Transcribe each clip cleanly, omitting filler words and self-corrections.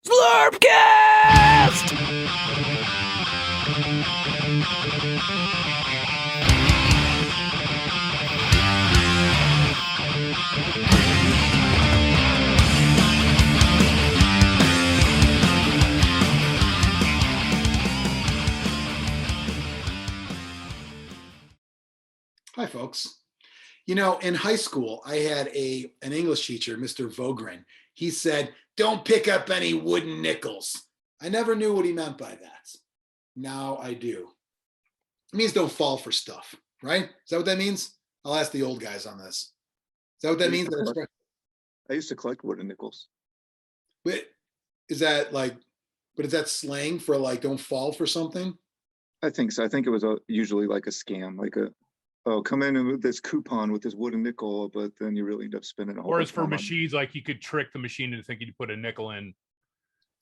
Zlurpcast! Hi, folks. You know, in high school, I had an English teacher, Mr. Vogren. He said, "Don't pick up any wooden nickels." I never knew what he meant by that. Now I do. It means don't fall for stuff, right? Is that what that means? I'll ask the old guys on this. Is that what that means? I used to collect wooden nickels. But is that slang for like don't fall for something? I think so. I think it was usually like a scam, like come in and with this coupon with this wooden nickel, but then you really end up spending a whole Or bunch it's for more money. machines, like you could trick the machine into thinking you put a nickel in.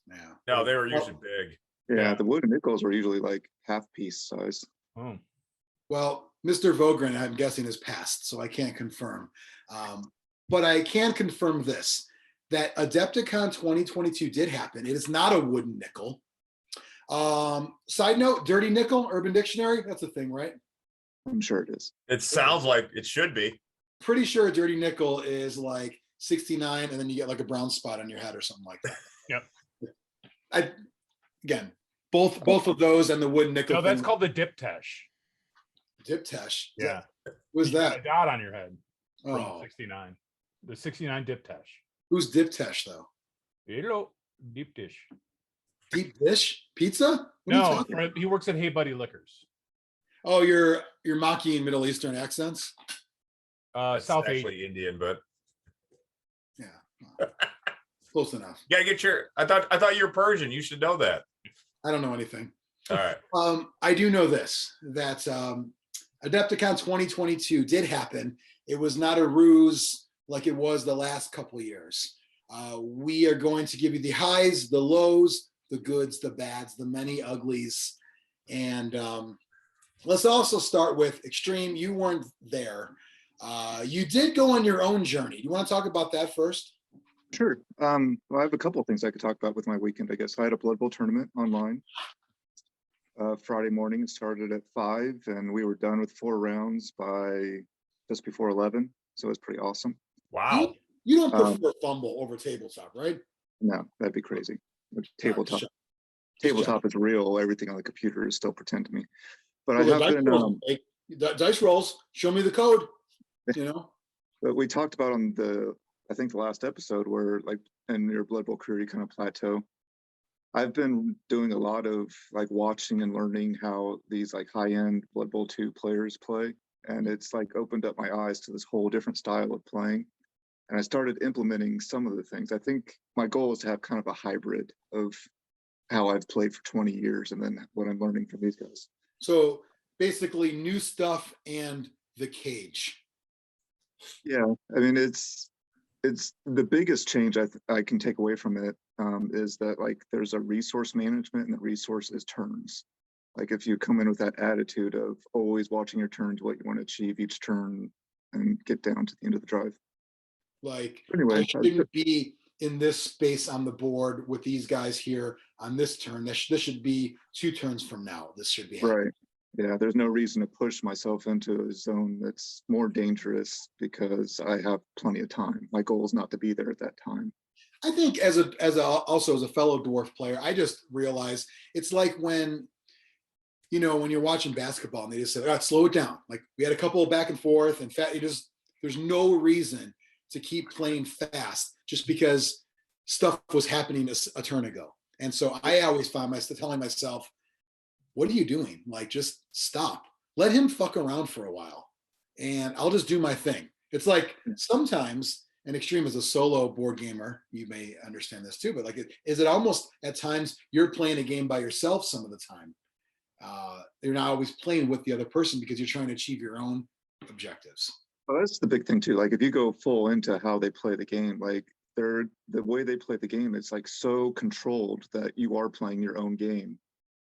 Yeah. No, they were usually big. Yeah, the wooden nickels were usually like half piece size. Oh. Well, Mr. Vogren, I'm guessing, is passed, so I can't confirm. But I can confirm this, that Adepticon 2022 did happen. It is not a wooden nickel. Side note, dirty nickel, Urban Dictionary, that's a thing, right? I'm sure it is. It sounds like it should be. Pretty sure a dirty nickel is like 69, and then you get like a brown spot on your head or something like that. Yep. Again, both of those and the wooden nickel. No, that's called the diptesh. Diptesh. Yeah. What's You get that? a dot on your head from Oh, 69. The 69 diptesh. who's Diptesh though? Hello, diptesh. Deep dish pizza? What are you No, talking about? he works at Hey Buddy Liquors. Oh, you're mocking Middle Eastern accents. It's South actually Asian. Indian, but Yeah, close enough. you gotta get your. I thought you were Persian. You should know that. I don't know anything. All right. I do know this, that Adepticon 2022 did happen. It was not a ruse like it was the last couple of years. We are going to give you the highs, the lows, the goods, the bads, the many uglies. And let's also start with Xtreme. You weren't there. You did go on your own journey. Do you want to talk about that first? Sure. Well, I have a couple of things I could talk about with my weekend, I guess. I had a Blood Bowl tournament online. Friday morning, it started at 5, and we were done with 4 rounds by just before 11. So it was pretty awesome. Wow. You don't prefer fumble over tabletop, right? No, that'd be crazy. Tabletop. Just Tabletop is real. Everything on the computer is still pretend to me. But Well, I the have dice been. rolls, dice rolls. Show me the code. You know. But we talked about on I think the last episode where like in your Blood Bowl career you kind of plateau. I've been doing a lot of like watching and learning how these like high-end Blood Bowl 2 players play. And it's like opened up my eyes to this whole different style of playing. And I started implementing some of the things. I think my goal is to have kind of a hybrid of how I've played for 20 years and then what I'm learning from these guys. So basically, new stuff and the cage. Yeah, I mean it's the biggest change I can take away from it is that like there's a resource management and the resource is turns. Like if you come in with that attitude of always watching your turns, what you want to achieve each turn, and get down to the end of the drive. Like Anyway, I shouldn't be in this space on the board with these guys here on this turn. This should be 2 turns from now. This should be happening. right. Yeah, there's no reason to push myself into a zone that's more dangerous because I have plenty of time. My goal is not to be there at that time. I think also as a fellow dwarf player, I just realized it's like when you're watching basketball and they just say, "All right, slow it down." Like we had a couple of back and forth, and there's no reason to keep playing fast just because stuff was happening a turn ago. And so I always find myself telling myself, what are you doing? Like, just stop. Let him fuck around for a while and I'll just do my thing. It's like sometimes, and Xtreme is a solo board gamer, you may understand this too, but like, is it almost at times you're playing a game by yourself some of the time? You're not always playing with the other person because you're trying to achieve your own objectives. Well, that's the big thing too. Like if you go full into how they play the game, like the way they play the game, it's like so controlled that you are playing your own game.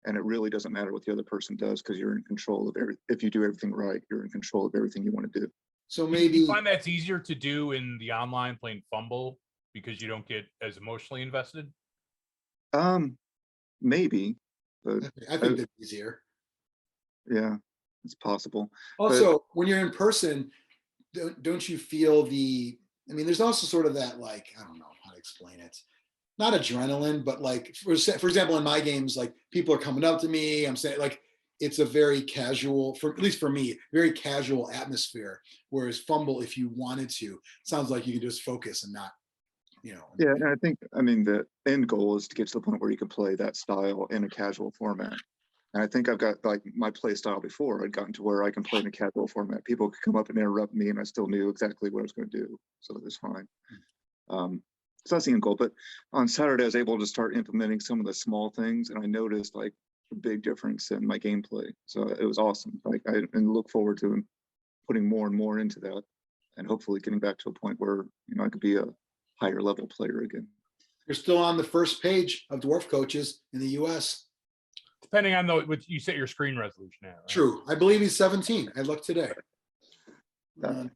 And it really doesn't matter what the other person does because you're in control of everything. If you do everything right, you're in control of everything you want to do. So maybe you find that's easier to do in the online playing Fumble because you don't get as emotionally invested. Maybe, but I think that's easier. yeah, it's possible. Also, when you're in person, don't you feel I mean, there's also sort of that, like, I don't know how to explain it. Not adrenaline, but like, for example, in my games, like people are coming up to me. I'm saying, like, it's a very casual, at least for me, very casual atmosphere. Whereas Fumble, if you wanted to, sounds like you can just focus and not, Yeah, and I mean, the end goal is to get to the point where you can play that style in a casual format. And I think I've got like my play style before. I'd gotten to where I can play in a casual format. People could come up and interrupt me, and I still knew exactly what I was going to do, so it was fine. So that's the end goal. But on Saturday, I was able to start implementing some of the small things, and I noticed like a big difference in my gameplay. So it was awesome. Like I look forward to putting more and more into that, and hopefully getting back to a point where I could be a higher level player again. You're still on the first page of Dwarf Coaches in the U.S. Depending on what you set your screen resolution at. Right? True. I believe he's 17. I looked today. That-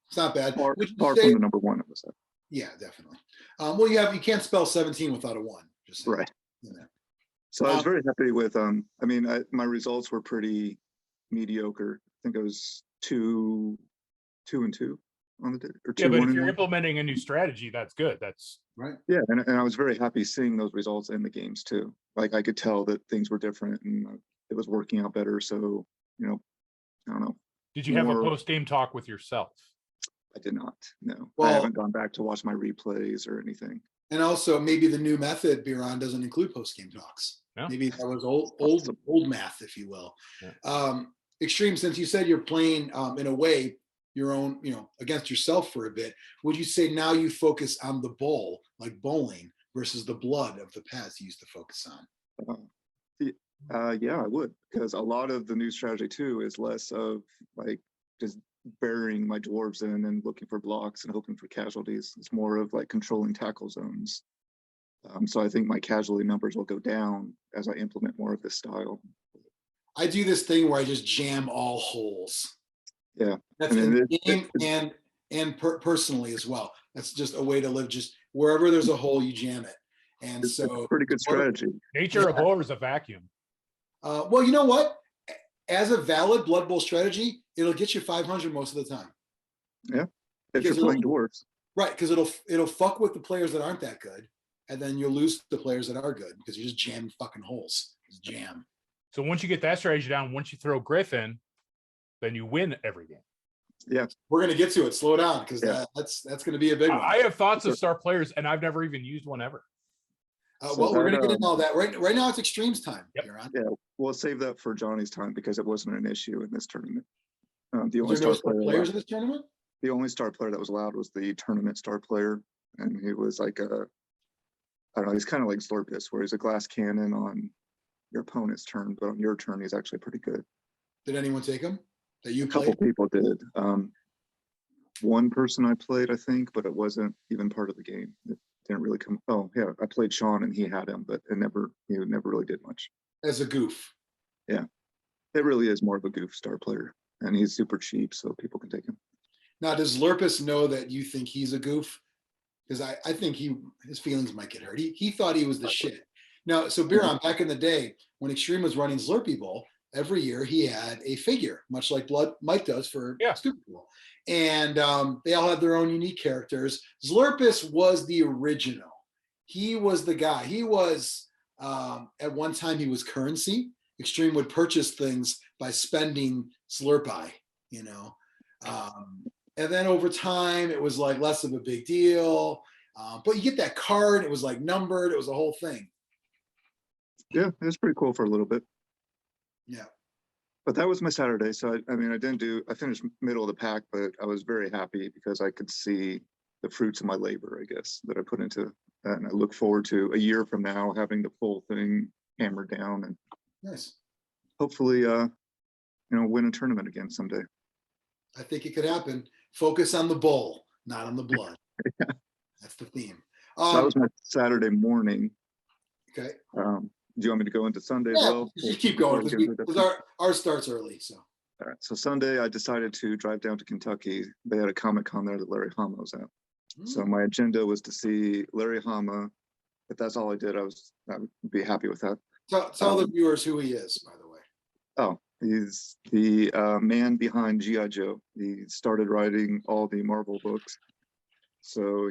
It's not bad. Far Would you from say- the number one of us. Yeah, definitely. Well, you can't spell 17 without a 1. Just saying. Right. You know. So I was very happy with, I mean, my results were pretty mediocre. I think I was 2-2 on the day, or 2-1. Yeah, but if you're 1. implementing a new strategy, that's good. That's Right. Yeah, and I was very happy seeing those results in the games too. Like I could tell that things were different and it was working out better. So, I don't know. Did you have a More- post-game talk with yourself? I did not. No, Well- I haven't gone back to watch my replays or anything. And also, maybe the new method, Biran, doesn't include post-game talks. No. Maybe that was old math, if you will. Yeah. Xtreme, since you said you're playing in a way your own, against yourself for a bit, would you say now you focus on the bowl, like bowling, versus the blood of the paths you used to focus on? Yeah, I would, because a lot of the new strategy too is less of like just burying my dwarves in and looking for blocks and hoping for casualties. It's more of like controlling tackle zones. So I think my casualty numbers will go down as I implement more of this style. I do this thing where I just jam all holes. Yeah, That's I mean, in the game and personally as well. That's just a way to live. Just wherever there's a hole, you jam it. And it's so, a pretty good strategy. Nature of war is a vacuum. well, you know what? As a valid Blood Bowl strategy, it'll get you 500 most of the time. If Because you're playing dwarves. Right, because it'll fuck with the players that aren't that good, and then you'll lose the players that are good because you just jam fucking holes. Just jam. So once you get that strategy down, once you throw Griffin, then you win every game. Yeah, We're gonna get to it. Slow down because Yeah. that's gonna be a big one. I have thoughts of star players, and I've never even used one ever. So well, we're that, gonna get into all that. Right now, it's Xtreme's time. Yep. You're on. yeah. We'll save that for Johnny's time because it wasn't an issue in this tournament. The only Is there no star player players in this tournament? the only star player that was allowed was the tournament star player, and he was like I don't know, he's kind of like Zlurpcast, where he's a glass cannon on your opponent's turn, but on your turn he's actually pretty good. Did anyone take him that you A couple played? people did. One person I played, I think, but it wasn't even part of the game. It didn't really come. Oh yeah, I played Sean and he had him, but he never really did much. As a goof. It really is more of a goof star player, and he's super cheap, so people can take him. Now, does Zlurpcast know that you think he's a goof? Because I think his feelings might get hurt. He thought he was the shit. Now, so Biran, back in the day when Xtreme was running Zlurpy Bowl, every year he had a figure, much like Mike does for Stupid Bowl. And they all had their own unique characters. Zlurpcast was the original. He was the guy. He was, at one time, he was currency. Xtreme would purchase things by spending Zlurpi, and then over time, it was like less of a big deal. But you get that card, it was like numbered, it was a whole thing. Yeah, it was pretty cool for a little bit. Yeah. But that was my Saturday. So I finished middle of the pack, but I was very happy because I could see the fruits of my labor, I guess, that I put into that. And I look forward to a year from now having the full thing hammered down and Nice. hopefully win a tournament again someday. I think it could happen. Focus on the bowl, not on the blood. Yeah. That's the theme. So that was my Saturday morning. Okay. Do you want me to go into Sunday as Yeah, well? just keep going because our starts early. So. All right. So Sunday, I decided to drive down to Kentucky. They had a Comic-Con there that Larry Hama was at. So my agenda was to see Larry Hama, if that's all I did, I would be happy with that. Tell the viewers who he is, by the way. Oh, he's the man behind G.I. Joe. He started writing all the Marvel books. So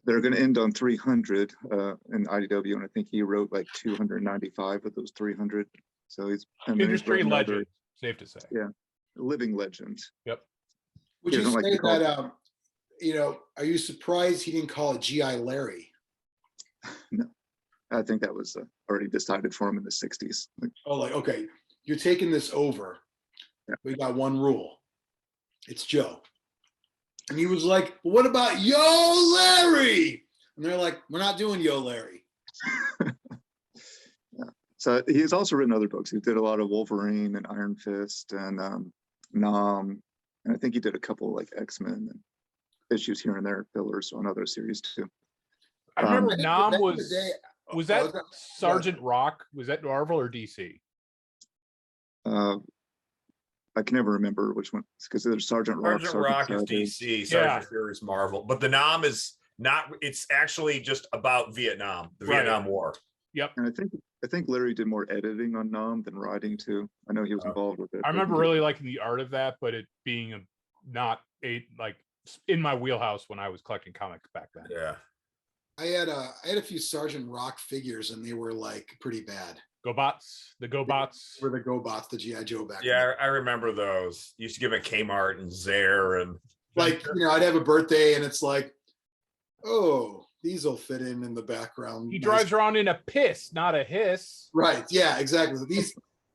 they're going to end on 300 in IDW, and I think he wrote like 295 of those 300. So he's Industry legend, safe to say. Yeah, living legend. Yep. Would He you doesn't like say to call that, are you surprised he didn't call it G.I. Larry? No, I think that was already decided for him in the 60s. Oh, like, okay, you're taking this over. Yeah. We got one rule. It's Joe. And he was like, well, what about Yo Larry? And they're like, we're not doing Yo Larry. Yeah. So he's also written other books. He did a lot of Wolverine and Iron Fist and Nom. And I think he did a couple like X-Men and issues here and there, fillers on other series too. I remember Nom back in the was day- that Oh, Sergeant Rock? Was that Marvel or DC? I can never remember which one, because there's Sergeant Rock. Sergeant Rock is Savage. DC. Yeah. Sergeant Fury is Marvel. But the Nam is not. It's actually just about Vietnam, the Right. Vietnam War. Yep. And I think Larry did more editing on Nom than writing too. I know he was involved with it. I but remember he did- really liking the art of that, but it being not in my wheelhouse when I was collecting comics back then. Yeah. I had a few Sergeant Rock figures, and they were like pretty bad. GoBots, the GoBots. Were the GoBots, the G.I. Joe back then. Yeah, I remember those. Used to give it Kmart and Zare and Like, I'd have a birthday, and it's like, oh, these will fit in the background. He nice. drives around in a piss, not a hiss. Right. Yeah, exactly.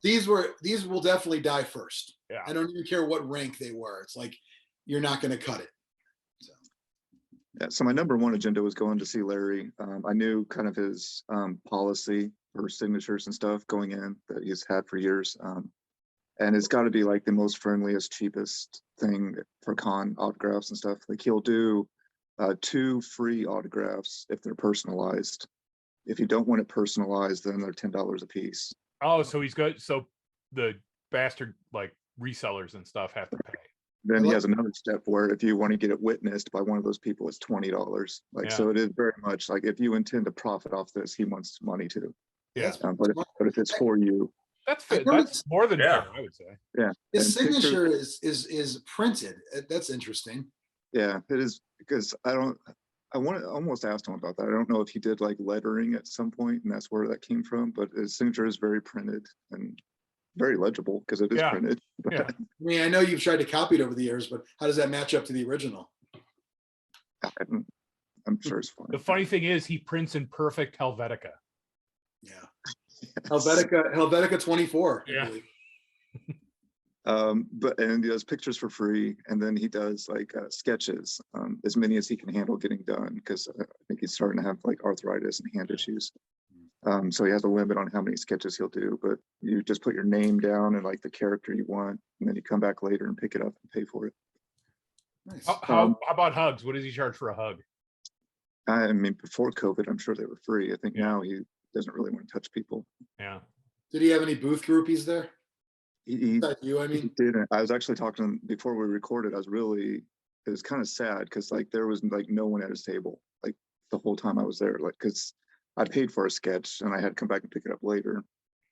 These will definitely die first. Yeah. I don't even care what rank they were. It's like, you're not going to cut it. So. Yeah, so my number one agenda was going to see Larry. I knew kind of his policy for signatures and stuff going in that he's had for years. And it's got to be like the most friendliest, cheapest thing for con autographs and stuff. Like he'll do 2 free autographs if they're personalized. If you don't want it personalized, then they're $10 a piece. Oh, so he's good. So the bastard like resellers and stuff have to pay. Then he has another step where if you want to get it witnessed by one of those people, it's $20. Like, Yeah. so it is very much like if you intend to profit off this, he wants money too. Yeah. But if it's for you, That's I fit. noticed- That's more than Yeah. fair, I would say. yeah. His And pictures- signature is printed. That's interesting. Yeah, it is, because I almost asked him about that. I don't know if he did like lettering at some point and that's where that came from, but his signature is very printed and very legible because it is Yeah. printed. But Yeah. I mean, I know you've tried to copy it over the years, but how does that match up to the original? I'm sure it's fine. The funny thing is he prints in perfect Helvetica. Yeah. Helvetica 24. I Yeah. believe. And he does pictures for free, and then he does like sketches, as many as he can handle getting done, because I think he's starting to have like arthritis and hand issues. So he has a limit on how many sketches he'll do, but you just put your name down and like the character you want, and then you come back later and pick it up and pay for it. Nice. How about hugs? What does he charge for a hug? I mean, before COVID, I'm sure they were free. I think Yeah. now he doesn't really want to touch people. Yeah. Did he have any booth groupies there? He Besides you, I mean, didn't. I was actually talking to him before we recorded. It was kind of sad because like there was like no one at his table like the whole time I was there, like because I paid for a sketch and I had to come back and pick it up later,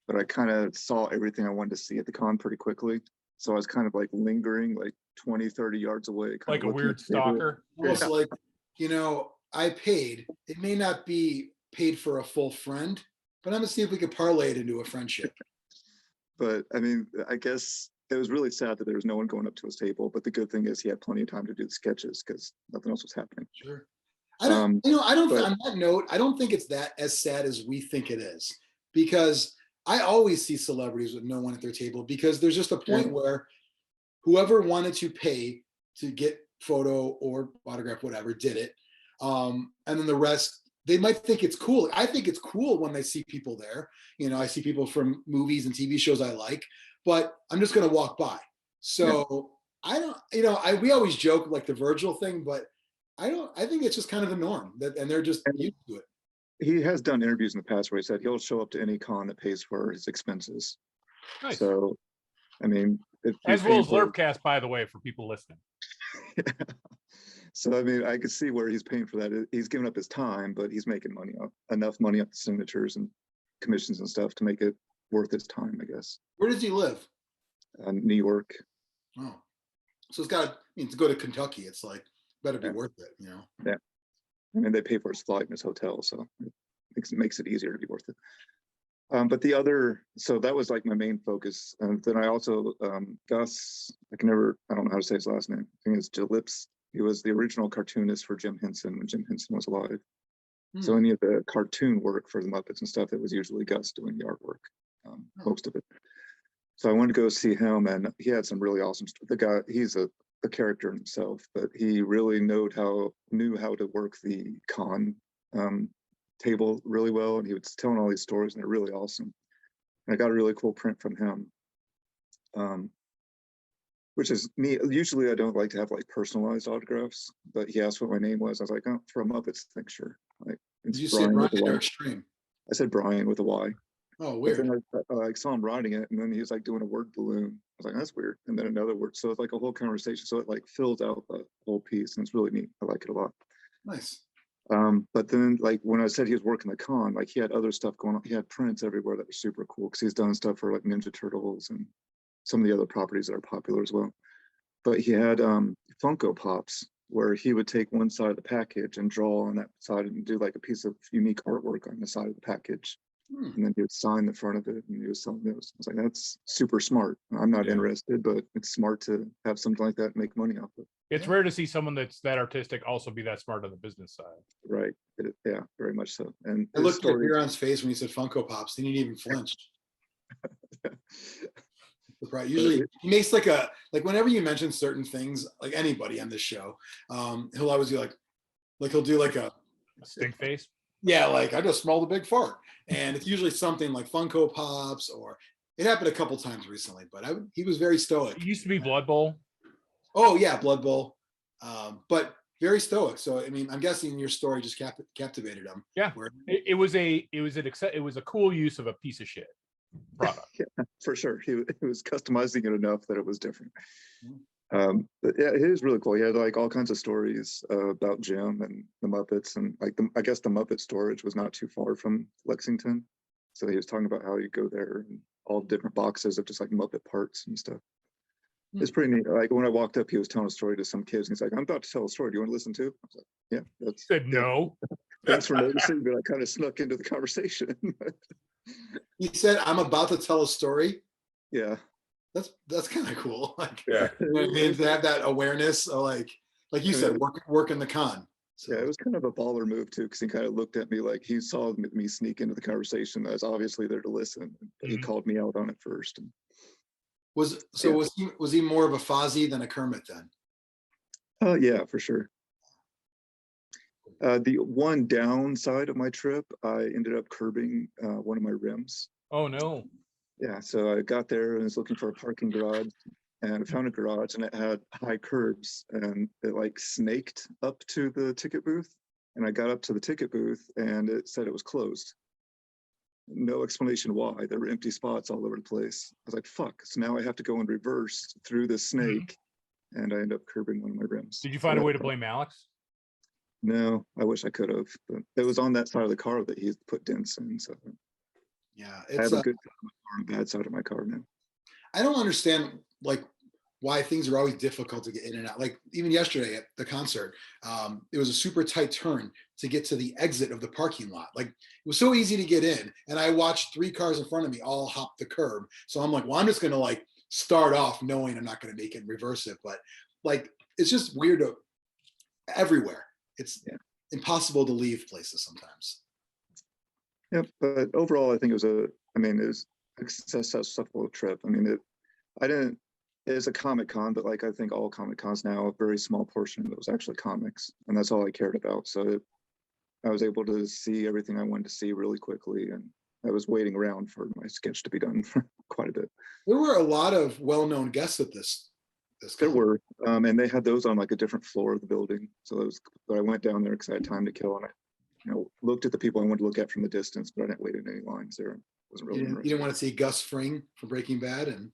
but I kind of saw everything I wanted to see at the con pretty quickly. So I was kind of like lingering like 20, 30 yards away. Like a looking weird at the table. stalker. almost Yeah. like, I paid. It may not be paid for a full friend, but I'm gonna see if we could parlay it into a friendship. But I mean, I guess it was really sad that there was no one going up to his table. But the good thing is he had plenty of time to do the sketches because nothing else was happening. Sure. I don't, but- on that note, I don't think it's that as sad as we think it is, because I always see celebrities with no one at their table, because there's just a point where whoever wanted to pay to get photo or autograph, whatever, did it. And then the rest, they might think it's cool. I think it's cool when they see people there. I see people from movies and TV shows I like, but I'm just going to walk by. So I don't, we always joke like the Virgil thing, but I think it's just kind of the norm and they're just used to it. He has done interviews in the past where he said he'll show up to any con that pays for his expenses. Nice. So, I mean, As well as Zlurpcast, by the way, for people listening. So I mean, I could see where he's paying for that. He's giving up his time, but he's making enough money off the signatures and commissions and stuff to make it worth his time, I guess. Where does he live? New York. Oh, so it's got. I mean, to go to Kentucky, it's like better be worth it, you know. Yeah, I mean, they pay for his flight and his hotel, so it makes it easier to be worth it. But the other, so that was like my main focus. And then I also, Gus, I don't know how to say his last name. I think it's Jalips. He was the original cartoonist for Jim Henson when Jim Henson was alive. So any of the cartoon work for the Muppets and stuff, it was usually Gus doing the artwork, most of it. So I wanted to go see him, and he had some really awesome stuff. The guy, he's a character himself, but he really knew how to work the con table really well, and he was telling all these stories, and they're really awesome. And I got a really cool print from him, which is neat. Usually I don't like to have like personalized autographs, but he asked what my name was. I was like, oh, for a Muppets thing, sure. Like, Did you say Brian or Xtreme? I said Brian with a Y. Oh, weird. But then I saw him writing it, and then he was like doing a word balloon. I was like, that's weird. And then another word. So it's like a whole conversation. So it like fills out the whole piece, and it's really neat. I like it a lot. Nice. But then like when I said he was working the con, like he had other stuff going on. He had prints everywhere that were super cool because he's done stuff for like Ninja Turtles and some of the other properties that are popular as well. But he had Funko Pops where he would take one side of the package and draw on that side and do like a piece of unique artwork on the side of the package. And then he would sign the front of it, and he was selling those. I was like, that's super smart. I'm not interested, but it's smart to have something like that and make money off of it. It's rare to see someone that's that artistic also be that smart on the business side. Right. Yeah, very much so. And I looked at Biran's face when he said Funko Pops. He didn't even flinch. Right. Usually he makes like whenever you mention certain things, like anybody on this show, he'll always be like he'll do like a stink face. Yeah, like I just smelled a big fart, and it's usually something like Funko Pops, or it happened a couple times recently. But he was very stoic. It used to be Blood Bowl. Oh yeah, Blood Bowl, but very stoic. So I mean, I'm guessing your story just captivated him. Yeah, it was a cool use of a piece of shit product. Yeah, for sure. He was customizing it enough that it was different. But yeah, it is really cool. He had like all kinds of stories about Jim and the Muppets, and like I guess the Muppet storage was not too far from Lexington, so he was talking about how you go there and all different boxes of just like Muppet parts and stuff. It's pretty neat. Like when I walked up, he was telling a story to some kids, and he's like, "I'm about to tell a story. Do you want to listen to?" I was like, "Yeah." That's said no. Thanks for noticing, but I kind of snuck into the conversation. He said, "I'm about to tell a story." Yeah. That's kind of cool. Like, yeah, you know what I mean? To have that awareness of like you said, working the con. So. Yeah, it was kind of a baller move too, because he kind of looked at me like he saw me sneak into the conversation. I was obviously there to listen, but he called me out on it first. And, was he more of a Fozzie than a Kermit then? Oh yeah, for sure. The one downside of my trip, I ended up curbing one of my rims. Oh no. Yeah, so I got there and was looking for a parking garage, and I found a garage, and it had high curbs, and it like snaked up to the ticket booth. And I got up to the ticket booth, and it said it was closed. No explanation why. There were empty spots all over the place. I was like, fuck. So now I have to go in reverse through the snake, and I end up curbing one of my rims. Did you find a way to blame Alex? No, I wish I could have, but it was on that side of the car that he put dents in. So yeah, I have a good side of my car and a bad side of my car now. I don't understand like why things are always difficult to get in and out. Like even yesterday at the concert, it was a super tight turn to get to the exit of the parking lot. Like it was so easy to get in, and I watched 3 cars in front of me all hop the curb. So I'm like, well, I'm just gonna like start off knowing I'm not gonna make it and reverse it. But like it's just weird everywhere. It's impossible to leave places sometimes. Yep, but overall, I think it was a successful trip. I mean, it's a Comic Con, but like I think all Comic Cons now, a very small portion of it was actually comics, and that's all I cared about. So I was able to see everything I wanted to see really quickly, and I was waiting around for my sketch to be done for quite a bit. There were a lot of well-known guests at this There were, and they had those on like a different floor of the building. So I went down there because I had time to kill, and I looked at the people I wanted to look at from the distance, but I didn't wait in any lines there. Wasn't really you didn't want to see Gus Fring from Breaking Bad, and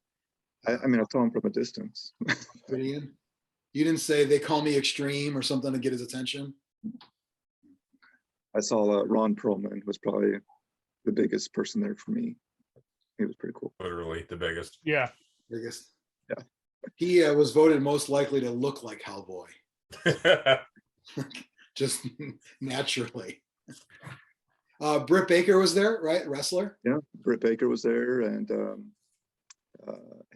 I mean, I saw him from a distance. Gideon. You didn't say they call me Xtreme or something to get his attention? I saw Ron Perlman was probably the biggest person there for me. He was pretty cool. Literally the biggest. Yeah. Biggest. Yeah. He was voted most likely to look like Hellboy, just naturally. Britt Baker was there, right? Wrestler. Yeah, Britt Baker was there, and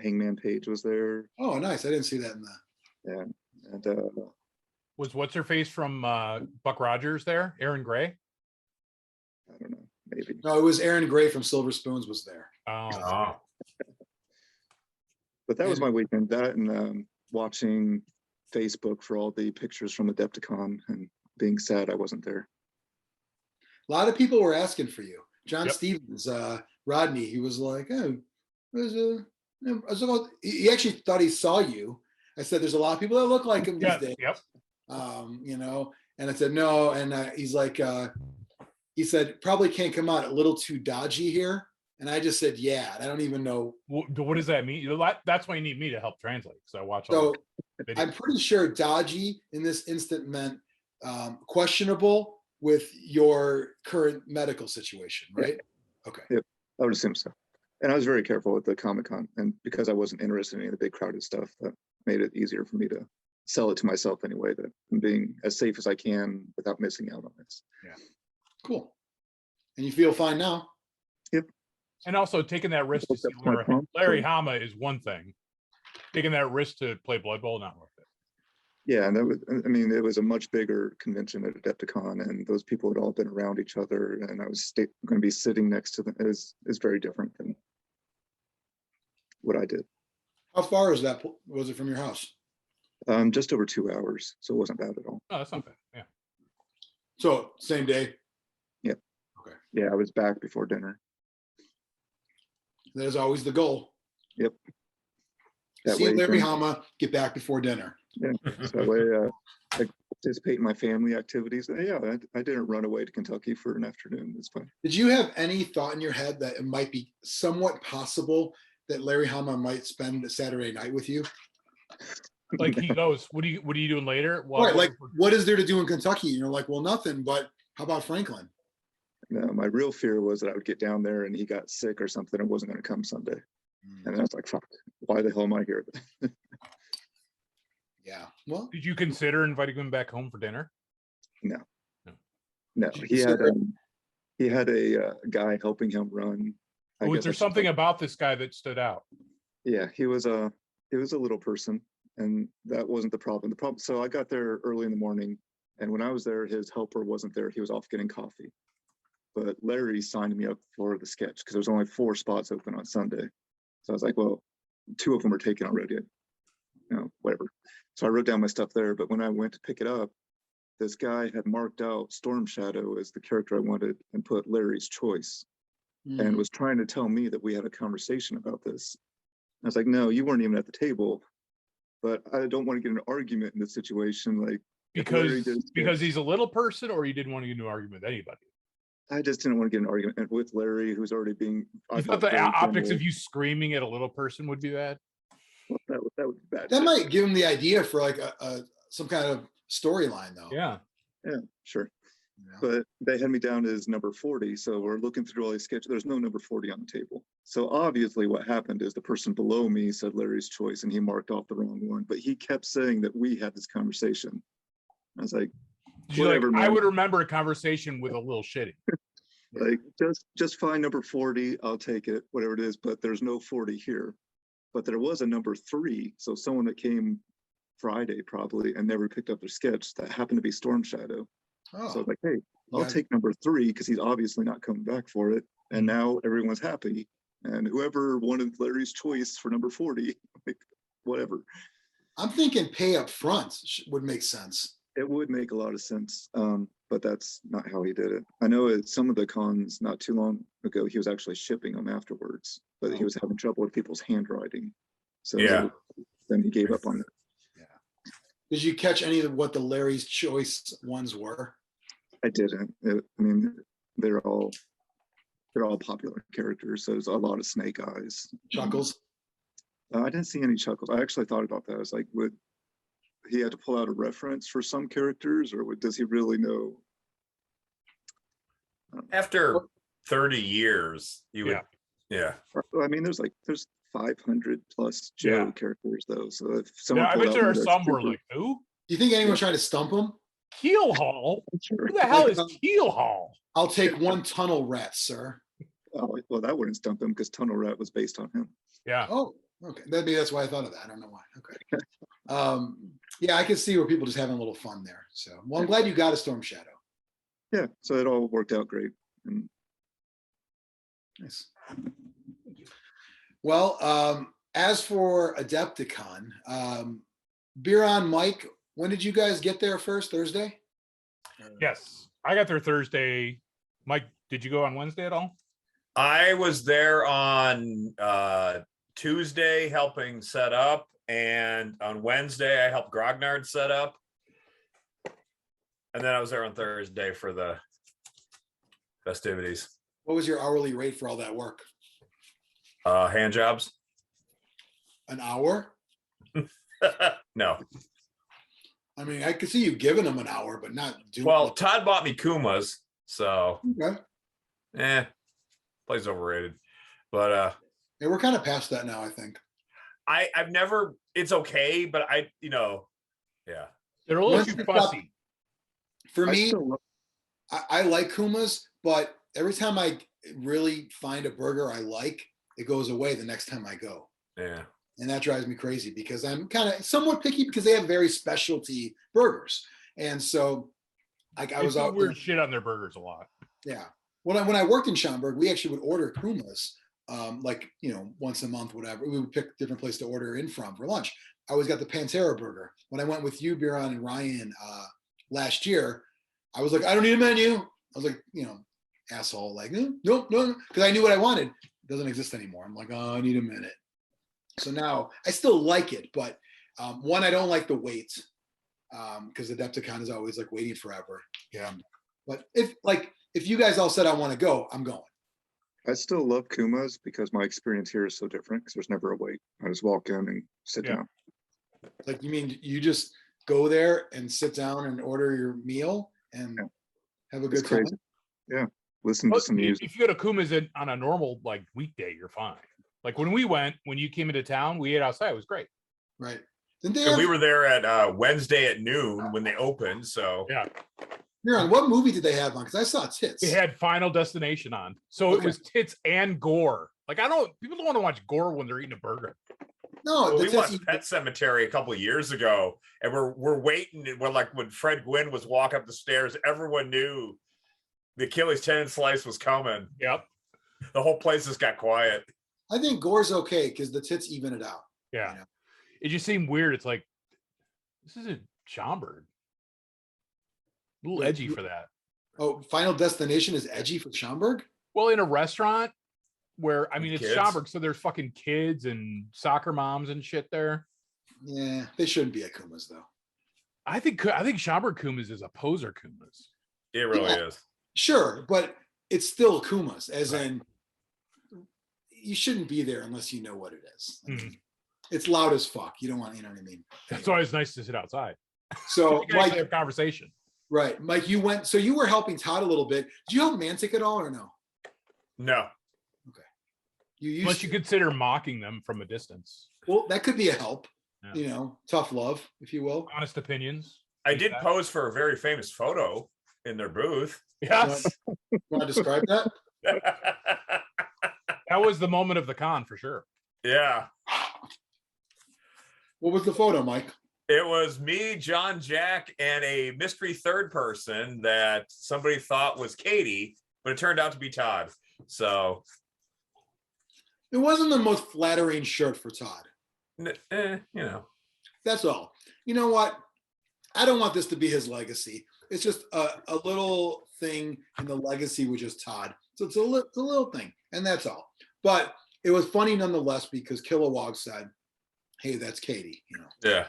Hangman Page was there. Oh, nice. I didn't see that in the. Yeah, and Was what's her face from Buck Rogers there? Aaron Gray? I don't know, maybe. No, it was Aaron Gray from Silver Spoons was there. Oh, Oh, But that was my weekend. That and watching Facebook for all the pictures from Adepticon and being sad I wasn't there. A lot of people were asking for you. John Yep. Stevens, Rodney, he was like, oh, he actually thought he saw you. I said, there's a lot of people that look like him these yeah, days. yep. You know, and I said, no. And he's like, he said, probably can't come out a little too dodgy here. And I just said, yeah, and I don't even know. What does that mean? That's why you need me to help translate, because I watch all So the videos. I'm pretty sure dodgy in this instant meant questionable with your current medical situation, right? Okay. Yep, I would assume so. And I was very careful with the Comic-Con, and because I wasn't interested in any of the big crowded stuff, that made it easier for me to sell it to myself anyway, that I'm being as safe as I can without missing out on this. Yeah. Cool. And you feel fine now? Yep. And also taking that risk to see That's my pump. Larry Hama is one thing. Taking that risk to play Blood Bowl, not worth it. Yeah, and that was, I mean, it was a much bigger convention at Adepticon, and those people had all been around each other, and I was going to be sitting next to them. Is very different than what I did. How far is that? Was it from your house? Just over 2 hours, so it wasn't bad at all. Oh, that's not bad. Yeah. So same day? Yep. Okay. Yeah, I was back before dinner. That is always the goal. Yep. That See way, Larry then- Hama, get back before dinner. Yeah, so that way I participate in my family activities. Yeah, I didn't run away to Kentucky for an afternoon. It's fine. Did you have any thought in your head that it might be somewhat possible that Larry Hama might spend a Saturday night with you? Like he goes, what are you doing later? Well, Right, like what is there to do in Kentucky? And you're like, well, nothing, but how about Franklin? No, my real fear was that I would get down there and he got sick or something and wasn't going to come Sunday. And I was like, fuck, why the hell am I here? Yeah. Well, did you consider inviting him back home for dinner? No, Did you he had consider- he had a guy helping him run. I Was guess there I should something say. about this guy that stood out? Yeah, he was a little person, and that wasn't the problem. The problem. So I got there early in the morning, and when I was there, his helper wasn't there. He was off getting coffee. But Larry signed me up for the sketch because there was only 4 spots open on Sunday. So I was like, well, 2 of them are taken already. You know, whatever. So I wrote down my stuff there. But when I went to pick it up, this guy had marked out Storm Shadow as the character I wanted and put Larry's choice, and was trying to tell me that we had a conversation about this. I was like, no, you weren't even at the table. But I don't want to get in an argument in this situation. Like, if Larry did his Because sketch- he's a little person, or you didn't want to get into an argument with anybody? I just didn't want to get in an argument with Larry, who's already being. You thought the optics of you screaming at a little person would be bad? That would be bad. that might give him the idea for like a some kind of storyline, though. Yeah. Yeah, sure. You know? But they had me down as number 40. So we're looking through all these sketches. There's no number 40 on the table. So obviously what happened is the person below me said Larry's choice and he marked off the wrong one. But he kept saying that we had this conversation. I was like, You're whatever, like, I man. would remember a conversation with a little shitty. Like, just find number 40. I'll take it, whatever it is. But there's no 40 here. But there was a number 3. So someone that came Friday probably and never picked up their sketch that happened to be Storm Shadow. Oh, So I was like, hey, I'll Yeah. take number 3 because he's obviously not coming back for it. And now everyone's happy. And whoever wanted Larry's choice for number 40, like, whatever. I'm thinking pay up front would make sense. It would make a lot of sense. But that's not how he did it. I know at some of the cons not too long ago, he was actually shipping them afterwards, but he was having trouble with people's handwriting. So Yeah. then he gave up on it. Did you catch any of what the Larry's choice ones were? I didn't. I mean, they're all popular characters. So there's a lot of Snake Eyes. Chuckles? I didn't see any Chuckles. I actually thought about that. I was like, he had to pull out a reference for some characters, or does he really know? After 30 years, you would, Yeah. yeah. Well, I mean, there's 500 plus Joe Yeah. characters though. So if Yeah, someone I pulled bet out there one are of those some who are super- like, who? Do you think anyone's trying to stump him? Keel Hall? Sure. Who the hell is Like, Keel Hall? I'll take one tunnel rat, sir. Oh, well, that wouldn't stump him because Tunnel Rat was based on him. Yeah. Oh, okay. Maybe that's why I thought of that. I don't know why. Okay. Yeah, I can see where people just having a little fun there. So, well, I'm glad you got a Storm Shadow. Yeah, so it all worked out great. And Nice. Well, as for Adepticon, Biran, Mike, when did you guys get there first? Thursday? Yes. I got there Thursday. Mike, did you go on Wednesday at all? I was there on Tuesday helping set up, and on Wednesday I helped Grognard set up. And then I was there on Thursday for the festivities. What was your hourly rate for all that work? Hand jobs? An hour? No. I mean, I could see you giving them an hour, but not doing. Well, Todd bought me Kumas, so Okay. place overrated. But Yeah, we're kind of past that now, I think. I've never, it's okay, but yeah. They're a little Once too you stop- fussy. For I me, still love- I like Kumas, but every time I really find a burger I like, it goes away the next time I go. Yeah. And that drives me crazy because I'm kind of somewhat picky because they have very specialty burgers. And so like I They was put out weird shit on their burgers a lot. Yeah. When I worked in Schaumburg, we actually would order Kumas, once a month, whatever. We would pick a different place to order in from for lunch. I always got the Pantera burger. When I went with you, Biran, and Ryan last year, I was like, I don't need a menu. I was like, asshole, like, no, because I knew what I wanted. It doesn't exist anymore. I'm like, oh, I need a minute. So now I still like it, but one, I don't like the wait because Adepticon is always like waiting forever. Yeah. But if you guys all said I want to go, I'm going. I still love Kumas because my experience here is so different because there's never a wait. I just walk in and sit Yeah. down. Like, you mean you just go there and sit down and order your meal and have a It's good time? crazy. Yeah. Listen to But some music. if you go to Kuma's on a normal weekday, you're fine. Like when we went, when you came into town, we ate outside. It was great. Right. Didn't they And have, we were there at Wednesday at noon when they opened. So Yeah. Biran, what movie did they have on? Because I saw Tits. They had Final Destination on. So it Okay. was tits and gore. Like people don't want to watch gore when they're eating a burger. No, well, the we Tits, watched Pet Cemetery a couple of years ago, and we're waiting. And when Fred Gwynn was walking up the stairs, everyone knew the Achilles tendon slice was coming. Yep. The whole place just got quiet. I think gore's okay because the tits even it out. Yeah. You know? It just seemed weird. It's like, this isn't Schaumburg. A little edgy for that. Oh, Final Destination is edgy for Schaumburg? Well, in a restaurant where, I mean, it's Kids. Schaumburg, so there's fucking kids and soccer moms and shit there. Yeah, they shouldn't be at Kuma's though. I think Schaumburg Kuma's is a poser Kuma's. It really Yeah. is. Sure, but it's still Kuma's, as Right. in you shouldn't be there unless you know what it is. I mean, Mhm. It's loud as fuck. You don't want, you know what I mean? That's why it's nice to sit outside. So, You can actually Mike, have conversation. right, Mike, you went. So you were helping Todd a little bit. Did you help Mantic at all or no? No. You used Unless to. you consider mocking them from a distance. Well, that could be a help. Yeah. Tough love, if you will. Honest opinions. I did Yeah. pose for a very famous photo in their booth. Yes. You want to describe that? That was the moment of the con for sure. Yeah. What was the photo, Mike? It was me, John Jack, and a mystery third person that somebody thought was Katie, but it turned out to be Todd. So, It wasn't the most flattering shirt for Todd. That's all. You know what? I don't want this to be his legacy. It's just a little thing in the legacy with just Todd. So it's a little thing, and that's all. But it was funny nonetheless because Kilowog said, "Hey, that's Katie." Yeah.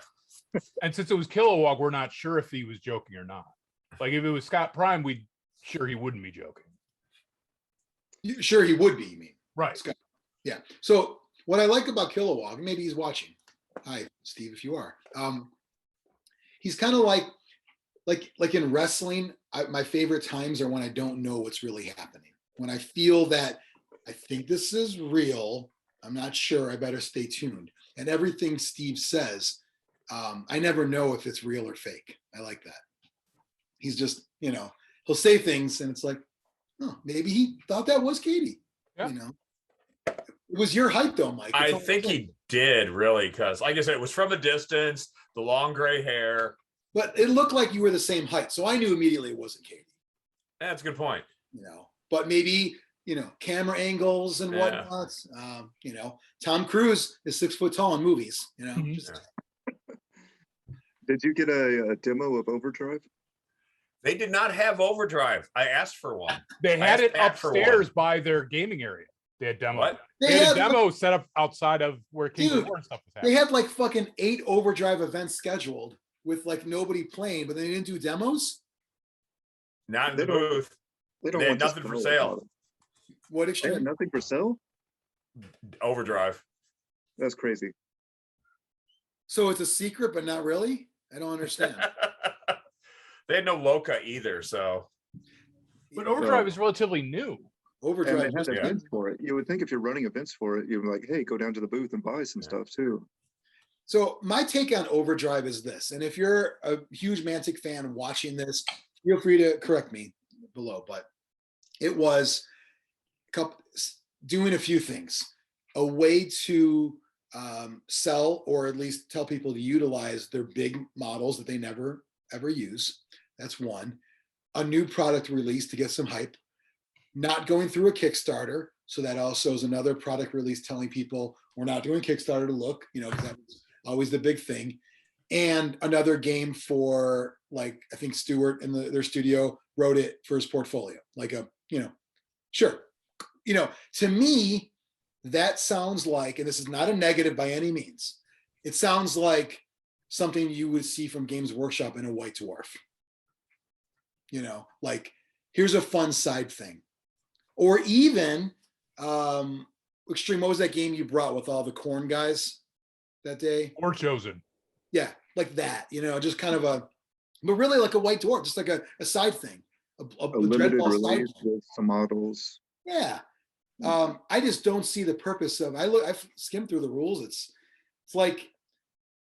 And since it was Kilowog, we're not sure if he was joking or not. Like if it was Scott Prime, we'd sure he wouldn't be joking. Sure, he would be. You mean? Right. Scott. Yeah. So what I like about Kilowog, maybe he's watching. Hi, Steve, if you are. he's kind of like in wrestling. My favorite times are when I don't know what's really happening. When I feel that I think this is real, I'm not sure, I better stay tuned. And everything Steve says, I never know if it's real or fake. I like that. He's just, he'll say things and it's like, oh, maybe he thought that was Katie. Yeah. It was your height though, Mike. I think he did really, because like I said, it was from a distance, the long gray hair. But it looked like you were the same height. So I knew immediately it wasn't Katie. That's a good point. But maybe, camera angles and whatnot. Tom Cruise is 6 foot tall in movies, Did you get a demo of Overdrive? They did not have Overdrive. I asked for one. They had it upstairs by their gaming area. They had demo. What? They had a demo set up outside of where Kings of War and stuff was happening. They had like fucking 8 Overdrive events scheduled with like nobody playing, but they didn't do demos. Not in the booth. They had nothing for sale. What They Xtreme? had nothing for sale? Overdrive. That's crazy. So it's a secret, but not really? I don't understand. They had no Loca either, so. But Overdrive is relatively new. Overdrive. And they had events for it. You would think if you're running events for it, you'd be like, hey, go down to the booth and buy some stuff too. So my take on Overdrive is this, and if you're a huge Mantic fan watching this, feel free to correct me below, but it was doing a few things. A way to sell, or at least tell people to utilize their big models that they never ever use. That's one. A new product release to get some hype. Not going through a Kickstarter. So that also is another product release telling people we're not doing Kickstarter to look, because that was always the big thing. And another game for, like, I think Stewart in their studio wrote it for his portfolio. Like sure. To me, that sounds like, and this is not a negative by any means, it sounds like something you would see from Games Workshop in a White Dwarf. Like, here's a fun side thing. Or even, Xtreme, what was that game you brought with all the corn guys that day? Or Chosen. Yeah, like that, just kind of but really like a White Dwarf, just like a side thing. A limited Dreadball release side. with some models. Yeah. I just don't see the purpose of, I've skimmed through the rules. It's like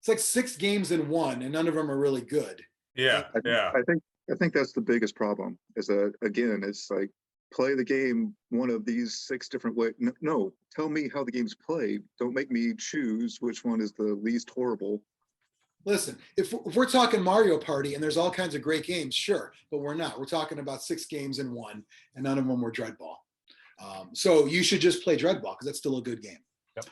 6 games in one and none of them are really good. Yeah, yeah. I think that's the biggest problem is that, again, it's like, play the game one of these 6 different ways. No, tell me how the game's played. Don't make me choose which one is the least horrible. Listen, if we're talking Mario Party and there's all kinds of great games, sure, but we're not. We're talking about 6 games in one and none of them were Dreadball. So you should just play Dreadball because that's still a good game. Yep.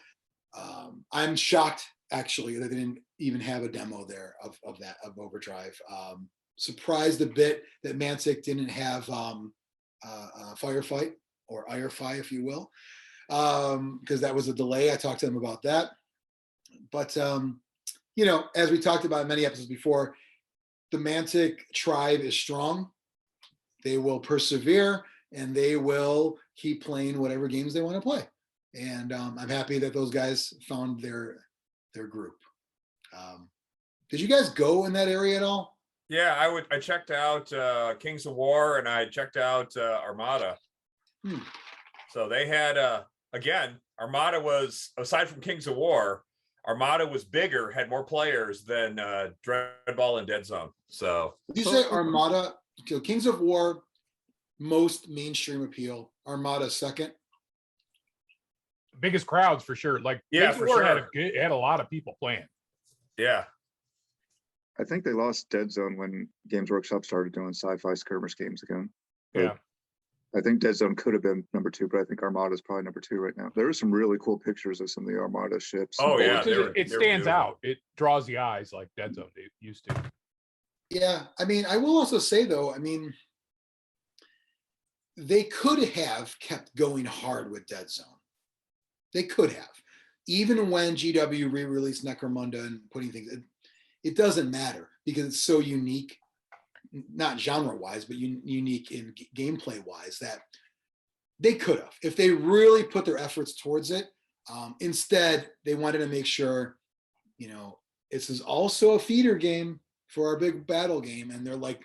I'm shocked actually that they didn't even have a demo there of Overdrive. Surprised a bit that Mantic didn't have Firefight or Irefy, if you will, because that was a delay. I talked to them about that. But, as we talked about in many episodes before, the Mantic tribe is strong. They will persevere and they will keep playing whatever games they want to play. And I'm happy that those guys found their group. Did you guys go in that area at all? Yeah, I checked out Kings of War and I checked out Armada. So they had again, Armada was, aside from Kings of War, Armada was bigger, had more players than Dreadball and Dead Zone. So you say Armada, Kings of War, most mainstream appeal, Armada second. Biggest crowds for sure. Like, yeah, Kings of for War sure. had a lot of people playing. Yeah. I think they lost Dead Zone when Games Workshop started doing sci-fi skirmish games again. But Yeah. I think Dead Zone could have been number 2, but I think Armada is probably number 2 right now. There are some really cool pictures of some of the Armada ships. Oh, yeah. It stands out. It draws the eyes like Dead Zone used to. Yeah, I will also say though, they could have kept going hard with Dead Zone. They could have, even when GW re-released Necromunda and putting things. It doesn't matter because it's so unique, not genre-wise, but unique in gameplay-wise that they could have, if they really put their efforts towards it. Instead, they wanted to make sure, this is also a feeder game. for our big battle game, and they're like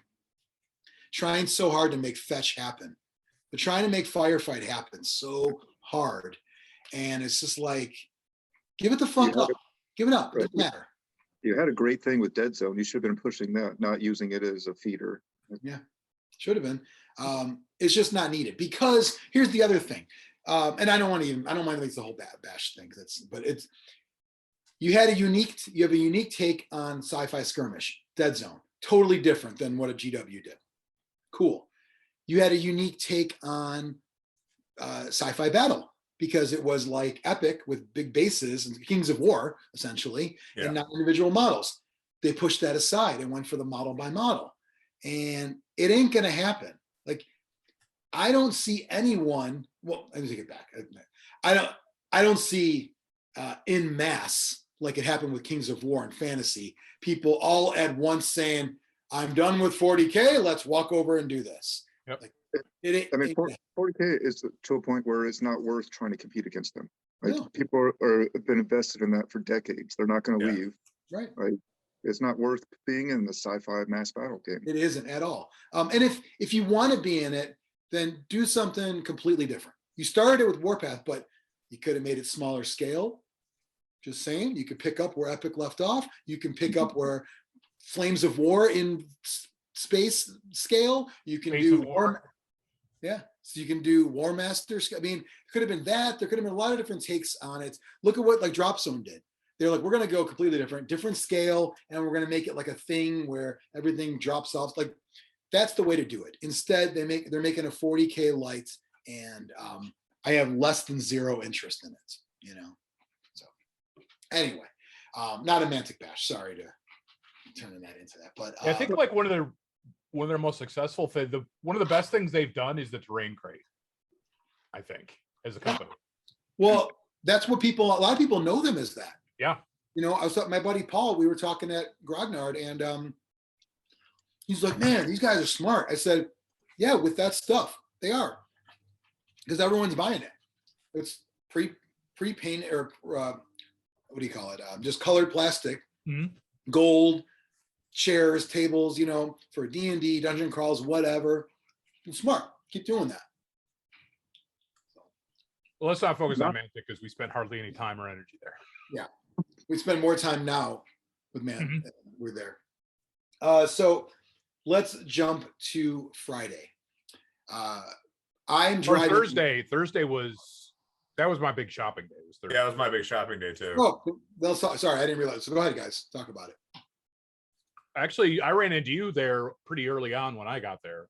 trying so hard to make fetch happen. They're trying to make firefight happen so hard, and it's just like, give it the fuck up. Give it up. It doesn't matter. You had a great thing with Dead Zone. You should have been pushing that, not using it as a feeder. Yeah, should have been. It's just not needed, because here's the other thing. And I don't mind to make the whole bash thing. But you have a unique take on sci-fi skirmish, Dead Zone, totally different than what a GW did. Cool. You had a unique take on sci-fi battle, because it was like epic with big bases and Kings of War, essentially, and not individual models. They pushed that aside and went for the model by model. And it ain't going to happen. Like, I don't see anyone, well, let me take it back. I don't see in mass, like it happened with Kings of War and fantasy, people all at once saying, I'm done with 40K, let's walk over and do this. Yep. Like, 40K is to a point where it's not worth trying to compete against them. Like, no. people have been invested in that for decades. They're not going to leave. Right. Like, it's not worth being in the sci-fi mass battle game. It isn't at all. And if you want to be in it, then do something completely different. You started it with Warpath, but you could have made it smaller scale. Just saying, you could pick up where Epic left off. You can pick up where Flames of War in space scale. You can do War. Yeah, so you can do War Master. I mean, it could have been that. There could have been a lot of different takes on it. Look at what like Drop Zone did. They're like, we're going to go completely different scale, and we're going to make it like a thing where everything drops off. Like, that's the way to do it. Instead, they're making a 40K light, and I have less than zero interest in it. You know. So anyway, not a Mantic bash. Sorry to turning that into that, but I think like one of their most successful thing, one of the best things they've done is the terrain crate. I think, as a company. Well, that's what a lot of people know them as that. Yeah. You know, I was talking, my buddy Paul, we were talking at Grognard, and he's like, man, these guys are smart. I said, yeah, with that stuff, they are. Because everyone's buying it. It's pre-painted, or what do you call it? Just colored plastic, gold, chairs, tables, you know, for D&D, dungeon crawls, whatever. It's smart. Keep doing that. Well, let's not focus on Mantic, because we spent hardly any time or energy there. Yeah. We spend more time now with Man. We're there. So let's jump to Friday. I'm driving. Thursday. That was my big shopping day. It was Thursday. Yeah, it was my big shopping day too. Oh, well, sorry, I didn't realize. So go ahead, guys. Talk about it. Actually, I ran into you there pretty early on when I got there.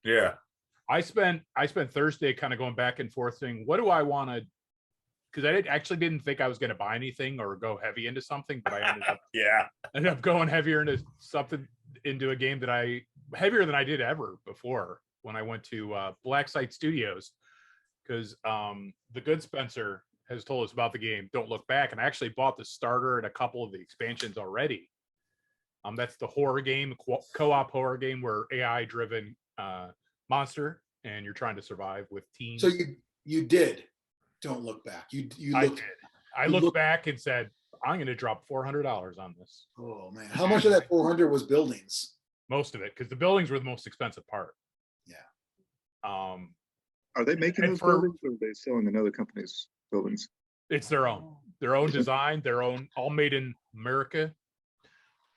Yeah. I spent Thursday kind of going back and forth saying, what do I want to, because I didn't think I was going to buy anything or go heavy into something, but I ended up going heavier into a game that heavier than I did ever before when I went to Black Site Studios, because the good Spencer has told us about the game Don't Look Back, and I actually bought the starter and a couple of the expansions already. That's the horror game, co-op horror game where AI driven monster, and you're trying to survive with teams. So you did Don't Look Back. I looked back and said, I'm going to drop $400 on this. Oh man, how much of that 400 was buildings? Most of it, because the buildings were the most expensive part. Yeah. Are they making those buildings, or are they selling another company's buildings? It's their own design, all made in America.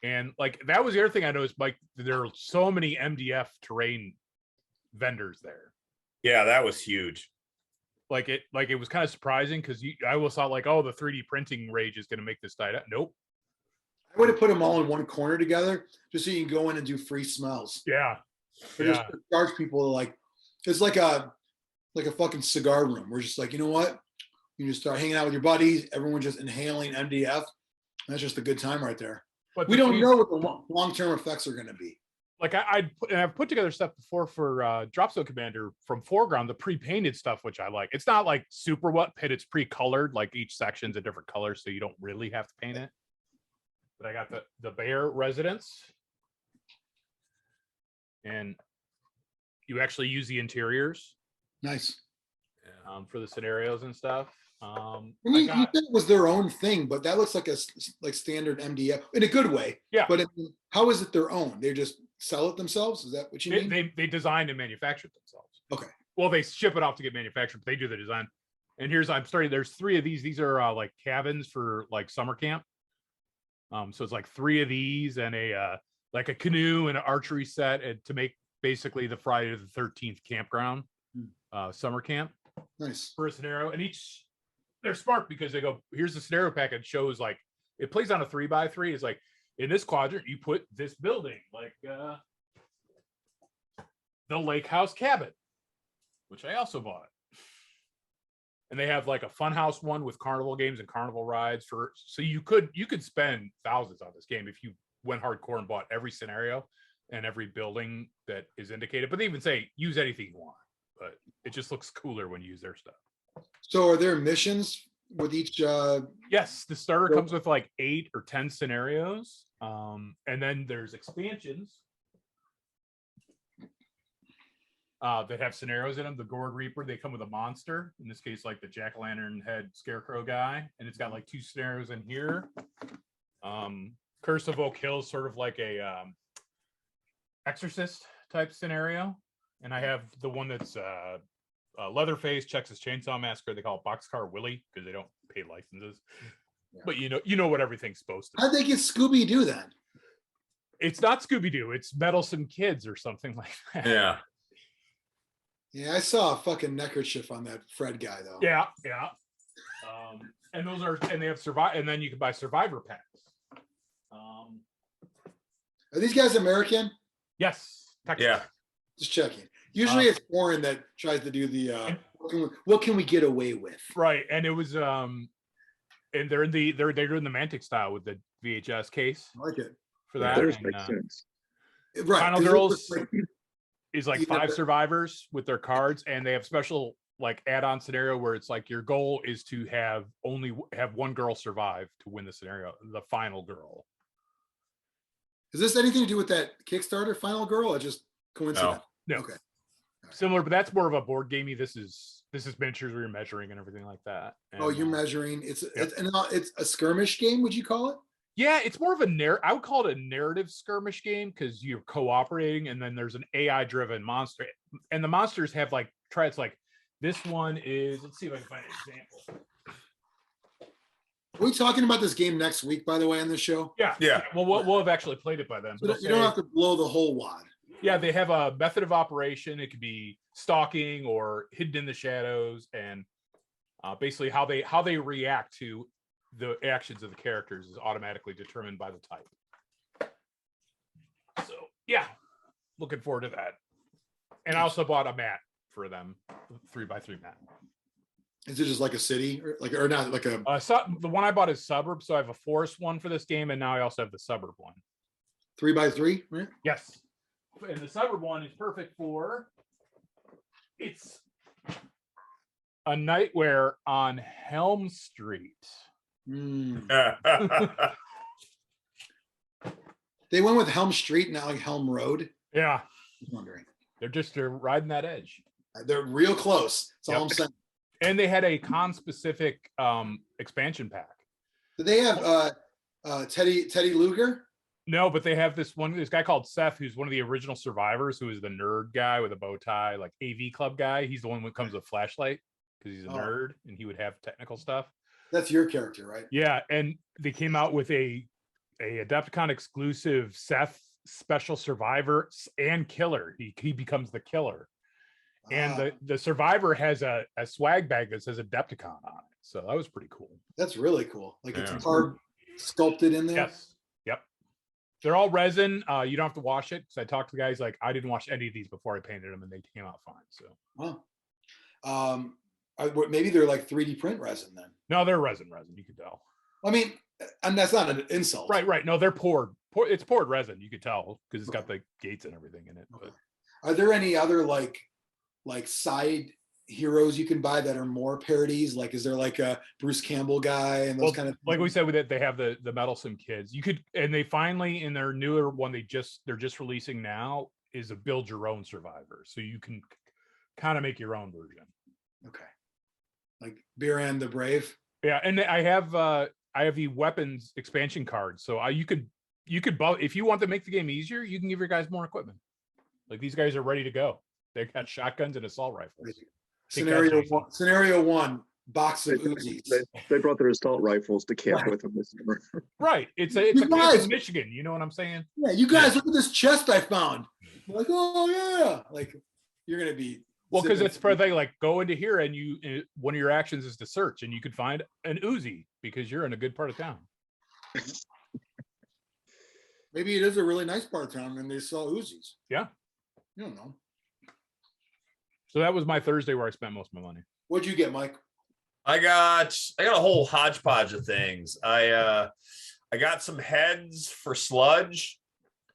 And like, that was the other thing I noticed, Mike, there are so many MDF terrain vendors there. Yeah, that was huge. Like it was kind of surprising, because I always thought like, oh, the 3D printing rage is going to make this die down. Nope. I would have put them all in one corner together, just so you can go in and do free smells. Yeah. Just charge people like, it's like a fucking cigar room. We're just like, you know what? You just start hanging out with your buddies. Everyone just inhaling MDF. That's just a good time right there. But we don't know what the long-term effects are going to be. Like I've put together stuff before for Drop Zone Commander from Foreground, the pre-painted stuff, which I like. It's not like super wet pit. It's pre-colored, like each section's a different color, so you don't really have to paint it. But I got the Bear Residence, and you actually use the interiors. Nice. For the scenarios and stuff. You said it was their own thing, but that looks like like standard MDF in a good way. Yeah. But I mean, how is it their own? They just sell it themselves? Is that what you mean? They designed and manufactured themselves. Okay. Well, they ship it off to get manufactured, but they do the design. And I'm starting. There's 3 of these. These are like cabins for like summer camp. So it's like 3 of these and a like a canoe and an archery set and to make basically the Friday the 13th campground summer camp. Nice. For a scenario. And they're smart because they go, here's the scenario pack. It shows like it plays on a 3x3. It's like in this quadrant, you put this building, like the lake house cabin, which I also bought. And they have like a funhouse one with carnival games and carnival rides so you could spend thousands on this game if you went hardcore and bought every scenario and every building that is indicated. But they even say use anything you want, but it just looks cooler when you use their stuff. So are there missions with each? Yes, the starter comes with like 8 or 10 scenarios, and then there's expansions that have scenarios in them. The Gourd Reaper, they come with a monster. In this case, like the jack-o'-lantern head scarecrow guy, and it's got like 2 scenarios in here. Curse of Oak Hill, sort of like a exorcist type scenario, and I have the one that's Leatherface, Texas Chainsaw Massacre. They call it Boxcar Willie because they don't pay licenses. Yeah. But you know what everything's supposed to. How'd they get Scooby-Doo then? It's not Scooby-Doo. It's Meddlesome Kids or something like that. Yeah. Yeah, I saw a fucking neckerchief on that Fred guy though. Yeah. And those are, and they have survive, and then you can buy survivor packs. Are these guys American? Yes. Texas. Yeah. Just checking. Usually it's foreign that tries to do the what can we get away with? Right. And it was and they're doing the Mantic style with the VHS case. I like it. For that. Makes sense. Right. Final Girls is like 5 survivors with their cards, and they have special like add-on scenario where it's like your goal is to have one girl survive to win the scenario, the final girl. Is this anything to do with that Kickstarter Final Girl or just coincidence? No. Okay. Similar, but that's more of a board gamey. This is miniatures where you're measuring and everything like that. And, you're measuring. It's a skirmish game, would you call it? Yeah, it's more of I would call it a narrative skirmish game because you're cooperating, and then there's an AI-driven monster, and the monsters have like traits. Like this one is. Let's see if I can find an example. Are we talking about this game next week, by the way, on the show? Yeah. Well, we'll have actually played it by then. So you don't have to blow the whole wad. Yeah, they have a method of operation. It could be stalking or hidden in the shadows, and basically how they react to the actions of the characters is automatically determined by the type. So yeah, looking forward to that. And I also bought a mat for them, 3x3 mat. Is it just like a city or not like a? The one I bought is suburb, so I have a forest one for this game, and now I also have the suburb one. 3x3, right? Yes, and the suburb one is perfect for. It's a nightwear on Helm Street. They went with Helm Street, not like Helm Road. Yeah, I'm wondering. They're riding that edge. They're real close. That's all I'm saying. And they had a con-specific expansion pack. Do they have Teddy Luger? No, but they have this guy called Seth, who's one of the original survivors, who is the nerd guy with a bow tie, like AV Club guy. He's the one who comes with a flashlight because he's a nerd and he would have technical stuff. That's your character, right? Yeah, and they came out with a Adepticon exclusive Seth special survivor and killer. He becomes the killer. And the survivor has a swag bag that says Adepticon on it. So that was pretty cool. That's really cool. Like it's hard sculpted in there. Yes. Yep. They're all resin. You don't have to wash it. So I talked to the guys like I didn't wash any of these before I painted them, and they came out fine. So maybe they're like 3D print resin then. No, they're resin. You could tell. I mean, and that's not an insult. Right. No, they're poured. It's poured resin. You could tell because it's got the gates and everything in it. Okay. Are there any other like side heroes you can buy that are more parodies? Like, is there like a Bruce Campbell guy and those kind of things? Like we said with it, they have the Meddlesome Kids. You could, and they finally in their newer one they're just releasing now is a build your own survivor, so you can kind of make your own version. Okay. like Biran the Brave. Yeah, and I have the weapons expansion cards, so you could if you want to make the game easier, you can give your guys more equipment. Like these guys are ready to go. They got shotguns and assault rifles. Scenario one, box of Uzis. They brought their assault rifles to camp with them this summer. Right. It's a camp in Michigan. You know what I'm saying? Yeah, you guys, look at this chest I found. I'm like, oh yeah. Like you're gonna be because it's for they like go into here and you one of your actions is to search and you could find an Uzi because you're in a good part of town. Maybe it is a really nice part of town and they sell Uzis. Yeah. You don't know. So that was my Thursday where I spent most of my money. What'd you get, Mike? I got a whole hodgepodge of things. I got some heads for sludge,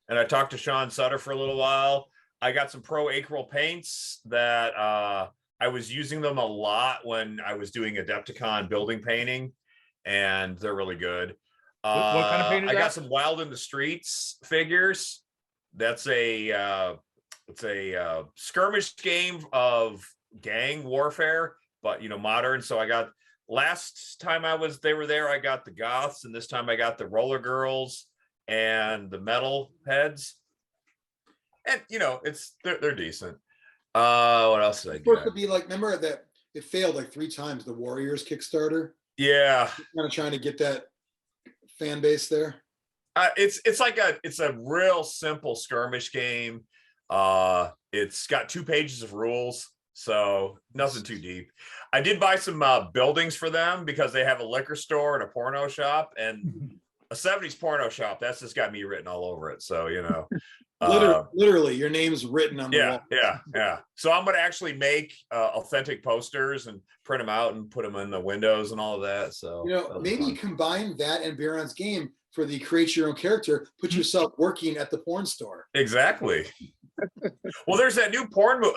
and I talked to Sean Sutter for a little while. I got some Pro Acryl paints that I was using them a lot when I was doing Adepticon building painting, and they're really good. What kind of paint is that? I got some Wild in the Streets figures. That's it's a skirmish game of gang warfare, but modern. So I got last time they were there, I got the Goths, and this time I got the Roller Girls and the Metal Heads. And they're decent. What else did I get? Supposed to be like, remember that it failed like 3 times, the Warriors Kickstarter? Yeah. Kind of trying to get that fan base there. It's a real simple skirmish game. It's got 2 pages of rules, so nothing too deep. I did buy some buildings for them because they have a liquor store and a porno shop, and a 70s porno shop. That's just got me written all over it. So literally your name's written on the wall. Yeah. So I'm gonna actually make authentic posters and print them out and put them in the windows and all of that. So maybe combine that and Biran's game for the create your own character. Put yourself working at the porn store. Exactly. Well, there's that new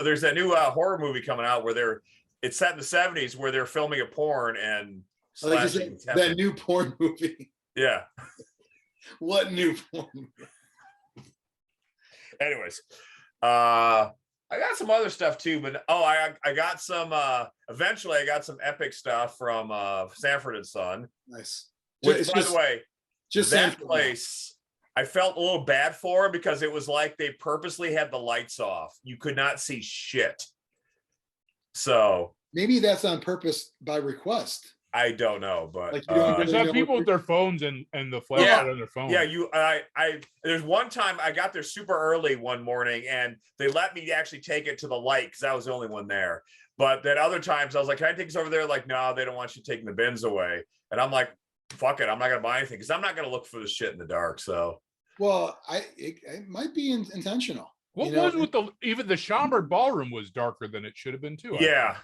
there's that new horror movie coming out where it's set in the 70s where they're filming a porn and that new porn movie. Yeah. What new porn? Anyways, I got some other stuff too, but I got some eventually I got some epic stuff from Sanford and Son. Nice. Which, by the way, just that Sanford place I felt a little bad for because it was like they purposely had the lights off. You could not see shit. So maybe that's on purpose by request. I don't know, but like you don't there's some people with their phones and the flashlight on their phone. Yeah, there's one time I got there super early one morning and they let me actually take it to the light because I was the only one there. But then other times I was like, can I take this over there? Like, no, they don't want you taking the bins away. And I'm like, fuck it, I'm not gonna buy anything because I'm not gonna look for the shit in the dark. So well, it might be intentional. What was with even the Schaumburg ballroom was darker than it should have been too. Yeah.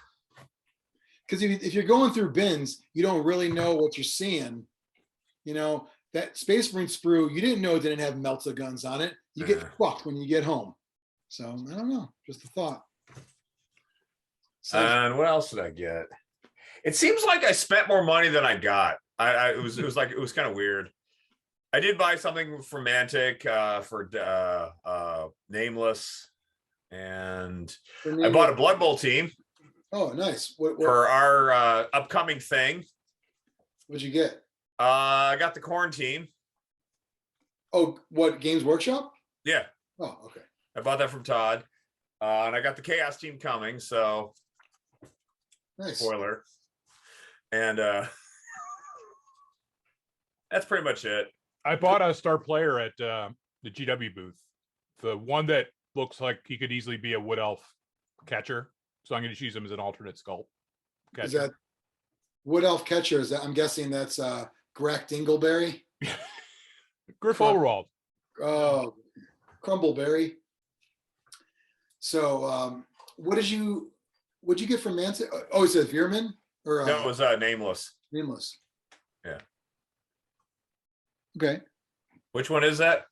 Because if you're going through bins, you don't really know what you're seeing. That Space Marine sprue, you didn't know it didn't have melta guns on it. You get fucked when you get home. So I don't know. Just a thought. And what else did I get? It seems like I spent more money than I got. It was kind of weird. I did buy something from Mantic for Nameless, and I bought a Blood Bowl team. Oh, nice. For our upcoming thing. What'd you get? I got the Quarantine. Oh, what, Games Workshop? Yeah. Oh, okay. I bought that from Todd. And I got the Chaos team coming, so nice. Spoiler. And that's pretty much it. I bought a star player at the GW booth. The one that looks like he could easily be a Wood Elf catcher. So I'm going to use him as an alternate sculpt. Is that Wood Elf catcher? I'm guessing that's Greg Dingleberry. Griff Overwald. Oh, Crumbleberry. So what'd you get from Mantic? Oh, is it Veerman? Or no, it was Nameless. Nameless. Yeah. Okay. Which one is that?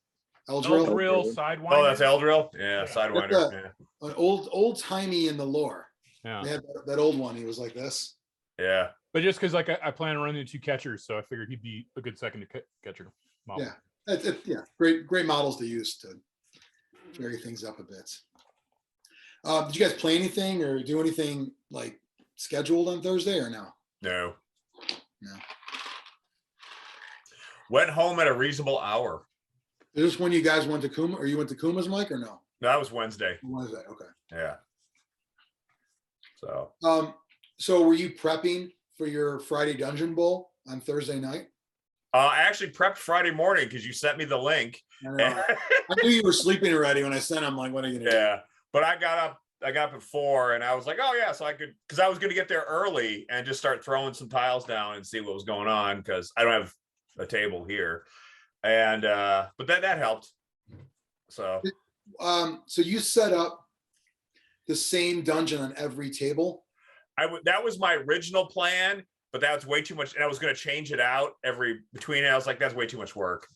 Eldril Sidewinder. Oh, that's Eldril. Yeah, Sidewinder. An old timey in the lore. Yeah. They had that old one. He was like this. Yeah. But just because I plan on running 2 catchers, so I figured he'd be a good second catcher model. Yeah. Great models to use to vary things up a bit. Did you guys play anything or do anything like scheduled on Thursday or no? No. No. Went home at a reasonable hour. Is this when you guys went to Kuma, or you went to Kuma's, Mike, or no? That was Wednesday. Wednesday, okay. Yeah. So. So were you prepping for your Friday Dungeon Bowl on Thursday night? I actually prepped Friday morning because you sent me the link. I knew you were sleeping already when I sent them. Like, what are you gonna do? Yeah, but I got up at 4 and I was like, oh yeah, so I could, because I was going to get there early and just start throwing some tiles down and see what was going on, because I don't have a table here. And but that helped. So so you set up the same dungeon on every table? That was my original plan, but that was way too much, and I was going to change it out between it. I was like, that's way too much work.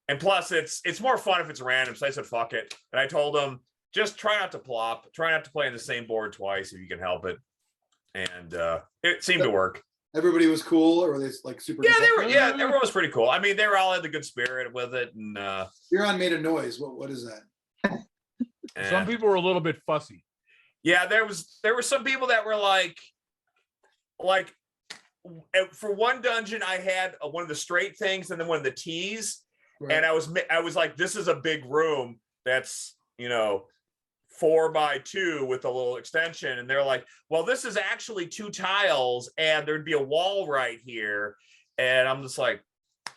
And plus, it's more fun if it's random. So I said, fuck it. And I told them, just try not to plop. Try not to play on the same board twice if you can help it. And it seemed to work. Everybody was cool, or were they like super? Yeah, everyone was pretty cool. I mean, they were all had the good spirit with it. And Biran made a noise. What is that? Some people were a little bit fussy. Yeah, there were some people that were like for one dungeon, I had one of the straight things and then one of the T's. Right. And I was like, this is a big room that's, 4x2 with a little extension. And they're like, well, this is actually 2 tiles and there'd be a wall right here. And I'm just like,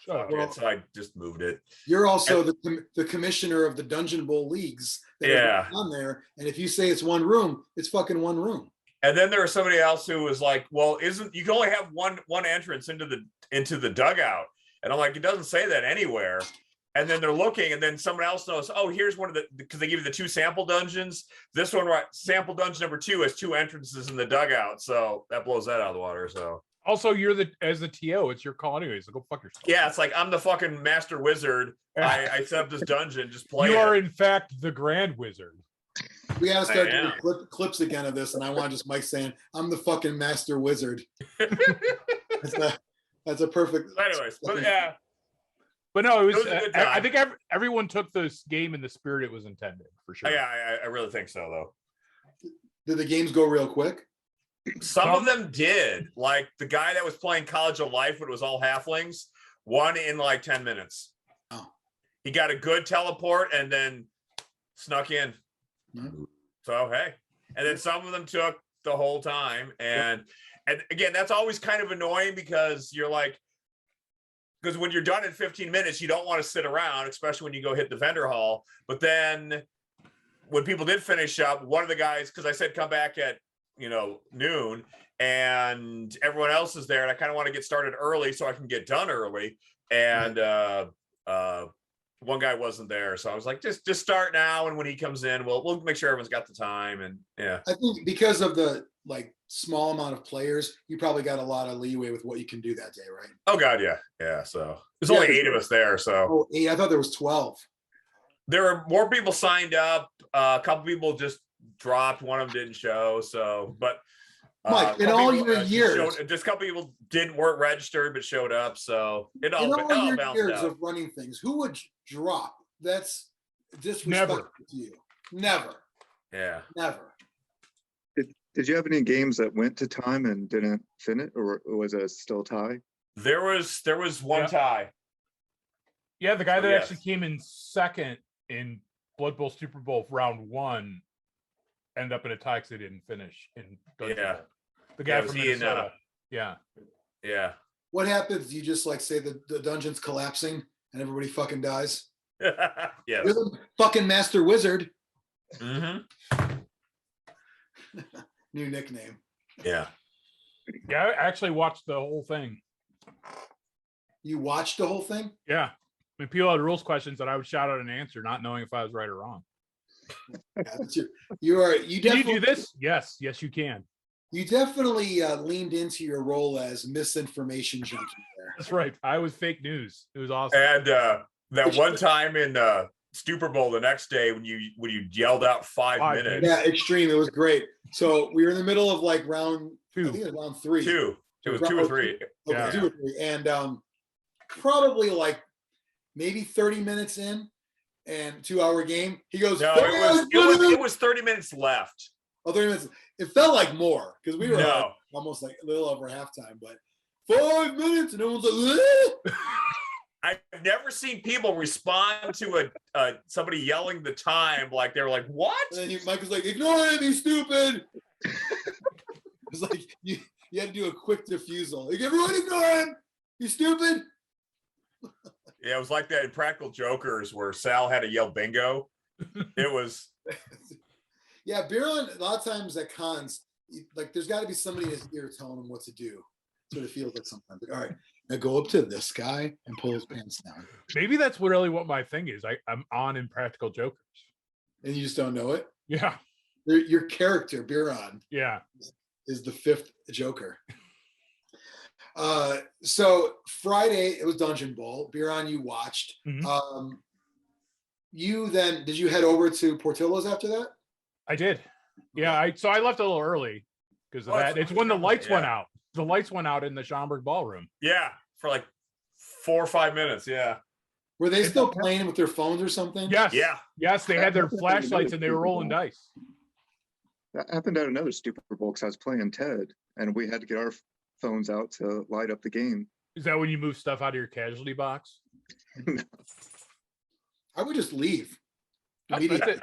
so I just moved it. You're also the commissioner of the Dungeon Bowl leagues that are on there. And if you say it's one room, it's fucking one room. And then there was somebody else who was like, well, you can only have one entrance into the dugout. And I'm like, it doesn't say that anywhere. And then they're looking, and then someone else knows, oh, here's one of because they give you the 2 sample dungeons. This one, right, sample dungeon number 2 has 2 entrances in the dugout. So that blows that out of the water. So also, you're as the TO, it's your call anyway, so go fuck yourself. Yeah, it's like I'm the fucking master wizard. I set up this dungeon, just play You are in fact the grand wizard. We gotta start doing clips again of this, and I want just Mike saying, I'm the fucking master wizard. That's a perfect. Anyways, but yeah. But no, it was I think everyone took this game in the spirit it was intended, for sure. Yeah, I really think so, though. Did the games go real quick? Some of them did. Like the guy that was playing College of Life when it was all halflings won in like 10 minutes. Oh. He got a good teleport and then snuck in. Mm-hmm. So, hey. And then some of them took the whole time. And again, that's always kind of annoying because you're like, because when you're done in 15 minutes, you don't want to sit around, especially when you go hit the vendor hall. But then when people did finish up, one of the guys, because I said come back at noon, and everyone else is there, and I kind of want to get started early so I can get done early. And one guy wasn't there, so I was like, just start now, and when he comes in, we'll make sure everyone's got the time. And yeah, I think because of the small amount of players, you probably got a lot of leeway with what you can do that day, right? Oh god, yeah. So there's only 8 of us there. So 8. I thought there was 12. There were more people signed up. A couple people just dropped. One of them didn't show. So, but Mike, in all your years, just a couple people weren't registered but showed up. So it all balanced years out. Of running things, who would drop? That's disrespectful to you. Never. Yeah. Never. Did you have any games that went to time and didn't finish, or was it still tie? There was one tie. Yeah, the guy that actually came in second in Blood Bowl Super Bowl round 1 ended up in a tie because they didn't finish in Dungeon Bowl. The guy from Minnesota. Yeah. What happens? You just say the dungeon's collapsing and everybody fucking dies? Yeah. You're the fucking master wizard. Mm-hmm. New nickname. Yeah. Yeah, I actually watched the whole thing. You watched the whole thing? Yeah. I mean, people had rules questions that I would shout out an answer, not knowing if I was right or wrong. You Can you do this? Yes, you can. You definitely leaned into your role as misinformation junkie there. That's right. I was fake news. It was awesome. And that one time in Super Bowl the next day when you yelled out 5 minutes. Yeah, Xtreme. It was great. So we were in the middle of round 2. I think it was round 3. 2. It was 2 or 3. Okay, 2 or 3. And probably maybe 30 minutes in and 2-hour game. He goes, no, it was 30 minutes left. Oh, 30 minutes. It felt like more because we were No. almost like a little over halftime, but 5 minutes and everyone's like, I've never seen people respond to somebody yelling the time like they were like, what? and then Mike was like, ignore him, he's stupid. It's like you had to do a quick diffusal. Like, everyone ignore him, he's stupid. Yeah, it was like that in Practical Jokers where Sal had to yell bingo. It was. Yeah, Biran, a lot of times at cons, like there's got to be somebody in his ear telling him what to do. That's what it feels like sometimes. Like, all right, now go up to this guy and pull his pants down. Maybe that's really what my thing is. I'm on Impractical Jokers. And you just don't know it? Yeah. Your character, Biran, Yeah. is the fifth Joker. So Friday, it was Dungeon Bowl. Biran, you watched. Mhm. Did you head over to Portillo's after that? I did. Yeah. So I left a little early because of that. It's when the lights went out. The lights went out in the Schaumburg ballroom. Yeah, for like 4 or 5 minutes. Yeah. Were they still playing with their phones or something? Yes. Yeah. Yes, they had their flashlights and they were rolling dice. That happened at another Super Bowl because I was playing Ted, and we had to get our phones out to light up the game. Is that when you move stuff out of your casualty box? I would just leave. That's Immediately. it.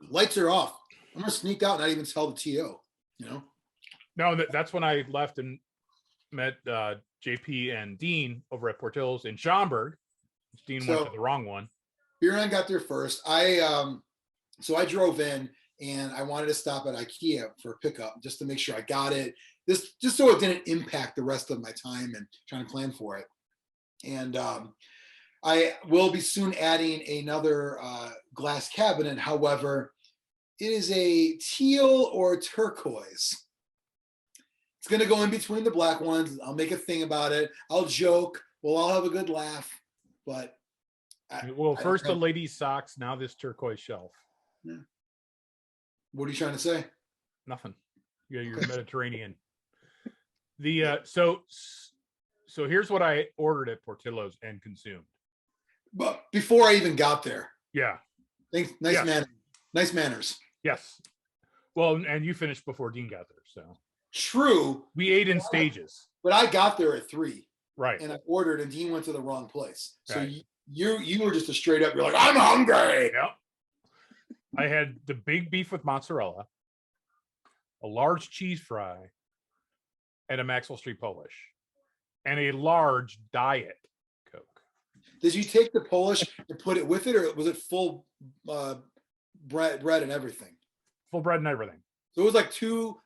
Lights are off. I'm gonna sneak out and not even tell the TO. You know. No, that's when I left and met JP and Dean over at Portillo's in Schaumburg. Dean went to the wrong one. Biran got there first. So I drove in and I wanted to stop at IKEA for a pickup just to make sure I got it. Just so it didn't impact the rest of my time and trying to plan for it. And I will be soon adding another glass cabinet. However, it is a teal or turquoise. It's going to go in between the black ones. I'll make a thing about it. I'll joke. We'll all have a good laugh. But First the ladies' socks, now this turquoise shelf. Yeah. What are you trying to say? Nothing. Yeah, you're Mediterranean. So here's what I ordered at Portillo's and consumed. But before I even got there. Yeah. Thanks. Nice manners. Yes. Well, and you finished before Dean got there, so. True. We ate in stages. But I got there at 3. Right. And I ordered and Dean went to the wrong place. So right. you were just a straight up, you're like, I'm hungry. Yep. I had the big beef with mozzarella, a large cheese fry, and a Maxwell Street Polish, and a large diet Coke. Did you take the Polish and put it with it, or was it full bread and everything? Full bread and everything. So it was like 2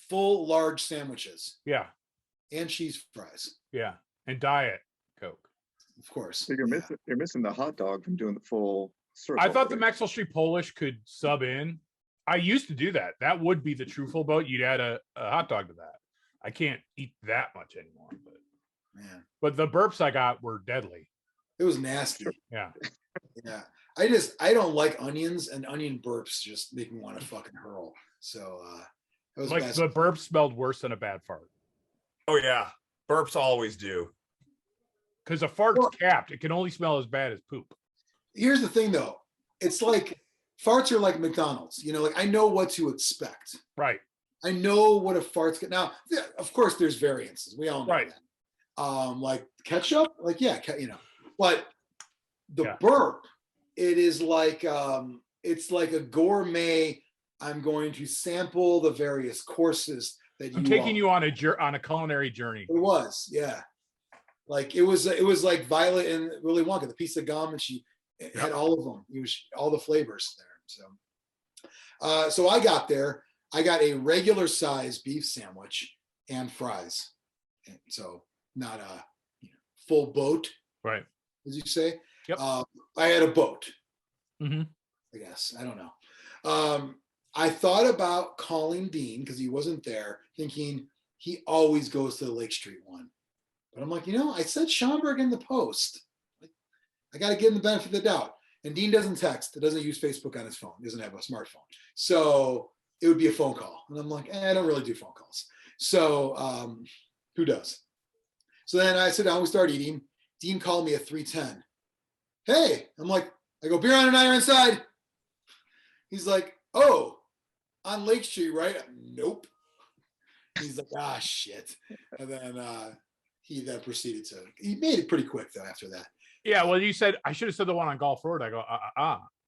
full large sandwiches. Yeah. And cheese fries. Yeah. And diet Coke. Of course. So you're missing the hot dog from doing the full circle. I thought the Maxwell Street Polish could sub in. I used to do that. That would be the true full boat. You'd add a hot dog to that. I can't eat that much anymore. But the burps I got were deadly. It was nasty. Yeah. Yeah. I don't like onions, and onion burps just make me want to fucking hurl. So it was like the burp smelled worse than a bad fart. Oh yeah. Burps always do. Because a fart's capped. It can only smell as bad as poop. Here's the thing though. It's like farts are like McDonald's. You know, like I know what to expect. Right. I know what a fart's get. Now, of course, there's variances. We all know right. that. Like ketchup, like you know, but the burp, it is like it's like a gourmet. I'm going to sample the various courses that I'm taking you on a culinary journey. It was, yeah. Like it was like Violet and Willy Wonka, the piece of gum, and she had all of them. It was all the flavors there. So I got there. I got a regular size beef sandwich and fries. And so not a full boat, right? As you say. Yep. I had a boat. Mm-hmm. I guess I don't know. I thought about calling Dean because he wasn't there, thinking he always goes to the Lake Street one. But I'm like, I said Schaumburg in the post. I got to give him the benefit of the doubt. And Dean doesn't text. It doesn't use Facebook on his phone. He doesn't have a smartphone. So it would be a phone call. And I'm like, I don't really do phone calls. So who does? So then I sit down, we start eating. Dean called me at 3:10. Hey, I go, Biran and I are inside. He's like, oh, on Lake Street, right? Nope. He's like, ah, shit. And then he then proceeded to, he made it pretty quick though after that. Yeah, well, you said, I should have said the one on Golf Road. I go,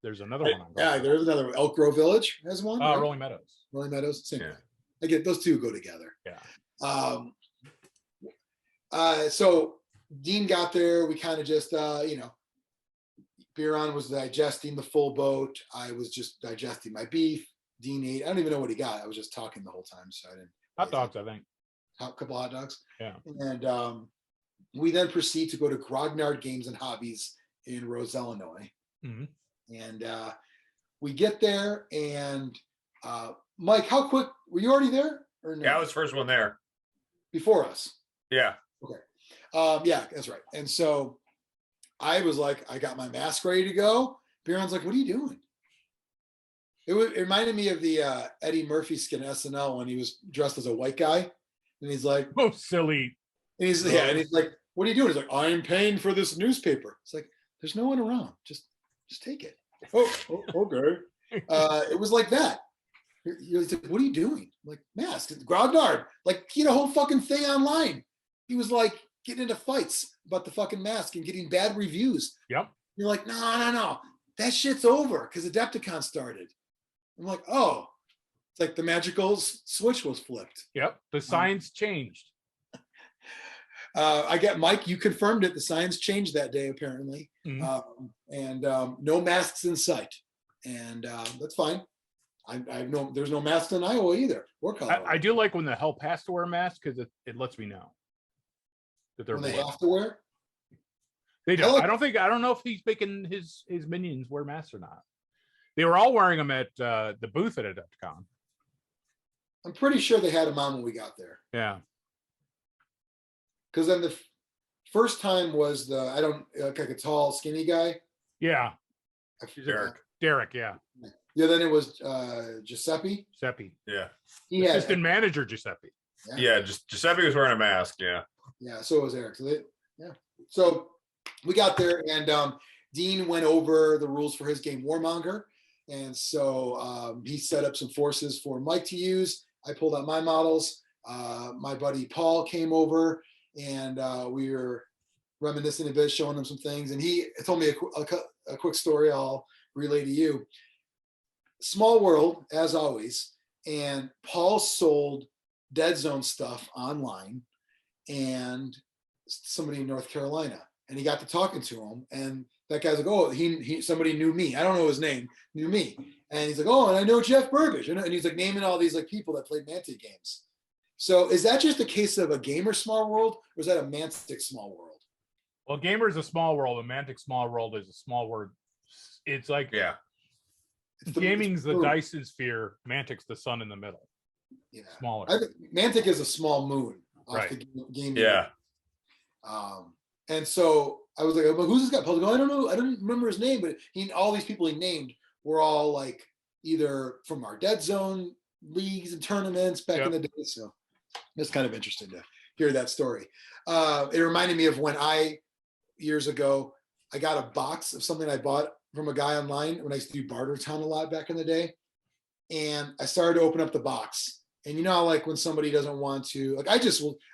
there's another one on Golf Yeah, Road. there's another one. Elk Grove Village has one. Right? Rolling Meadows. Rolling Meadows, same Yeah. thing. I get those two go together. Yeah. So Dean got there. We kind of just, Biran was digesting the full boat. I was just digesting my beef. Dean ate. I don't even know what he got. I was just talking the whole time, so I didn't. Hot dogs, I think. A couple hot dogs. Yeah. And we then proceed to go to Grognard Games and Hobbies in Rose, Illinois. Mm-hmm. And we get there, and Mike, how quick were you already there? Or no? Yeah, I was first one there. Before us. Yeah. Okay. Yeah, that's right. And so I was like, I got my mask ready to go. Biran's like, what are you doing? It reminded me of the Eddie Murphy skit in SNL when he was dressed as a white guy. And he's like, oh, silly. And he's like, what are you doing? He's like, I'm paying for this newspaper. It's like, there's no one around. Just take it. Oh, okay. It was like that. You're like, what are you doing? I'm like, mask, Grognard. Like, he had a whole fucking thing online. He was like getting into fights about the fucking mask and getting bad reviews. Yep. You're like, no. That shit's over because Adepticon started. I'm like, oh, it's like the magical switch was flipped. Yep. The science changed. I get Mike, you confirmed it. The signs changed that day, apparently. Mm-hmm. And no masks in sight. And that's fine. There's no masks in Iowa either. Or Colorado. I do like when the help has to wear a mask because it lets me know that they're when they have to wear. They don't. I don't know if he's making his minions wear masks or not. They were all wearing them at the booth at Adepticon. I'm pretty sure they had them on when we got there. Yeah. Because then the first time was like a tall, skinny guy. Yeah. Derek, yeah. Yeah, then it was Giuseppe. Yeah. Assistant manager Giuseppe. Yeah, just Giuseppe was wearing a mask. Yeah. Yeah, so was Eric. So we got there, and Dean went over the rules for his game Warmonger. And so he set up some forces for Mike to use. I pulled out my models. My buddy Paul came over, and we were reminiscing a bit, showing him some things. And he told me a quick story I'll relay to you. Small world, as always. And Paul sold Dead Zone stuff online, and somebody in North Carolina. And he got to talking to him, and that guy's like, oh, he somebody knew me. I don't know his name, knew me. And he's like, oh, and I know Jeff Burbage. And he's like naming all these like people that played Mantic games. So is that just a case of a gamer small world, or is that a Mantic small world? Well, gamer is a small world. A Mantic small world is a small word. It's like, yeah. Gaming's the Dyson sphere. Mantic's the sun in the middle. Yeah. Smaller. I think Mantic is a small moon off right. the game. Yeah. And so I was like, well, who's this guy? Paul's like, I don't know. I don't remember his name, but all these people he named were all like either from our Dead Zone leagues and tournaments back in the day. So it's kind of interesting to hear that story. It reminded me of when years ago, I got a box of something I bought from a guy online when I used to do Bartertown a lot back in the day. And I started to open up the box. And you know, like when somebody doesn't want to, like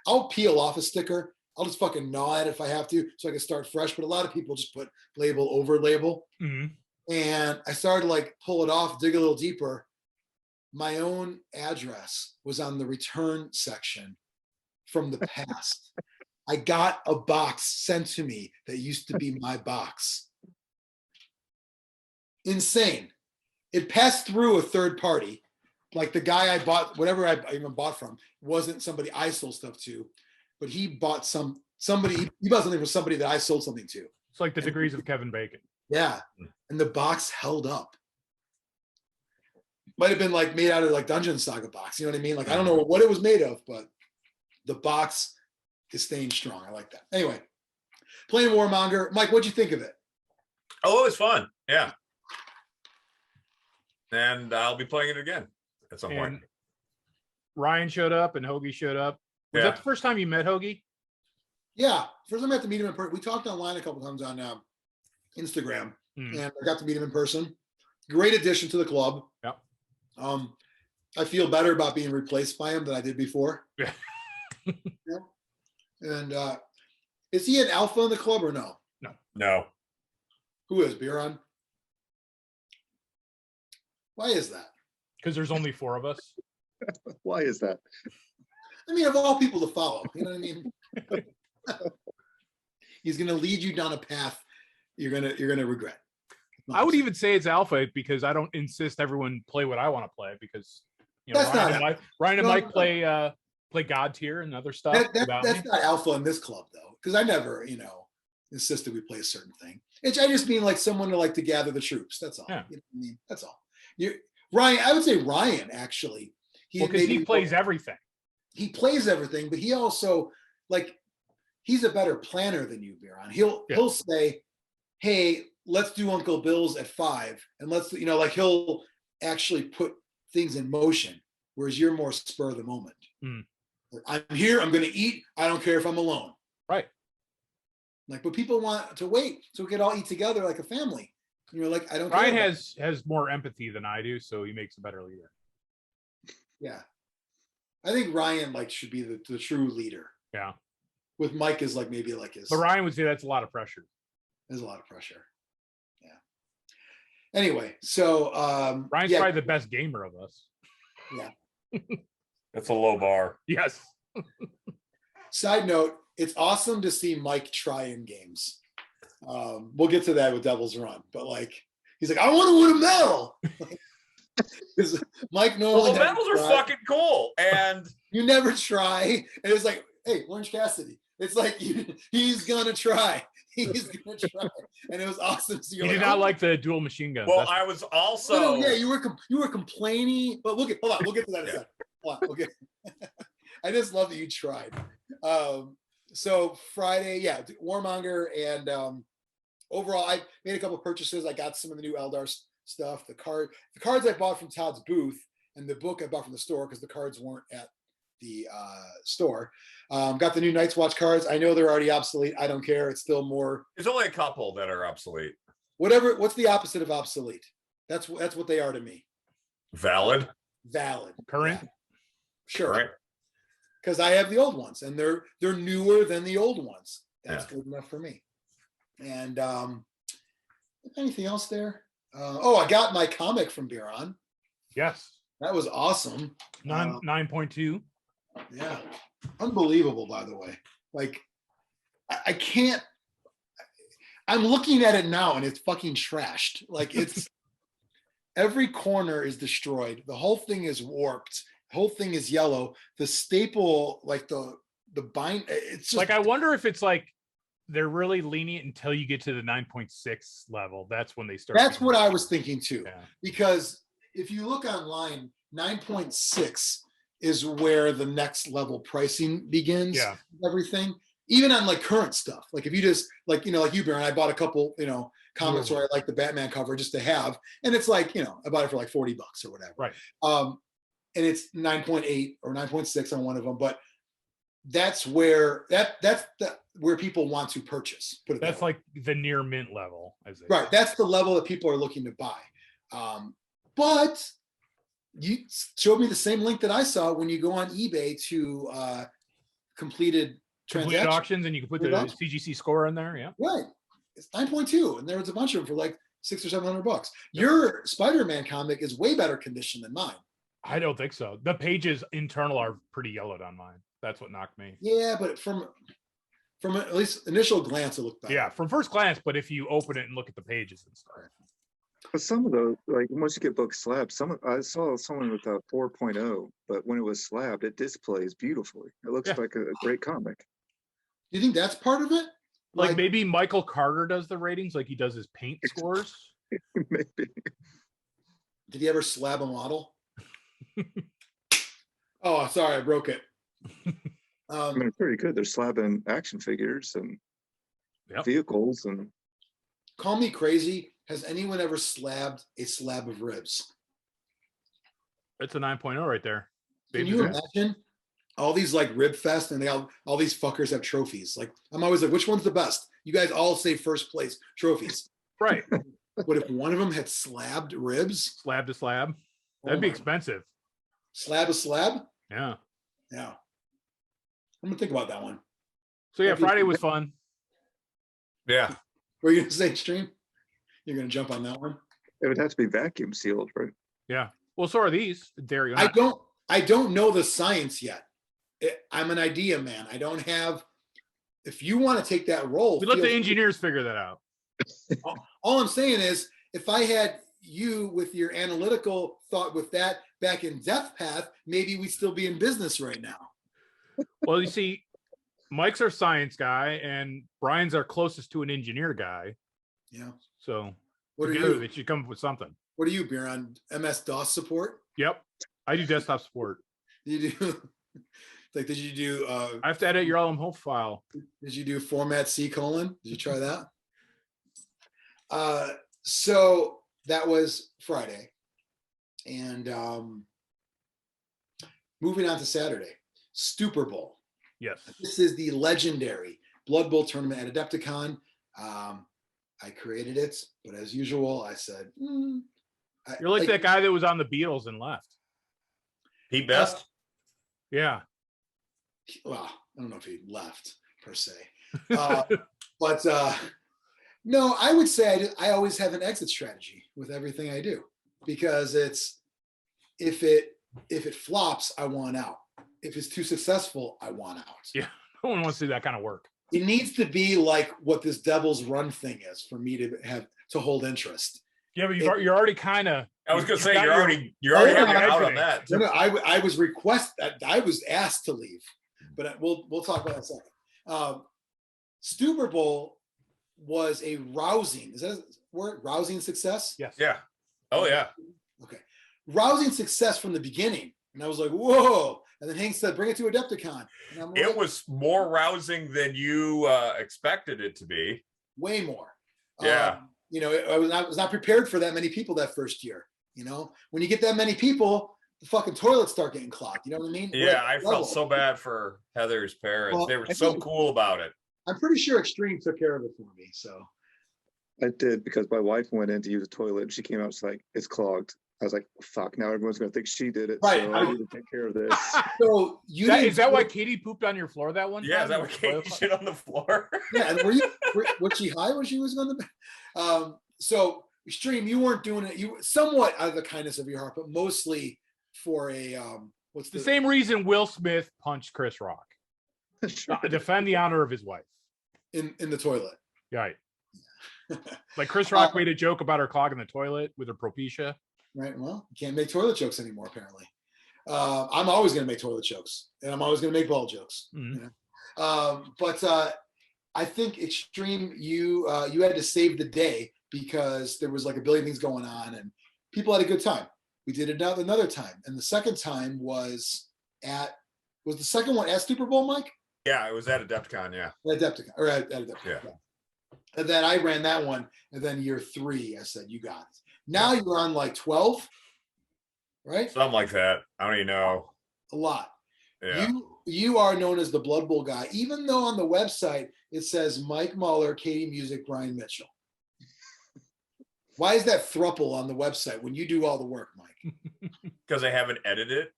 I'll peel off a sticker. I'll just fucking gnaw it if I have to, so I can start fresh. But a lot of people just put label over label. Mm-hmm. And I started to like pull it off, dig a little deeper. My own address was on the return section from the past. I got a box sent to me that used to be my box. Insane. It passed through a third party. Like the guy I bought, whatever I even bought from, wasn't somebody I sold stuff to, but he bought somebody, he bought something from somebody that I sold something to. It's like the degrees of Kevin Bacon. Yeah. And the box held up. Might have been like made out of like Dungeon Saga box. You know what I mean? Like, I don't know what it was made of, but the box is staying strong. I like that. Anyway, playing Warmonger. Mike, what'd you think of it? Oh, it was fun. Yeah. And I'll be playing it again at some point. Ryan showed up and Hoagie showed up. Was that the first time you met Hoagie? Yeah. First time I got to meet him in person. We talked online a couple times on Instagram, and I got to meet him in person. Great addition to the club. Yep. I feel better about being replaced by him than I did before. Yeah. Yeah. And is he an alpha in the club or no? No. Who is Biran? Why is that? Because there's only 4 of us. Why is that? I mean, of all people to follow, you know what I mean? He's going to lead you down a path you're gonna regret. I would even say it's alpha because I don't insist everyone play what I want to play because Ryan and Mike play God tier and other stuff. That's not alpha in this club though, because I never insisted we play a certain thing. I just mean like someone to gather the troops. That's all. Yeah. You know what I mean? That's all. Ryan, I would say Ryan actually. Because he plays everything. He plays everything, but he also he's a better planner than you, Biran. He'll say, "Hey, let's do Uncle Bill's at 5," and let's he'll actually put things in motion, whereas you're more spur of the moment. I'm here. I'm going to eat. I don't care if I'm alone. Right. But people want to wait so we could all eat together like a family. You're like, I don't. Ryan has more empathy than I do, so he makes a better leader. Yeah, I think Ryan should be the true leader. Yeah. With Mike is maybe his. But Ryan would say that's a lot of pressure. There's a lot of pressure. Yeah. Anyway, so Ryan's probably the best gamer of us. Yeah. That's a low bar. Yes. Side note, it's awesome to see Mike try in games. We'll get to that with Devil's Run, but he's like, I want to win a medal. Because Mike normally the medals are fucking cool, and you never try. And it's like, hey, Orange Cassidy. It's like he's gonna try. He's gonna try, and it was awesome to see. You did not like the dual machine gun. Well, I was also. Yeah, you were complaining, but hold on, we'll get to that in a second. Hold on, okay. I just love that you tried. So Friday, Warmonger, and overall, I made a couple of purchases. I got some of the new Eldar stuff. The cards I bought from Todd's booth, and the book I bought from the store because the cards weren't at the store. Got the new Night's Watch cards. I know they're already obsolete. I don't care. It's still more. There's only a couple that are obsolete. What's the opposite of obsolete? That's what they are to me. Valid. Current. Yeah. Sure. Right. Because I have the old ones, and they're newer than the old ones. That's good enough for me. And anything else there? I got my comic from Biran. Yes. That was awesome. 9.2. Yeah. Unbelievable, by the way. I can't. I'm looking at it now, and it's fucking trashed. It's every corner is destroyed. The whole thing is warped. The whole thing is yellow. The staple, the bind, it's just I wonder if it's they're really lenient until you get to the 9.6 level. That's when they start. That's what I was thinking too. Yeah. Because if you look online, 9.6 is where the next level pricing begins. Yeah. Everything, even on current stuff. If you just like you, Biran, I bought a couple, comics where I like the Batman cover just to have, and it's I bought it for $40 or whatever. Right. And it's 9.8 or 9.6 on one of them, but that's where where people want to purchase. Put it that's that the near mint level, right. That's the level that people are looking to buy. But you showed me the same link that I saw when you go on eBay to completed auctions, and you can put the CGC score in there. Yeah, right. It's 9.2, and there was a bunch of them for $600 or $700. Your Spider-Man comic is way better condition than mine. I don't think so. The pages internal are pretty yellowed on mine. That's what knocked me. Yeah, but from at least initial glance, it looked better. Yeah, from first glance, but if you open it and look at the pages and stuff. But some of those, once you get books slabbed, I saw someone with a 4.0, but when it was slabbed, it displays beautifully. It looks like a great comic. Do you think that's part of it? Maybe Michael Carter does the ratings, he does his paint scores. Maybe. Did he ever slab a model? Oh, sorry, I broke it. I mean, it's pretty good. They're slabbing action figures and vehicles and. Call me crazy. Has anyone ever slabbed a slab of ribs? It's a 9.0 right there. Can you imagine all these rib fest, and all these fuckers have trophies? I'm always which one's the best? You guys all say first place trophies, right? But if one of them had slabbed ribs, slab to slab, That'd be expensive. Slab a slab? Yeah. Yeah. I'm gonna think about that one. So yeah, Friday was fun. Yeah. What are you gonna say, Xtreme? You're gonna jump on that one? It would have to be vacuum sealed, right? Yeah. Well, so are these. Dairy. I don't know the science yet. I'm an idea man. I don't have. If you want to take that role, We let feel the free. engineers figure that out. All I'm saying is, if I had you with your analytical thought with that back in Death Path, maybe we'd still be in business right now. Well, you see, Mike's our science guy, and Brian's our closest to an engineer guy. Yeah. So What are together you? they should come up with something. What are you, Biran? MS-DOS support? Yep. I do desktop support. You do? Like, did you do? I have to edit your LM file. Did you do format C:? Did you try that? So that was Friday, and moving on to Saturday, Stupor Bowl. Yes. This is the legendary Blood Bowl tournament at Adepticon. I created it, but as usual, I said, You're like that guy that was on the Beatles and left. Pete Best. Yeah. Well, I don't know if he left per se, but no, I would say I always have an exit strategy with everything I do, because it's if it flops, I want out. If it's too successful, I want out. Yeah. No one wants to do that kind of work. It needs to be like what this Devil's Run thing is for me to hold interest. Yeah, but you're already kind of. I was gonna say got you're your- already Oh, having yeah, out on that. No, I was asked to leave, but we'll talk about that in a second. Stupor Bowl was a rousing, is that a word? Rousing success? Yes. Yeah. Oh yeah. Okay. Rousing success from the beginning. And I was like, whoa. And then Hank said, bring it to Adepticon. And I'm It like, was more rousing than you expected it to be. way more. Yeah. I was not prepared for that many people that first year. When you get that many people, the fucking toilets start getting clogged. You know what I mean? Yeah, I felt so bad for Heather's parents. Well, They were I so think- cool about it. I'm pretty sure Xtreme took care of it for me. So I did, because my wife went in to use the toilet and she came out, she's like, it's clogged. I was like, fuck, now everyone's gonna think she did it. Right, So I need to take care of this. So Is that why Katie pooped on your floor that one time? Yeah, is that what Katie shit on the floor? Yeah, and was she high when she was going to? So Xtreme, you weren't doing it. You somewhat out of the kindness of your heart, but mostly for a what's The same reason Will Smith punched Chris Rock. Sure. Defend the honor of his wife. in the toilet. Right. Like Chris Rock made a joke about her clogging the toilet with her Propecia. Right. Well, you can't make toilet jokes anymore, apparently. I'm always going to make toilet jokes, and I'm always going to make ball jokes. Mhm. But I think Xtreme, you had to save the day because there was like a billion things going on, and people had a good time. We did it another time, and the second time was the second one at Stupor Bowl, Mike? Yeah, it was at Adepticon. Yeah. At Adepticon, or at Adepticon. Yeah. And then I ran that one, and then year 3, I said, you got it. Now you're on like 12, right? Something like that. I don't even know. A lot. Yeah. You are known as the Blood Bowl guy, even though on the website it says Mike Muller, Katie Music, Brian Mitchell. Why is that thruple on the website when you do all the work, Mike? Because I haven't edited.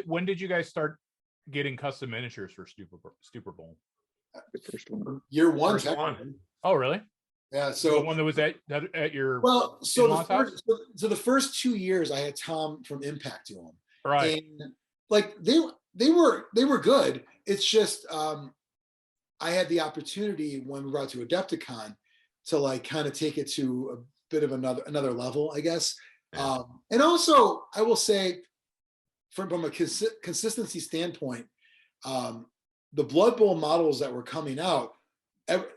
When did you guys start getting custom miniatures for Stupor Bowl? The first one. Year 1? First one. technically. Oh, really? Yeah. The So one that was at your well, so in-laws' house? the first 2 years I had Tom from Impact do them. Right. And like they were good. It's just I had the opportunity when we brought to Adepticon to like kind of take it to a bit of another level, I guess. Yeah. And also I will say from a consistency standpoint, the Blood Bowl models that were coming out,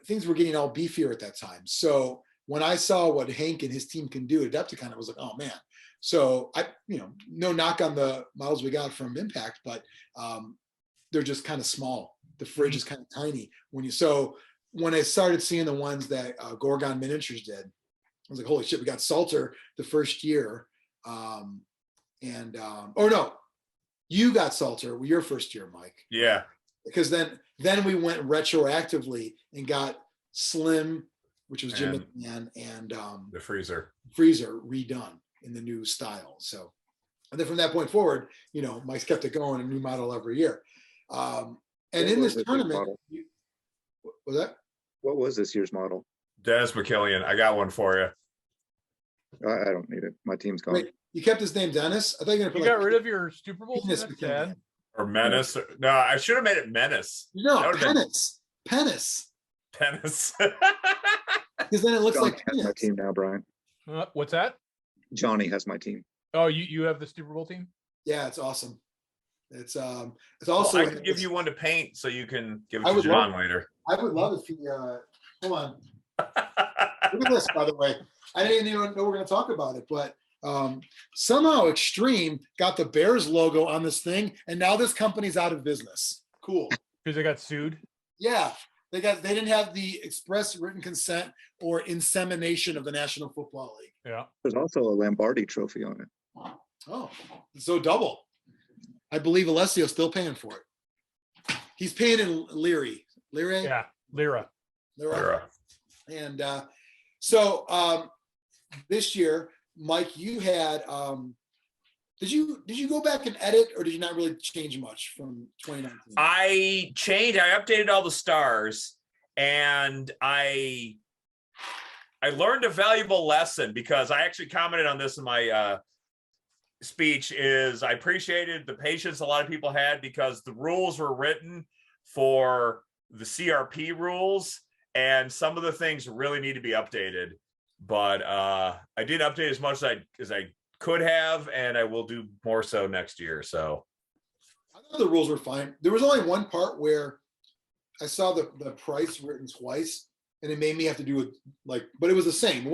things were getting all beefier at that time. So when I saw what Hank and his team can do at Adepticon, I was like, oh man. So no knock on the models we got from Impact, but they're just kind of small. The fridge is kind of tiny. When I started seeing the ones that Gorgon Miniatures did, I was like, holy shit, we got Salter the first year. You got Salter your first year, Mike. Yeah. Because then we went retroactively and got Slim, which was Jim And McMahon and the freezer. Freezer redone in the new style. So, and then from that point forward, Mike's kept it going, a new model every year. And in this tournament, what was that? What was this year's model? Dennis McKillian. I got one for you. I don't need it. My team's gone. Wait, you kept his name Dennis? I thought you were going to You put got rid of your Super Bowl? Penis That's McKillian. sad. Or Menace. No, I should have made it Menace. No, That would've been- Penis. Penis. Because then it looks Johnny like has my penis. team now, Brian. What's that? Johnny has my team. Oh, you have the Super Bowl team? Yeah, it's awesome. It's Well, also. I could give you one to paint so you can give it I to would John love- later. I would love if he. Hold on. Look at this, by the way. I didn't even know we we're going to talk about it, but somehow Xtreme got the Bears logo on this thing, and now this company's out of business. Cool. Because they got sued. Yeah, they didn't have the express written consent or insemination of the National Football League. Yeah. There's also a Lombardi trophy on it. Oh, so double. I believe Alessio's still paying for it. He's paying in Leary. Yeah. Lira. Lira. And so this year, Mike, you had did you go back and edit, or did you not really change much from 2019? I updated all the stars, and I learned a valuable lesson, because I actually commented on this in my speech. Is I appreciated the patience a lot of people had, because the rules were written for the CRP rules, and some of the things really need to be updated. But I didn't update as much as I could have, and I will do more so next year. So I thought the rules were fine. There was only one part where I saw the price written twice, and it made me have to do it but it was the same. It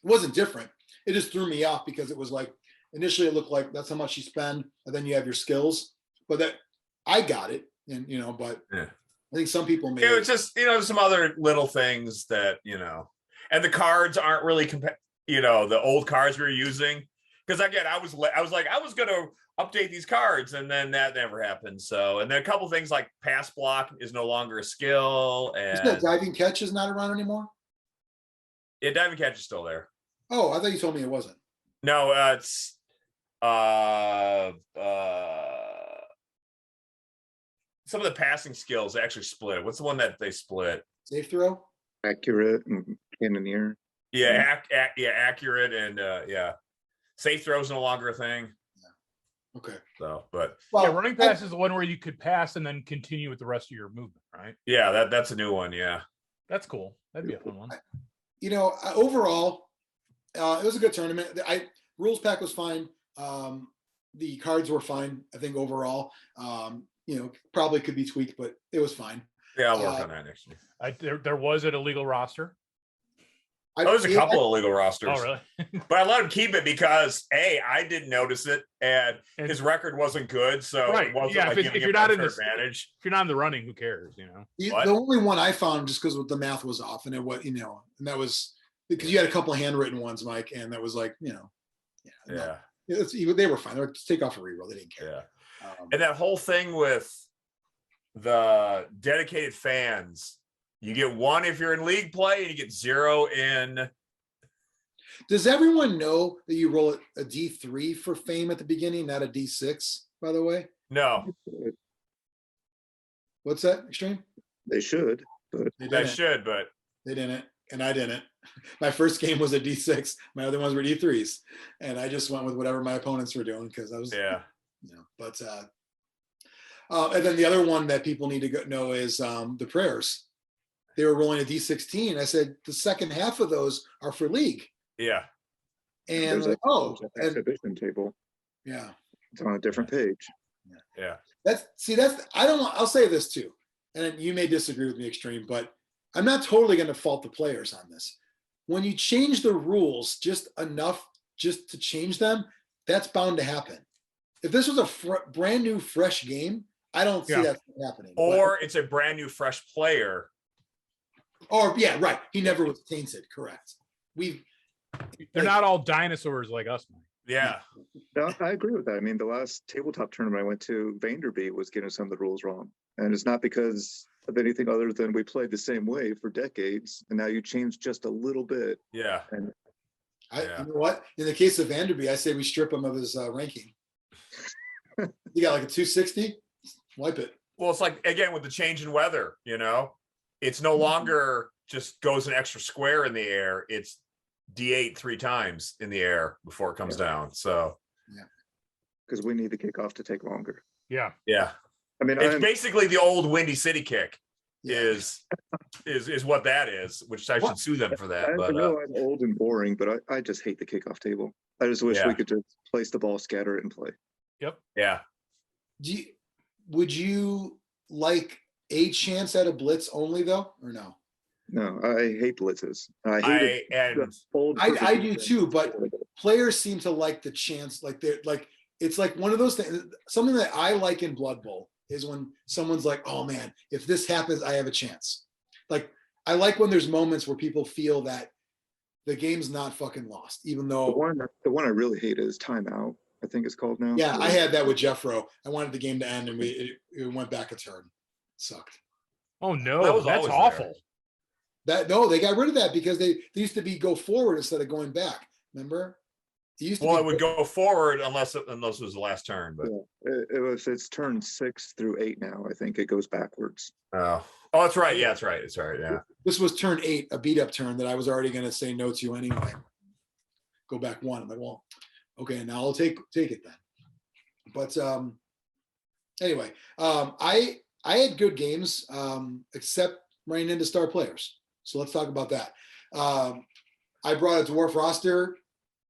wasn't different. It just threw me off, because it was like, initially it looked like that's how much you spend, and then you have your skills. But that I got it, and but yeah. I think some people made it was just some other little things that and the cards aren't really the old cards we were using, because again I was like I was gonna update these cards, and then that never happened. So, and then a couple things like pass block is no longer a skill, and Isn't that diving catch is not around anymore? Yeah, diving catch is still there. Oh, I thought you told me it wasn't. No, it's some of the passing skills actually split. What's the one that they split? Safe throw? Accurate and cannoneer. Yeah, accurate, and safe throw is no longer a thing. Okay. So, but Yeah, running pass is the one where you could pass and then continue with the rest of your movement, right? yeah, that's a new one. Yeah. That's cool. That'd be a fun one. Overall, it was a good tournament. Rules pack was fine. The cards were fine, I think, overall. Probably could be tweaked, but it was fine. Yeah, I'll work on that next year. There was an illegal roster. There's a couple of illegal rosters. Oh, really? But I let him keep it because I didn't notice it, and his record wasn't good, so right. It wasn't Yeah, like if you're not in this advantage, if you're not in the running, who cares? The only one I found, just because the math was off, and it was and that was because you had a couple of handwritten ones, Mike, and that was like yeah. They were fine. They were just take off a reroll. They didn't care. Yeah. And that whole thing with the dedicated fans, you get 1 if you're in league play, and you get 0 in. Does everyone know that you roll a D3 for fame at the beginning, not a D6, by the way? No, What's that, Xtreme? They should, but they should, but They didn't, and I didn't. My first game was a D6. My other ones were D3s, and I just went with whatever my opponents were doing, because I was But and then the other one that people need to know is the prayers. They were rolling a D16. I said the second half of those are for league. yeah. And there's an and exhibition table. yeah, It's on a different page. Yeah. I'll say this too, and you may disagree with me, Xtreme, but I'm not totally going to fault the players on this. When you change the rules just enough just to change them, that's bound to happen. If this was a brand new, fresh game, I don't see that happening. Or it's a brand new, fresh player. Or yeah, right. He never was tainted. Correct. They're not all dinosaurs like us, Mike. Yeah. No, I agree with that. I mean, the last tabletop tournament I went to, Vanderbeek was getting some of the rules wrong. And it's not because of anything other than we played the same way for decades, and now you change just a little bit. Yeah. And You know what? In the case of Vanderby, I say we strip him of his ranking. You got like a 260, wipe it. Well, it's like, again, with the change in weather, it's no longer just goes an extra square in the air. It's D8 3 times in the air before it comes down. So, because we need the kickoff to take longer. Yeah. Yeah. I mean, It's basically the old Windy City kick Yeah. is what that is, which I should sue them for that. I But know I'm old and boring, but I just hate the kickoff table. I just wish we could just place the ball, scatter it, and play. Yep. Yeah. Would you like a chance at a blitz only though, or no? No, I hate blitzes. I do too, but players seem to like the chance, like they're like, it's like one of those things. Something that I like in Blood Bowl is when someone's like, oh man, if this happens, I have a chance. Like, I like when there's moments where people feel that the game's not fucking lost, even though the one I really hate is timeout. I think it's called now. Yeah, I had that with Jeffro. I wanted the game to end, and it went back a turn. It sucked. Oh no, that's awful. They got rid of that because they used to be go forward instead of going back. Remember? It would go forward unless it was the last turn. But it's turn 6 through 8 now. I think it goes backwards. Oh, that's right. Yeah, that's right. It's right. Yeah. This was turn 8, a beat up turn that I was already going to say no to anyway. Go back 1. I'm like, well, okay, now I'll take it then. But anyway, I had good games, except running into star players. So let's talk about that. I brought a dwarf roster,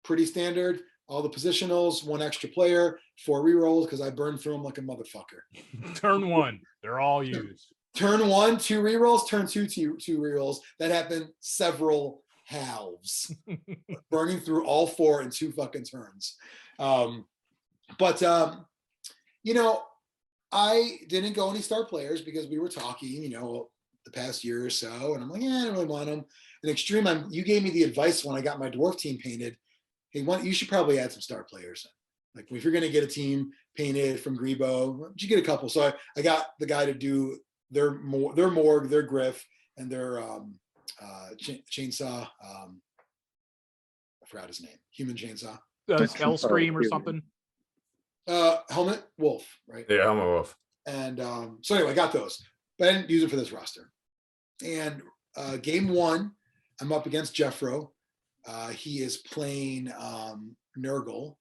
pretty standard. All the positionals, 1 extra player, 4 rerolls because I burned through them like a motherfucker. Turn 1, they're all used. Turn 1, 2 rerolls. Turn 2, 2 rerolls. That happened several halves, burning through all 4 in 2 fucking turns. I didn't go any star players because we were talking, the past year or so, and I'm like, I don't really want them. In Xtreme, you gave me the advice when I got my dwarf team painted. Hey, you should probably add some star players in. Like, if you're going to get a team painted from Grebo, you get a couple. So I got the guy to do their morgue, their griff, and their chainsaw. I forgot his name. Human chainsaw. Hellscream or something. Helmet Wolf, right? Yeah, Helmet Wolf. And so anyway, I got those, but I didn't use them for this roster. And game 1, I'm up against Jeffro. He is playing Nurgle,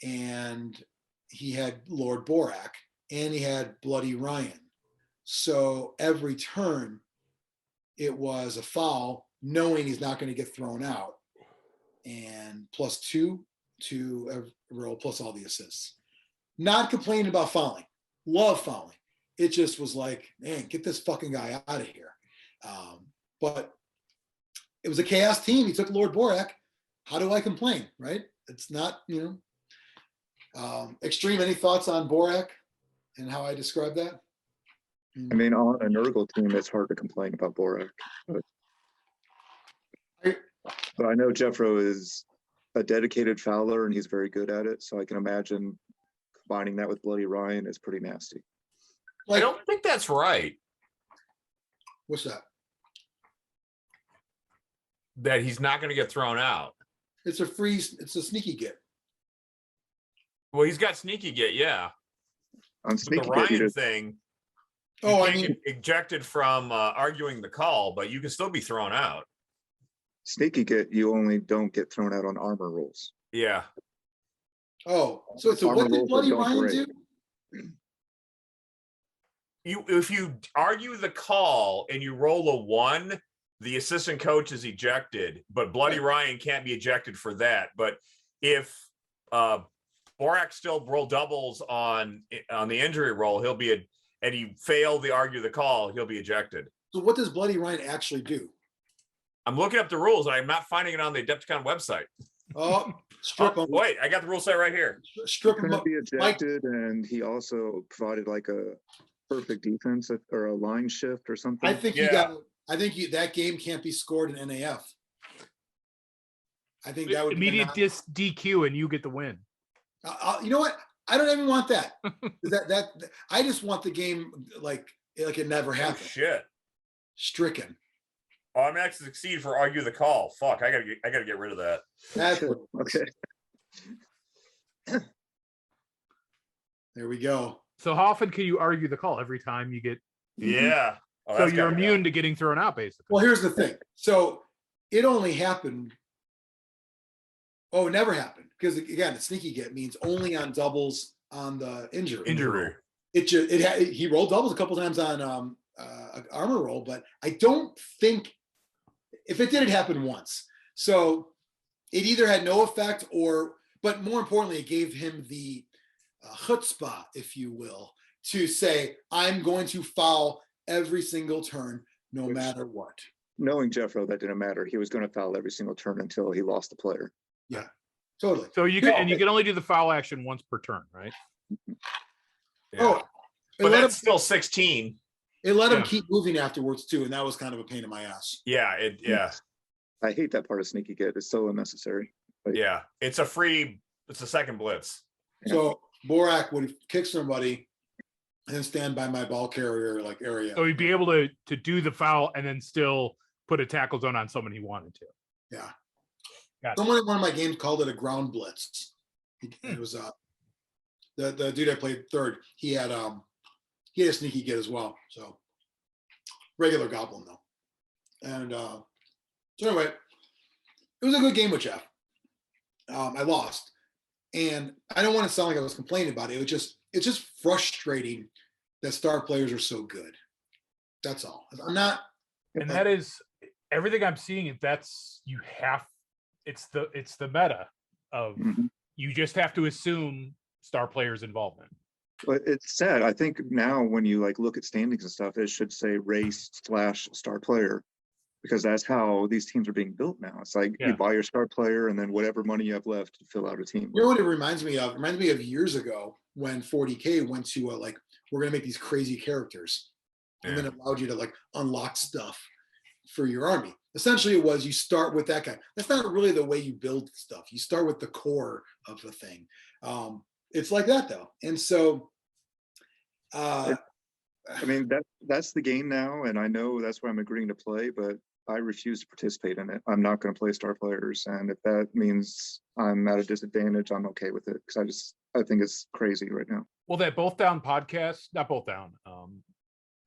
and he had Lord Borak, and he had Bloody Ryan. So every turn, it was a foul, knowing he's not going to get thrown out, and +2 to every roll, plus all the assists. Not complaining about fouling. Love fouling. It just was like, man, get this fucking guy out of here. But it was a chaos team. He took Lord Borak. How do I complain, right? It's not, Xtreme. Any thoughts on Borak and how I describe that? I mean, on a Nurgle team, it's hard to complain about Borak. But I know Jeffro is a dedicated fouler, and he's very good at it. So I can imagine combining that with Bloody Ryan is pretty nasty. I don't think that's right. What's that? That he's not going to get thrown out. It's a sneaky get. Well, he's got sneaky get, yeah. On sneaky the Ryan thing. Oh, I mean, get ejected from arguing the call, but you can still be thrown out. Sneaky get, you only don't get thrown out on armor rolls. Yeah. Oh, so what did Bloody Ryan do? If you argue the call and you roll a 1, the assistant coach is ejected, but Bloody Ryan can't be ejected for that. But if Borak still roll doubles on the injury roll, and he failed the argue the call, he'll be ejected. So what does Bloody Ryan actually do? I'm looking up the rules, and I'm not finding it on the Adepticon website. Oh, strip him. Wait, I got the rule set right here. Strip him up. Be ejected, and he also provided like a perfect defense or a line shift or something. I think that game can't be scored in NAF. I think that would immediate DQ, and you get the win. You know what? I don't even want that. that I just want the game like like it never Oh, happened. shit. Stricken. Oh, I'm actually succeed for argue the call. Fuck, I gotta get rid of that. That's what it was. Okay. There we go. So how often can you argue the call? Every time you get. Yeah. Oh, So that's you're gotta go. immune to getting thrown out, basically. Well, here's the thing. So it only happened. Oh, it never happened because again, the sneaky get means only on doubles on the injury. Injury. He rolled doubles a couple times on armor roll, but I don't think if it did, it happened once. So it either had no effect but more importantly, it gave him the chutzpah, if you will, to say, I'm going to foul every single turn, no matter what. Knowing Jeffro, that didn't matter. He was going to foul every single turn until he lost the player. Yeah, totally. So you can only do the foul action once per turn, right? Yeah. Oh, but that's still 16. It let him keep moving afterwards too, and that was kind of a pain in my ass. Yeah, I hate that part of sneaky get. It's so unnecessary. Like, yeah. It's a second blitz. So Borak would kick somebody and then stand by my ball carrier area. So he'd be able to do the foul and then still put a tackle zone on someone he wanted to. Yeah. Gotcha. Someone in one of my games called it a ground blitz. It was the dude I played third. He had a sneaky get as well. So regular goblin though. And so anyway, it was a good game with Jeff. I lost. And I don't want to sound like I was complaining about it. It's just frustrating that star players are so good. That's all. I'm not. And that is everything I'm seeing. It's the meta of you just have to assume star players' involvement. But it's sad. I think now when you look at standings and stuff, it should say race/star player, because that's how these teams are being built now. It's like you buy your star player and then whatever money you have left to fill out a team. You know what it reminds me of? It reminds me of years ago when 40K went to we're going to make these crazy characters. And then it allowed you to unlock stuff for your army. Essentially it was you start with that guy. That's not really the way you build stuff. You start with the core of the thing. It's like that though. And so, I mean, that's the game now. And I know that's why I'm agreeing to play, but I refuse to participate in it. I'm not going to play star players. And if that means I'm at a disadvantage, I'm okay with it. Because I think it's crazy right now. Well, that Both Down podcast, not Both Down,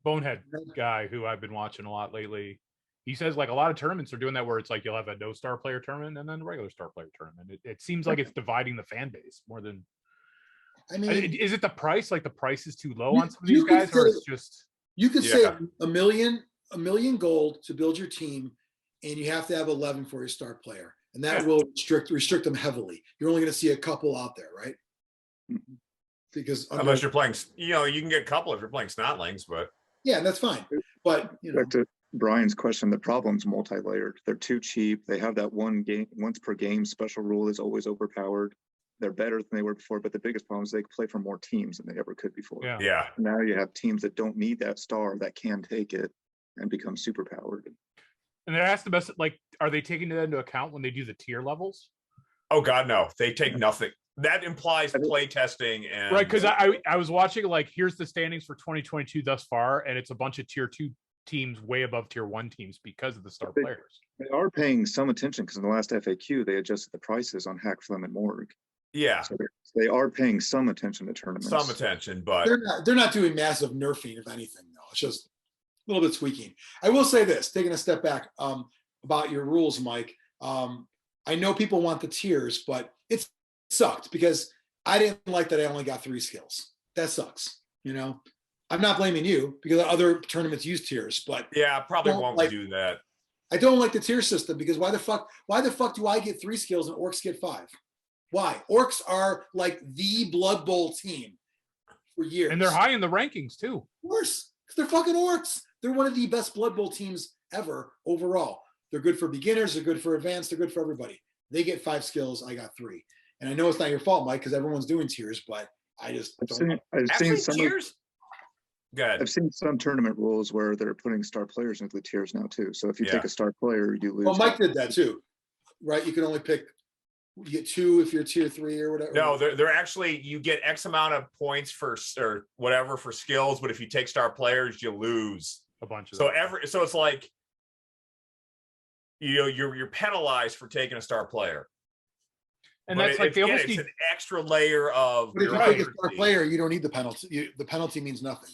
Bonehead guy who I've been watching a lot lately, he says a lot of tournaments are doing that where it's you'll have a no star player tournament and then a regular star player tournament. It seems like it's dividing the fan base more than. I mean, is it the price? The price is too low on some of these guys, or it's just. You could say a million gold to build your team, and you have to have 11 for your star player, and that will restrict them heavily. You're only going to see a couple out there, right? Because unless you're playing, you can get a couple if you're playing Snotlings, but yeah, that's fine. But back to Brian's question, the problem's multi-layered. They're too cheap. They have that once per game special rule is always overpowered. They're better than they were before, but the biggest problem is they play for more teams than they ever could before. Yeah. Now you have teams that don't need that star that can take it and become super powered. And there has to be are they taking that into account when they do the tier levels? Oh God, no! They take nothing. That implies play testing and right. Because I was watching here's the standings for 2022 thus far, and it's a bunch of tier 2 teams way above tier 1 teams because of the star players. They are paying some attention because in the last FAQ they adjusted the prices on Hackflem and Morg. Yeah, so they are paying some attention to tournaments. Some attention, but they're not doing massive nerfing, if anything. Though it's just a little bit tweaking. I will say this, taking a step back about your rules, Mike. I know people want the tiers, but it sucked because I didn't like that I only got 3 skills. That sucks. I'm not blaming you because other tournaments use tiers, but yeah, probably won't do that. I don't like the tier system because why the fuck do I get 3 skills and orcs get 5? Why? Orcs are the Blood Bowl team for years. And they're high in the rankings too. Of course, because they're fucking orcs. They're one of the best Blood Bowl teams ever overall. They're good for beginners. They're good for advanced. They're good for everybody. They get 5 skills. I got 3. And I know it's not your fault, Mike, because everyone's doing tiers, but I just I've seen some tiers. Good. I've seen some tournament rules where they're putting star players into the tiers now too. So if you take a star player, you lose. Well, Mike did that too, right? You can only pick You get 2 if you're tier 3 or whatever. No, they're actually, you get X amount of points for or whatever for skills, but if you take star players, you lose A bunch of so them. so it's like, you know, you're penalized for taking a star player. And But that's like they again, almost it's need an extra layer of But if you Right. take a star player, you don't need the penalty. The penalty means nothing.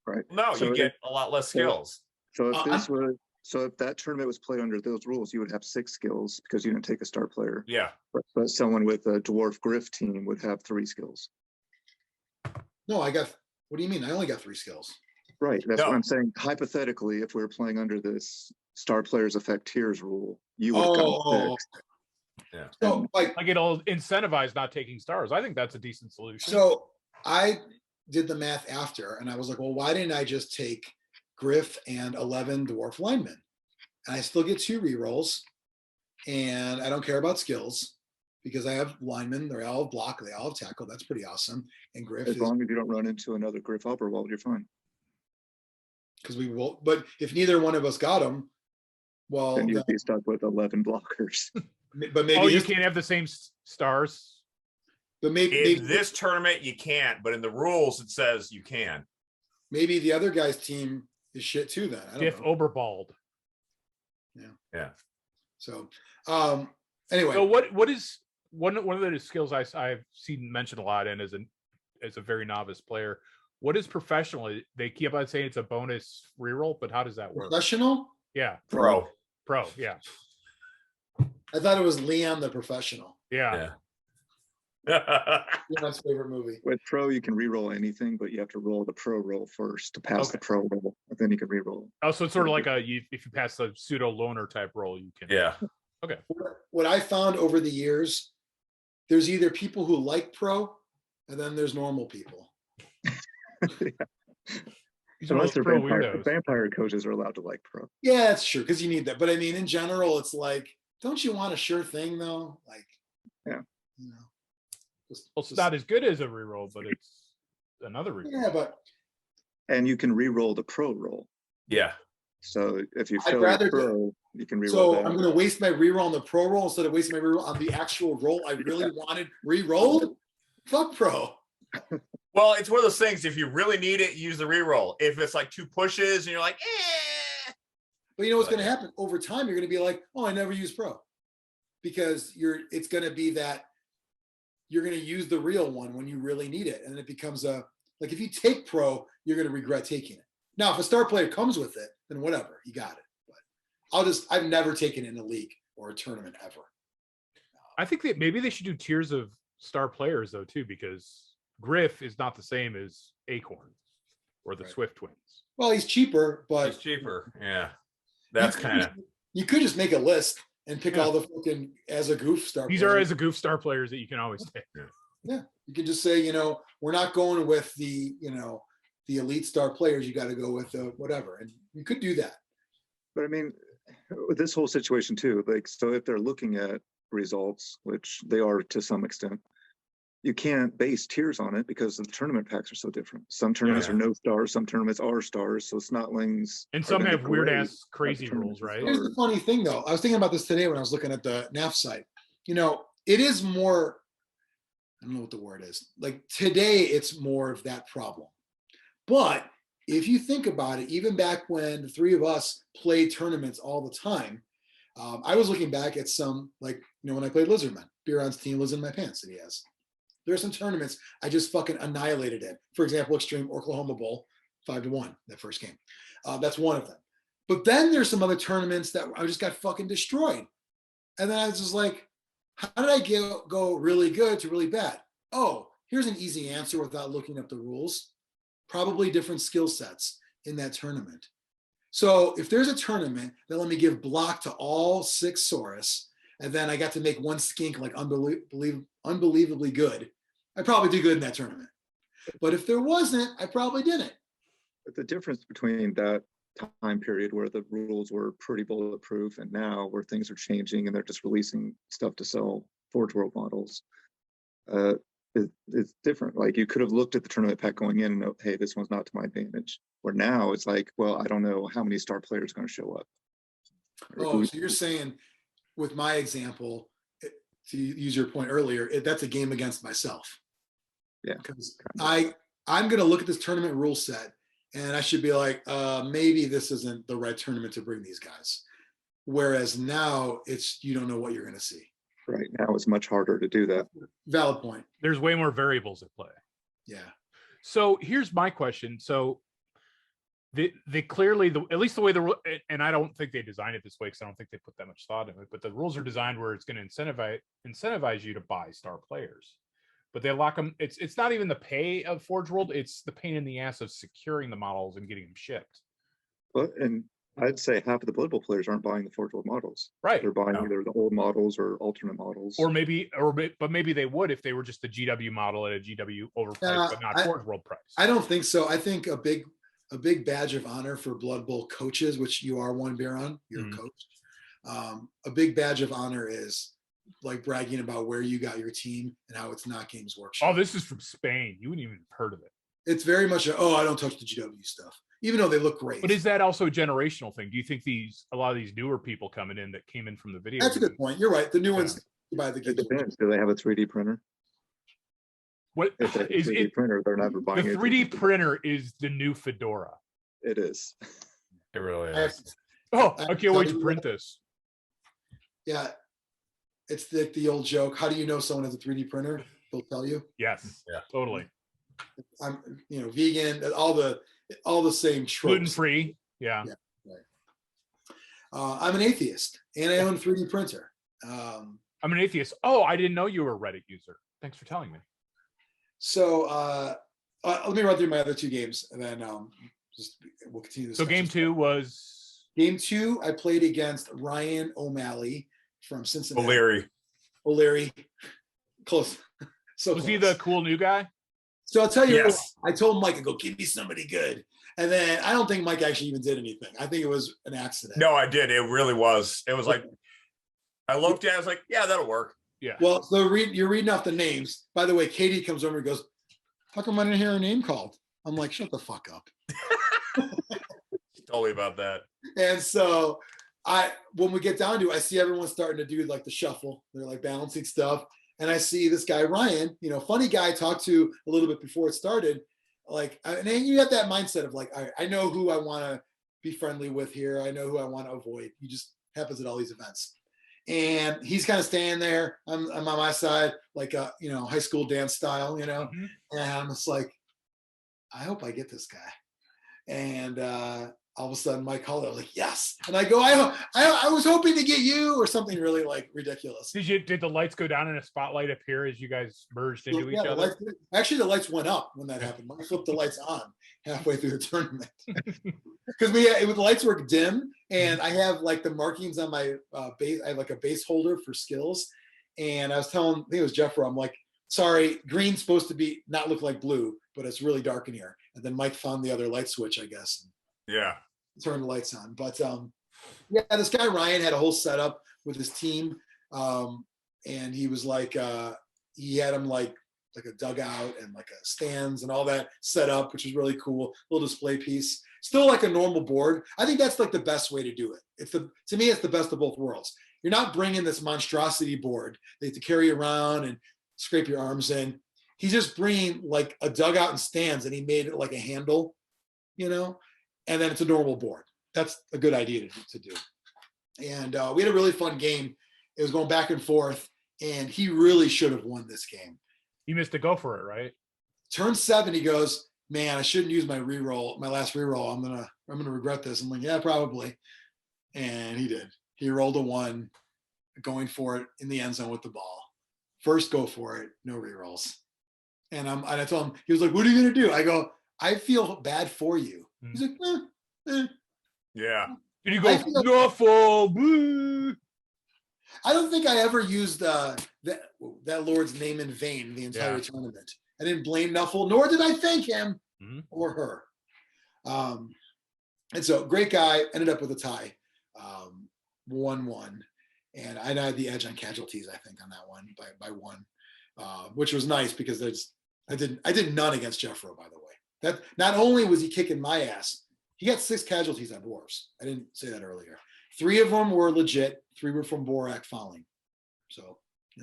Right. No, So you it- get a lot less skills. So if this I'm- was, so if that tournament was played under those rules, you would have 6 skills because you didn't take a star player. Yeah. But someone with a dwarf griff team would have 3 skills. No, I got. What do you mean? I only got 3 skills. Right. That's No. what I'm saying. Hypothetically, if we were playing under this star players affect tiers rule, you would have gotten 6. Yeah. So like, it'll incentivize not taking stars. I think that's a decent solution. so I did the math after, and I was like, well, why didn't I just take Griff and 11 dwarf linemen? And I still get 2 rerolls, and I don't care about skills because I have linemen. They all have block. They all have tackle. That's pretty awesome. And Griff As is long as you don't run into another griff Upperwald, you're fine. because we will. But if neither one of us got them, well, Then you'd be stuck with 11 blockers. but maybe you his- can't have the same stars. But maybe In this tournament, you can't, but in the rules, it says you can. maybe the other guy's team is shit too. Then I don't Diff know. Oberbald. Yeah. So anyway, So what is one of the skills I've seen mentioned a lot and as a very novice player? What is professional? They keep on saying it's a bonus reroll, but how does that work? professional. Yeah, Pro. yeah, I thought it was Leon the Professional. yeah. Yeah. Leon's favorite movie. With pro, you can re-roll anything, but you have to roll the pro roll first to pass the Okay. pro roll, and then you can re-roll. Oh, so it's sort of like if you pass the pseudo loner type roll, you can. Yeah. Okay. What I found over the years, there's either people who like pro, and then there's normal people. These are Unless those they're pro vampire, weirdos. vampire coaches are allowed to like pro. Yeah, that's true because you need that. But I mean, in general, it's like, don't you want a sure thing though? Like, Yeah. you know. Well, it's not as good as a reroll, but it's another reroll. Yeah, but And you can re-roll the pro roll. Yeah. So if you I'd fail rather your pro, you can re-roll so that. I'm going to waste my reroll on the pro roll instead of wasting my reroll on the actual roll I really wanted re-rolled. Fuck pro. Well, it's one of those things. If you really need it, use the reroll. If it's like 2 pushes and you're like, eh. But you know what's going to happen over time? You're going to be like, oh, I never use pro, because it's going to be that you're going to use the real one when you really need it, and it becomes like if you take pro, you're going to regret taking it. Now, if a star player comes with it, then whatever, you got it. But I've never taken it in a league or a tournament ever. I think that maybe they should do tiers of star players though too, because Griff is not the same as Acorn or the Right. Swift Twins. Well, he's cheaper, but It's cheaper. Yeah. That's kind of. you could just make a list and pick all the fucking as a goof star. These players. are as a goof star players that you can always take. Yeah, you can just say, we're not going with the elite star players. You got to go with whatever, and you could do that. But I mean, with this whole situation too, like, so if they're looking at results, which they are to some extent, you can't base tiers on it because the tournament packs are so different. Some tournaments Yeah. are no stars, some tournaments are stars. So Snotlings And are some gonna have be weird great ass crazy at the rules, right? tournament. Here's the funny thing, though. I was thinking about this today when I was looking at the NAF site. It is more, I don't know what the word is. Like today, it's more of that problem. But if you think about it, even back when the 3 of us played tournaments all the time, I was looking back at some, like, when I played Lizardman, Biran's team Liz in my pants that he has. There are some tournaments I just fucking annihilated in. For example, Xtreme Oklahoma Bowl, 5-1, that first game. That's one of them. But then there's some other tournaments that I just got fucking destroyed. And then I was just like, how did I go really good to really bad? Oh, here's an easy answer without looking up the rules. Probably different skill sets in that tournament. So if there's a tournament that let me give block to all 6 Saurus, and then I got to make one skink like unbelievably good, I probably do good in that tournament. But if there wasn't, I probably didn't. But the difference between that time period where the rules were pretty bulletproof and now where things are changing and they're just releasing stuff to sell Forge World models, it's different. Like, you could have looked at the tournament pack going in and know, hey, this one's not to my advantage. Where now it's like, well, I don't know how many star players are going to show up. Or Oh, who- so you're saying with my example, to use your point earlier, that's a game against myself. Yeah. Because I'm going to look at this tournament rule set and I should be like, maybe this isn't the right tournament to bring these guys. Whereas now you don't know what you're going to see. Right now it's much harder to do that. Valid point. There's way more variables at play. Yeah. So here's my question. So they clearly, at least the way and I don't think they designed it this way because I don't think they put that much thought in it, but the rules are designed where it's going to incentivize you to buy star players. But they lock them. It's not even the pay of Forge World. It's the pain in the ass of securing the models and getting them shipped. And I'd say half of the Blood Bowl players aren't buying the Forge World models. Right. They're buying either the old models or alternate models. But maybe they would if they were just the GW model at a GW overpriced, but not Forge World price. I don't think so. I think a big badge of honor for Blood Bowl coaches, which you are one, Biran, you're a coach. A big badge of honor is like bragging about where you got your team and how it's not Games Workshop. Oh, this is from Spain. You wouldn't even have heard of it. It's very much I don't touch the GW stuff, even though they look great. But is that also a generational thing? Do you think a lot of these newer people coming in that came in from the video? That's a good point. You're right. The new ones buy the It Games depends. Do they have a 3D printer? What If they have a 3D printer, they're never buying the it. 3D printer is the new Fedora. It is. It really is. Oh, I can't wait to print this. Yeah. It's the old joke. How do you know someone has a 3D printer? They'll tell you. Yes. Yeah. Totally. I'm, vegan, all the same tropes. Gluten free. Yeah. Right. I'm an atheist and I own a 3D printer. I'm an atheist. Oh, I didn't know you were a Reddit user. Thanks for telling me. So let me run through my other two games and then we'll continue this. So game two was? Game two, I played against Ryan O'Malley from Cincinnati. O'Leary. Close. So was close. he the cool new guy? So I'll tell you, Yes. I told Mike, I go, give me somebody good. And then I don't think Mike actually even did anything. I think it was an accident. No, I did. It really was. It was like, I looked at it, I was like, yeah, that'll work. Yeah. Well, so you're reading off the names. By the way, Katie comes over and goes, how come I didn't hear her name called? I'm like, shut the fuck up. She told me about that. And so when we get down to it, I see everyone starting to do like the shuffle. They're like balancing stuff. And I see this guy, Ryan, funny guy I talked to a little bit before it started. Like, and then you have that mindset of like, I know who I want to be friendly with here. I know who I want to avoid. He just happens at all these events. And he's kind of standing there. I'm on my side, like high school dance style, Mm-hmm. And I'm just like, I hope I get this guy. And all of a sudden Mike called it. I was like, yes. And I go, I was hoping to get you, or something really like ridiculous. Did the lights go down and a spotlight appear as you guys merged into each other? The lights went up when that happened. Mike flipped the lights on halfway through the tournament. Because the lights were dim, and I have like the markings on my base. I have like a base holder for skills. And I was telling, I think it was Jeffro, I'm like, sorry, green's supposed to be not look like blue, but it's really dark in here. And then Mike found the other light switch, I guess. Yeah. Turn the lights on. But this guy Ryan had a whole setup with his team. And he was like, he had him like a dugout and like a stands and all that set up, which was really cool. Little display piece. Still like a normal board. I think that's like the best way to do it. To me, it's the best of both worlds. You're not bringing this monstrosity board that you have to carry around and scrape your arms in. He's just bringing like a dugout and stands, and he made it like a handle, and then it's a normal board. That's a good idea to do. And we had a really fun game. It was going back and forth, and he really should have won this game. You missed a go for it, right? Turn 7, he goes, man, I shouldn't use my last reroll. I'm gonna regret this. I'm like, yeah, probably. And he did. He rolled a 1, going for it in the end zone with the ball. First go for it, no rerolls. And I told him, he was like, what are you gonna do? I go, I feel bad for you. He's like, Yeah. And you go, Norfolk. I don't think I ever used that Lord's name in vain the entire tournament. I didn't blame Nuffle, nor did I thank him or her. And so, great guy, ended up with a tie, 1-1. And I had the edge on casualties, I think, on that one by 1, which was nice because I did none against Jeffro, by the way. That not only was he kicking my ass, he got 6 casualties on dwarves. I didn't say that earlier. 3 of them were legit. 3 were from Borak fouling. So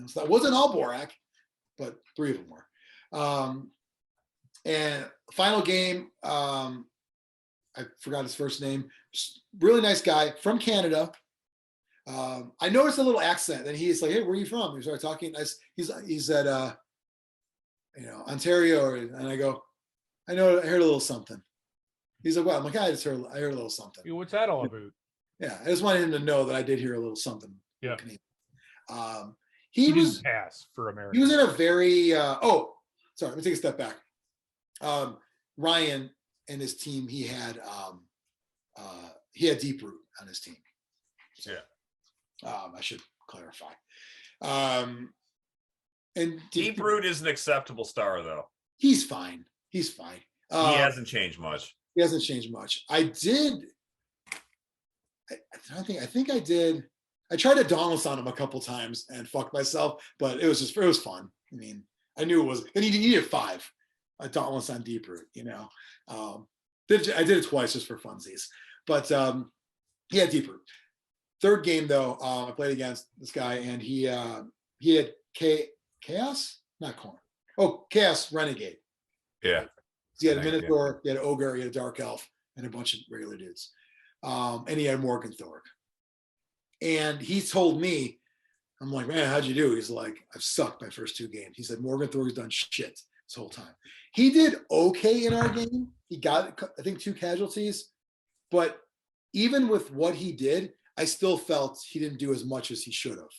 So that wasn't all Borak, but 3 of them were. And final game, I forgot his first name. Just really nice guy from Canada. I noticed a little accent, and he's like, "Hey, where are you from?" We started talking. He said, Ontario, and I go, I heard a little something. He's like, "Well," I'm like, I heard a little something. What's that all about? Yeah, I just wanted him to know that I did hear a little something. Yeah. He didn't was pass for America. He was in a very sorry, let me take a step back. Ryan and his team, he had Deep Root on his team. So, I should clarify. And Deep Root is an acceptable star, though. He's fine. He's fine. He hasn't changed much. He hasn't changed much. I tried to dauntless on him a couple times and fucked myself, but it was fun. I mean, I knew it was, and he needed 5. A dauntless on Deep Root, I did it twice just for funsies, but he had Deep Root. Third game though, I played against this guy, and he had Chaos, not Corn. Oh, Chaos Renegade. Yeah. He had a Minotaur, he had an Ogre, he had a Dark Elf, and a bunch of regular dudes. And he had Morgan Thorg. And he told me, I'm like, "Man, how'd you do?" He's like, "I've sucked my first 2 games." He said, "Morgan Thorg's done shit this whole time." He did okay in our game. He got, I think, 2 casualties. But even with what he did, I still felt he didn't do as much as he should have.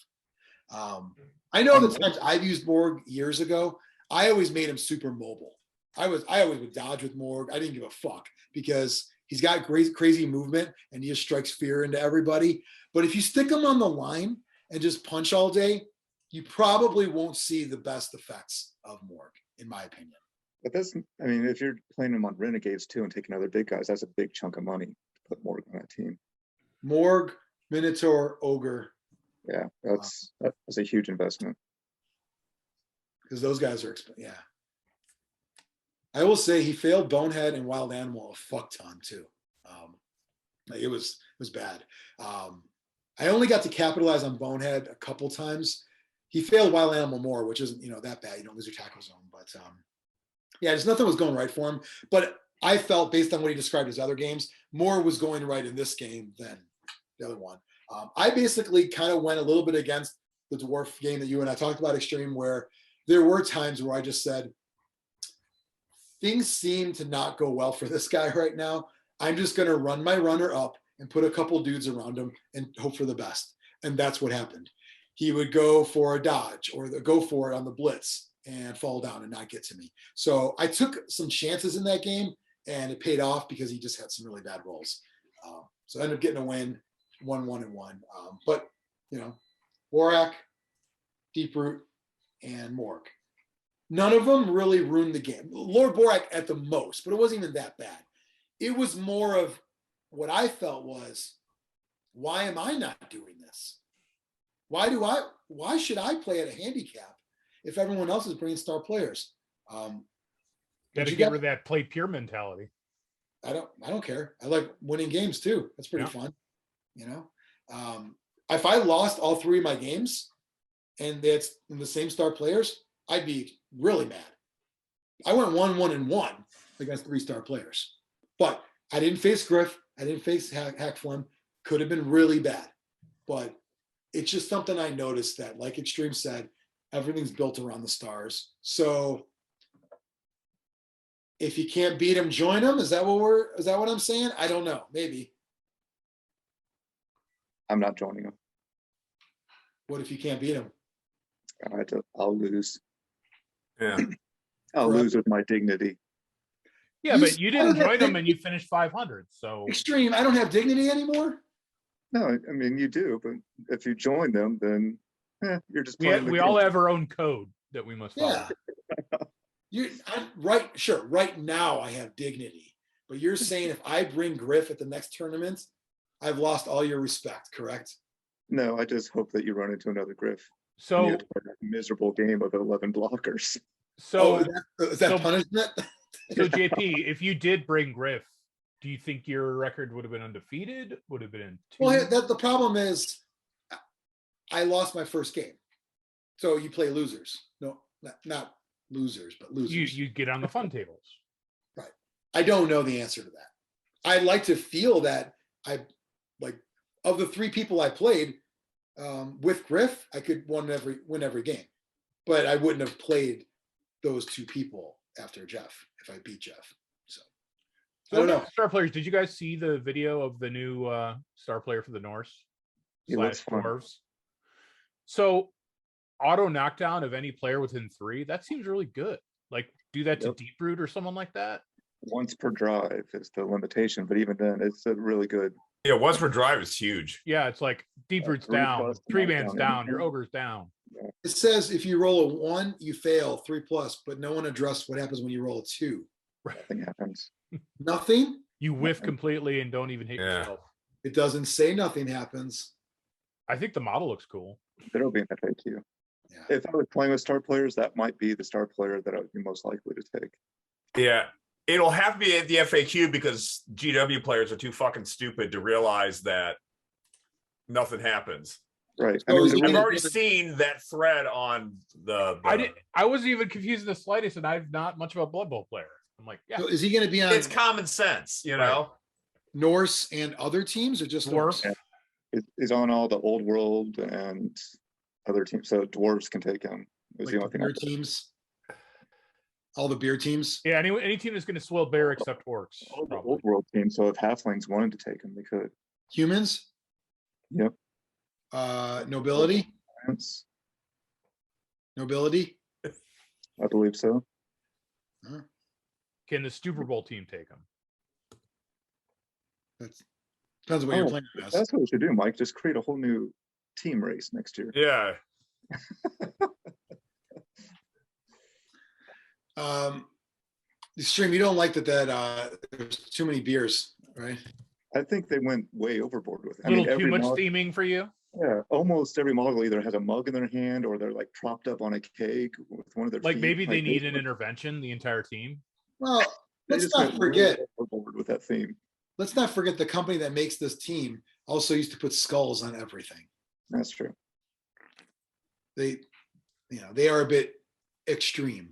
I know the times I've used Morg years ago, I always made him super mobile. I always would dodge with Morg. I didn't give a fuck because he's got crazy movement and he just strikes fear into everybody. But if you stick him on the line and just punch all day, you probably won't see the best effects of Morg, in my opinion. But if you're playing him on Renegades too and taking other big guys, that's a big chunk of money to put Morg on that team. Morg, Minotaur, Ogre. Yeah, that's a huge investment. Because those guys are, I will say he failed Bonehead and Wild Animal a fuck ton too. It was bad. I only got to capitalize on Bonehead a couple times. He failed Wild Animal more, which isn't that bad. You don't lose your tackle zone, but just nothing was going right for him. But I felt, based on what he described his other games, more was going right in this game than the other one. I basically kind of went a little bit against the dwarf game that you and I talked about, Xtreme, where there were times where I just said, things seem to not go well for this guy right now. I'm just going to run my runner up and put a couple dudes around him and hope for the best. And that's what happened. He would go for a dodge or go for it on the blitz and fall down and not get to me. So I took some chances in that game, and it paid off because he just had some really bad rolls. So I ended up getting a win, 1-1-1. But, Borak, Deep Root, and Morg. None of them really ruined the game. Lord Borak at the most, but it wasn't even that bad. It was more of what I felt was, why am I not doing this? Why should I play at a handicap if everyone else is bringing star players? Got to get rid of that play pure mentality. I don't care. I like winning games too. That's pretty fun. If I lost all 3 of my games and that's in the same star players, I'd be really mad. I went 1-1-1 against 3-star players, but I didn't face Griff. I didn't face Hackflem. Could have been really bad, but it's just something I noticed that, like Xtreme said, everything's built around the stars. So if you can't beat them, join them. Is that what I'm saying? I don't know. Maybe. I'm not joining them. What if you can't beat them? I'll lose. Yeah. I'll lose with my dignity. Yeah, but you didn't join them and you finished 500. So Xtreme, I don't have dignity anymore. No, I mean you do, but if you join them, then you're just playing. We all have our own code that we must follow. Yeah. Right now I have dignity, but you're saying if I bring Griff at the next tournament, I've lost all your respect, correct? No, I just hope that you run into another Griff. So you have to play that miserable game of 11 blockers. So is that punishment? So JP, if you did bring Griff, do you think your record would have been undefeated? Would have been 2? Well, the problem is I lost my first game. So you play losers. No, not losers, but losers. You get on the fun tables. Right. I don't know the answer to that. I'd like to feel that of the 3 people I played with Griff, I could win every game, but I wouldn't have played those 2 people after Jeff if I beat Jeff. So I don't know. Star players, did you guys see the video of the new star player for the Norse / dwarves? So auto knockdown of any player within 3, that seems really good. Like do that to Deep Root or someone like that. Once per drive is the limitation, but even then, it's a really good. Yeah, once per drive is huge. Yeah, it's like Deep Root's 3 down, plus 3 man's knockdown. down, your ogre's down. Yeah. It says if you roll a 1, you fail 3+, but no one addressed what happens when you roll a 2. Nothing happens. Nothing. You whiff completely and don't even hit yourself. It doesn't say nothing happens. I think the model looks cool. There'll be an FAQ. Yeah. If I was playing with star players, that might be the star player that I would be most likely to take. Yeah. It'll have to be at the FAQ because GW players are too fucking stupid to realize that nothing happens. Right. So is I've he- already seen that thread on the I wasn't even confused in the slightest, and I'm not much of a Blood Bowl player. I'm like, yeah, So is he going to be on it's common sense, you know. Norse and other teams, or just Dwarf. Norse? He's on all the old world and other teams, so dwarves can take him. Is Like the the only thing. beer teams? All the beer teams? yeah. Any team that's going to swill bear except orcs. All the Probably. old world team. So if halflings wanted to take him, they could. Humans? Yep. Nobility? France, Nobility? I believe so. Can the Super Bowl team take them? That's depends on what you're Oh, playing as. That's what we should do, Mike. Just create a whole new team race next year. Yeah. Xtreme, you don't like that there's too many beers, right? I think they went way overboard with it. A little too every much model, theming for you. yeah, almost every model either has a mug in their hand or they're like propped up on a keg with one of their Like feet. maybe they Like, need an intervention, the entire team. Well, they let's just not went forget. way overboard with that theme. Let's not forget the company that makes this team also used to put skulls on everything. That's true. They are a bit extreme.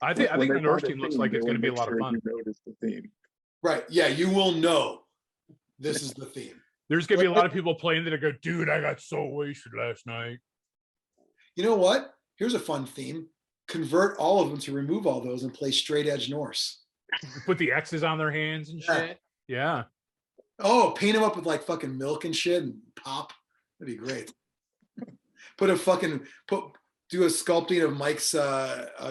I think When the they Norse find a team looks theme, like they it's going to wanna be a make lot of sure fun. You notice the theme. Right. Yeah, you will know this is the theme. There's going to be a lot of people playing that are go, dude, I got so wasted last night. You know what? Here's a fun theme. Convert all of them to remove all those and play straight edge Norse. Put the X's on their hands and Yeah. shit. Yeah. Oh, paint them up with like fucking milk and shit and pop. That'd be great. Do a sculpting of Mike's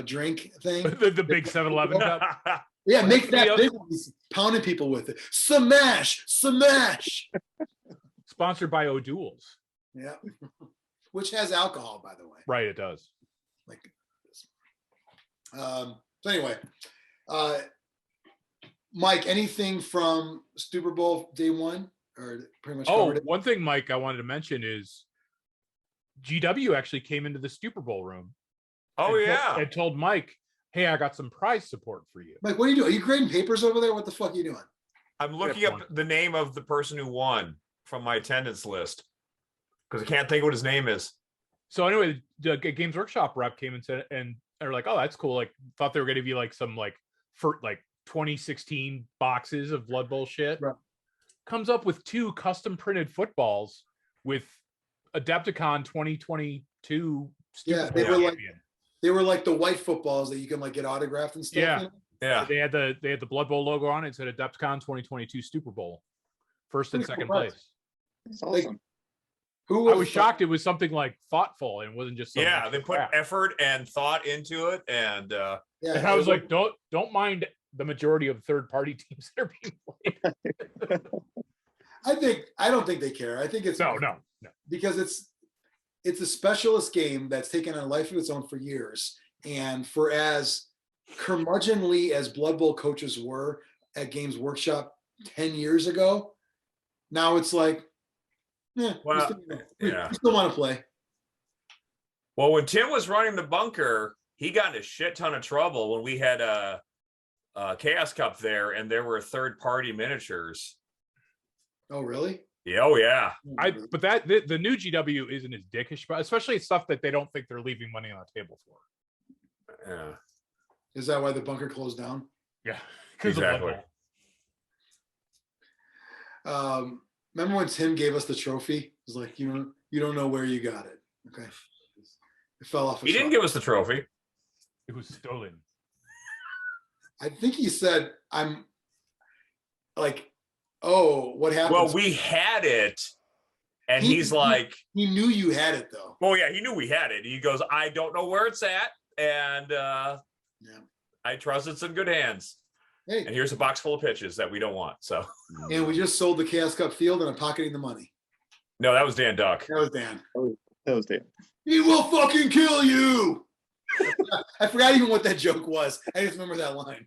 drink thing. the big 7-Eleven cup. Yeah, make that Yep. big one. He's pounding people with it. Smash, smash. Sponsored by O'Doul's. Yeah. Which has alcohol, by the way. Right, it does. Like this. So anyway, Mike, anything from Super Bowl day one, or pretty much Oh, covered it? one thing, Mike, I wanted to mention is GW actually came into the Super Bowl room. Oh yeah. And told Mike, hey, I got some prize support for you. Mike, what are you doing? Are you grading papers over there? What the fuck are you doing? I'm looking up the name of the person who won from my attendance list because I can't think of what his name is. So anyway, the Games Workshop rep came and said, and they're like, oh, that's cool. Like, thought they were going to be like some for 2016 boxes of Blood Bowl shit. Right. Comes up with 2 custom printed footballs with Adepticon 2022. Yeah, Super Bowl champion. They were like the white footballs that you can like get autographed and stuff. Yeah. in. Yeah. They had the Blood Bowl logo on it. It said Adepticon 2022 Super Bowl, first and Pretty second cool prize. place. That's awesome. Who I was shocked it was something like thoughtful and wasn't just some Yeah, extra they put crap. effort and thought into it, and Yeah, And I was like, don't mind the majority of third-party teams that are being played. I don't think they care. I think it's No. because it's a specialist game that's taken on a life of its own for years. And for as curmudgeonly as Blood Bowl coaches were at Games Workshop 10 years ago, now it's like, Well, we yeah. still want to play. Well, when Tim was running the bunker, he got in a shit ton of trouble when we had a Chaos Cup there, and there were third-party miniatures. Oh, really? Yeah, oh yeah. But the new GW isn't as dickish, but especially stuff that they don't think they're leaving money on the table for. Yeah. Is that why the bunker closed down? Yeah, Exactly. Remember when Tim gave us the trophy? It was like, you don't know where you got it. Okay. It fell off. He didn't give us the trophy. It was stolen. I think he said, I'm like, oh, what happened? Well, we had it. And he's like, he knew you had it though. Oh yeah, he knew we had it. He goes, I don't know where it's at. And I trust it's in good hands. Hey. And here's a box full of pitches that we don't want. So and we just sold the Chaos Cup field and I'm pocketing the money. No, that was Dan Duck. That was Dan. That was Dan. He will fucking kill you. I forgot even what that joke was. I just remember that line.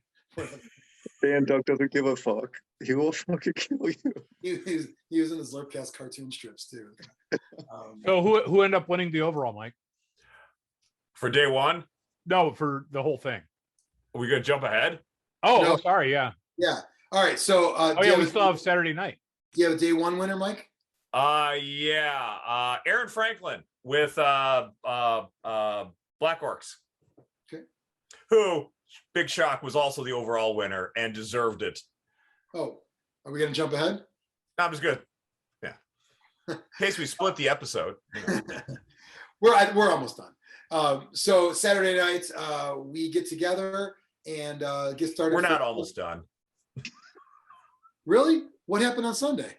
Dan Duck doesn't give a fuck. He will fucking kill you. He was in the Zlurpcast cartoon strips too. So who ended up winning the overall, Mike? For day one? No, for the whole thing. Are we gonna jump ahead? Oh, No. Sorry, yeah. Yeah. All right. So We still have Saturday night. Do you have a day one winner, Mike? Yeah. Aaron Franklin with Black Orcs. Okay. Who, big shock, was also the overall winner and deserved it. Oh, are we gonna jump ahead? That was good. Yeah. In case we split the episode. We're almost done. So Saturday night, we get together and get started. We're not almost done. Really? What happened on Sunday?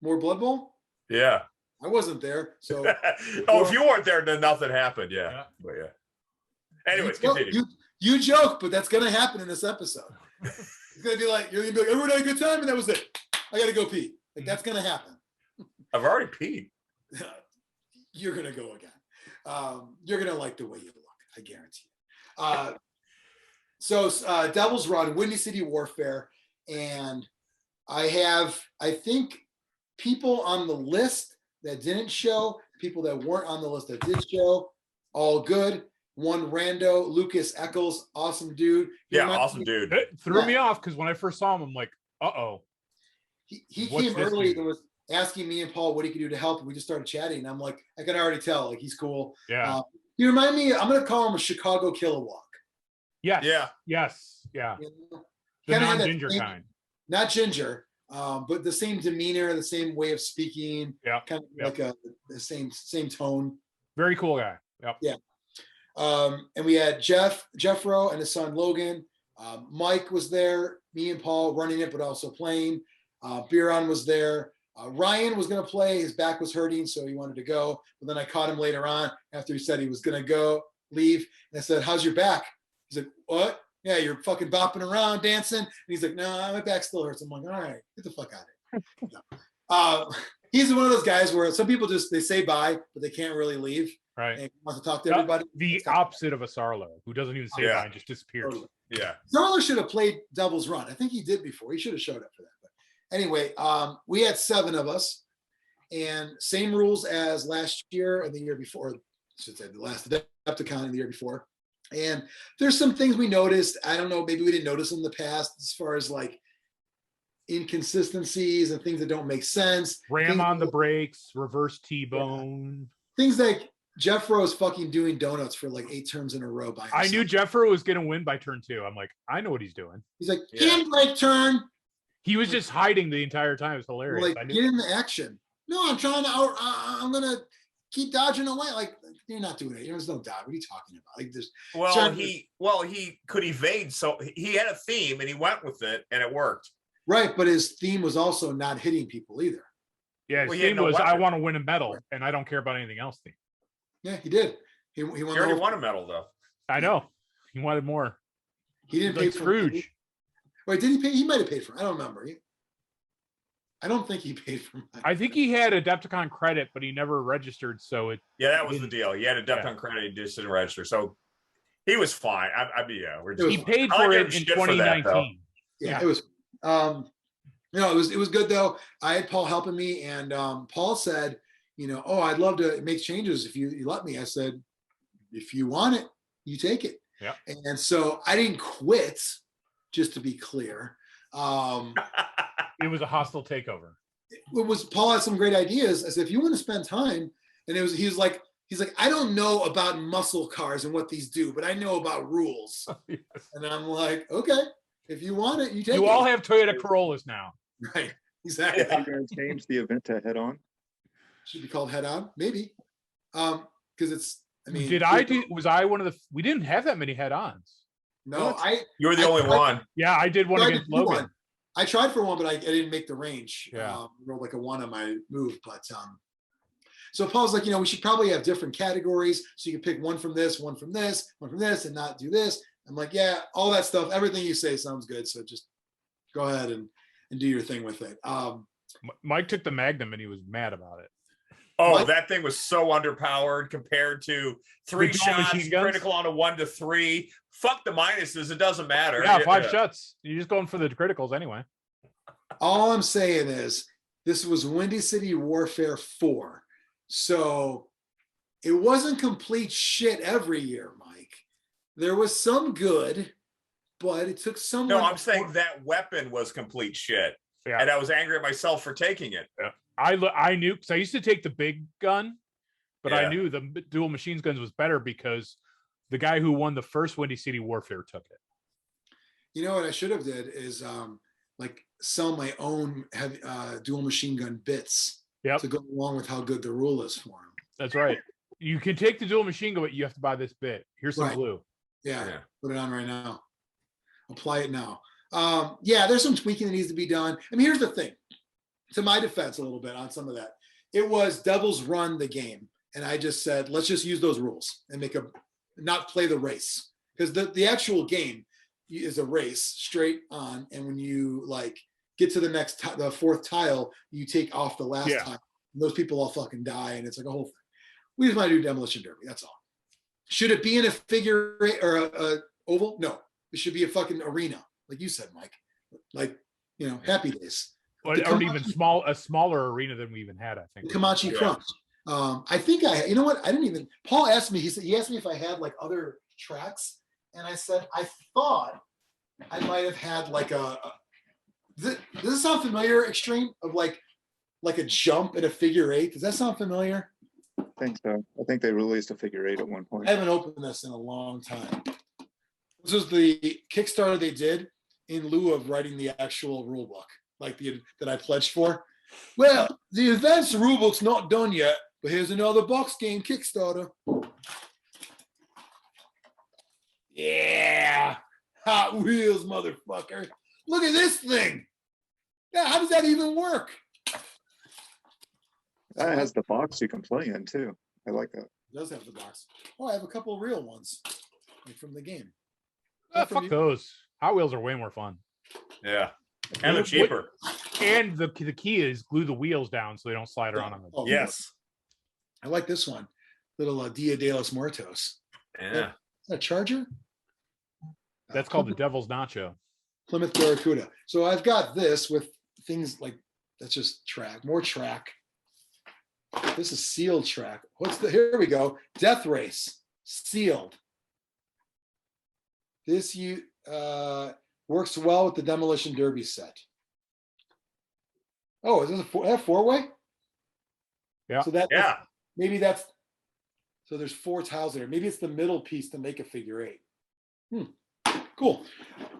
More Blood Bowl? Yeah. I wasn't there. So if you weren't there, then nothing happened. Yeah. But yeah. Anyways, continue. You joke, but that's gonna happen in this episode. It's gonna be like, you're gonna be like, everyone had a good time, and that was it. I gotta go pee. Like that's gonna happen. I've already peed. You're gonna go again. You're gonna like the way you look, I guarantee you. So Devil's Run, Windy City Warfare, and I think people on the list that didn't show, people that weren't on the list that did show, all good. One rando, Lucas Eccles, awesome dude. Awesome dude. It threw me off because when I first saw him, I'm like, uh-oh. He came early and was asking me and Paul what he could do to help, and we just started chatting. And I'm like, I can already tell, like he's cool. Yeah. You remind me, I'm gonna call him a Chicago Kilowog. Yes. Yeah. Yes. Yeah. You know? The non-ginger kind. Not ginger, but the same demeanor, the same way of speaking. Yeah. Kind of like the same tone. Very cool guy. Yep. Yeah. And we had Jeffro and his son Logan. Mike was there, me and Paul running it, but also playing. Biran was there. Ryan was going to play. His back was hurting, so he wanted to go. But then I caught him later on after he said he was going to leave. And I said, "How's your back?" He's like, "What? Yeah, you're fucking bopping around, dancing." And he's like, "No, my back still hurts." I'm like, "All right, get the fuck out of here." He's one of those guys where some people they say bye, but they can't really leave. Right. And wants to talk to everybody. The opposite of a Sarlo, who doesn't even say bye and just disappears. Totally. Yeah. Zarler should have played Devil's Run. I think he did before. He should have showed up for that. But anyway, we had 7 of us, and same rules as last year and the year before. I should say the last Adepticon and the year before. And there's some things we noticed. I don't know, maybe we didn't notice in the past as far as like inconsistencies and things that don't make sense. Ram on the brakes, reverse T-bone. Things like Jeffro is fucking doing donuts for like 8 turns in a row by himself. I knew Jeffro was going to win by turn 2. I'm like, I know what he's doing. He's like, handbrake turn. He was just hiding the entire time. It was hilarious. Like, get in the action. No, I'm trying to I'm going to keep dodging away. Like, you're not doing it. There's no dodge. What are you talking about? Like, there's he could evade. So he had a theme and he went with it and it worked. Right. But his theme was also not hitting people either. Yeah. His theme was, I want to win a medal and I don't care about anything else. Theme. Yeah, he did. He already won a medal, though. I know. He wanted more. He didn't pay for Scrooge. Wait, did he pay? He might have paid for it. I don't remember. I don't think he paid for mine. I think he had Adepticon credit, but he never registered. So it. Yeah, that was the deal. He had Adepticon credit, he just didn't register. So he was fine. He paid for it in 2019. Yeah, it was. It was good though. I had Paul helping me, and Paul said, "Oh, I'd love to make changes if you let me." I said, "If you want it, you take it." Yeah. And so I didn't quit, just to be clear. It was a hostile takeover. Paul had some great ideas. I said, if you want to spend time, and he's like, I don't know about muscle cars and what these do, but I know about rules. Yes. And I'm like, okay, if you want it, you take it. You all have Toyota Corollas now. Right, exactly. Are you going to change the event to head on? Should be called head on, maybe. Because it's, I mean, was I one of the, we didn't have that many head-ons. No, You were the only one. Yeah, I did one against Logan. I tried for one, but I didn't make the range. Yeah. Rolled like a 1 on my move, but so Paul's like, we should probably have different categories so you can pick one from this, one from this, one from this, and not do this. I'm like, yeah, all that stuff, everything you say sounds good. So just go ahead and do your thing with it. Mike took the Magnum and he was mad about it. Oh, Mike, that thing was so underpowered compared to 3 shots, critical on a 1 to 3. Fuck the minuses. It doesn't matter. Yeah, 5 shots. You're just going for the criticals anyway. all I'm saying is this was Windy City Warfare 4. So it wasn't complete shit every year, Mike. There was some good, but it took some. No, I'm saying that weapon was complete shit. Yeah. And I was angry at myself for taking it. Yeah. I knew, because I used to take the big gun, but I Yeah. knew the dual machine guns was better because the guy who won the first Windy City Warfare took it. You know what I should have did is like sell my own heavy, dual machine gun bits to go along with how good the rule is for them. That's right. You can take the dual machine gun, but you have to buy this bit. Here's some glue. Yeah, put it on right now. Apply it now. Yeah, there's some tweaking that needs to be done. I mean, here's the thing. To my defense a little bit on some of that. It was Devils Run the game. And I just said, let's just use those rules and not play the race. Because the actual game is a race straight on. And when you like get to the fourth tile, you take off the last tile. And those people all fucking die. And it's like a whole thing. We just want to do Demolition Derby. That's all. Should it be in a figure eight or a oval? No. It should be a fucking arena. Like you said, Mike. Like, Happy Days. Or even a smaller arena than we even had, I think. Comanche Crunch. I think Paul asked me, he asked me if I had like other tracks. And I said, I thought I might have had like does this sound familiar, Xtreme? Of like a jump in a figure eight? Does that sound familiar? I think so. I think they released a figure eight at one point. I haven't opened this in a long time. This was the Kickstarter they did in lieu of writing the actual rule book, like that I pledged for. Well, the advanced rulebook's not done yet, but here's another box game Kickstarter. Yeah, Hot Wheels, motherfucker. Look at this thing. Yeah, how does that even work? That has the box you can play in too. I like that. It does have the box. Oh, I have a couple of real ones like from the game. Fuck those. Hot Wheels are way more fun. Yeah. And they're cheaper. And the key is glue the wheels down so they don't slide around on them. Oh, yes. I like this one. Little Dia de los Muertos. Yeah. Is that a Charger? That's called the Devil's Nacho. Plymouth Barracuda. So I've got this with things like, that's just track, more track. This is sealed track. Here we go. Death Race, sealed. This works well with the Demolition Derby set. Oh, is this a four-way? Yeah. So maybe that's, so there's 4 tiles there. Maybe it's the middle piece to make a figure eight. Cool.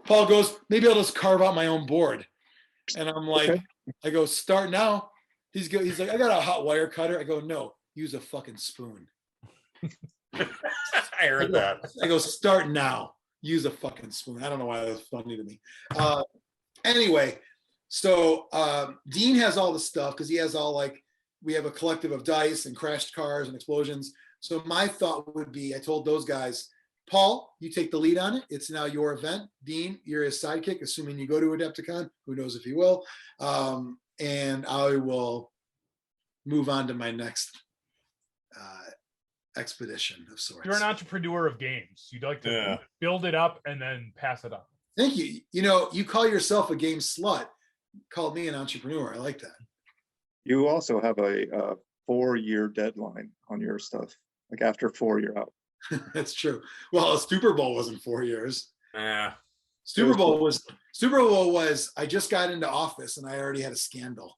Paul goes, maybe I'll just carve out my own board. And I'm like, okay. I go, start now. He's like, I got a hot wire cutter. I go, no, use a fucking spoon. I heard that. I go, start now. Use a fucking spoon. I don't know why that was funny to me. Anyway, so Dean has all the stuff because he has all we have a collective of dice and crashed cars and explosions. So my thought would be, I told those guys, Paul, you take the lead on it. It's now your event. Dean, you're his sidekick, assuming you go to Adepticon. Who knows if you will. And I will move on to my next expedition of sorts. You're an entrepreneur of games. You'd like to build it up and then pass it up. Thank you. You call yourself a game slut. Call me an entrepreneur. I like that. You also have a 4-year deadline on your stuff. Like after 4, you're out. That's true. Well, a Super Bowl wasn't 4 years. Yeah. Super Bowl was I just got into office and I already had a scandal.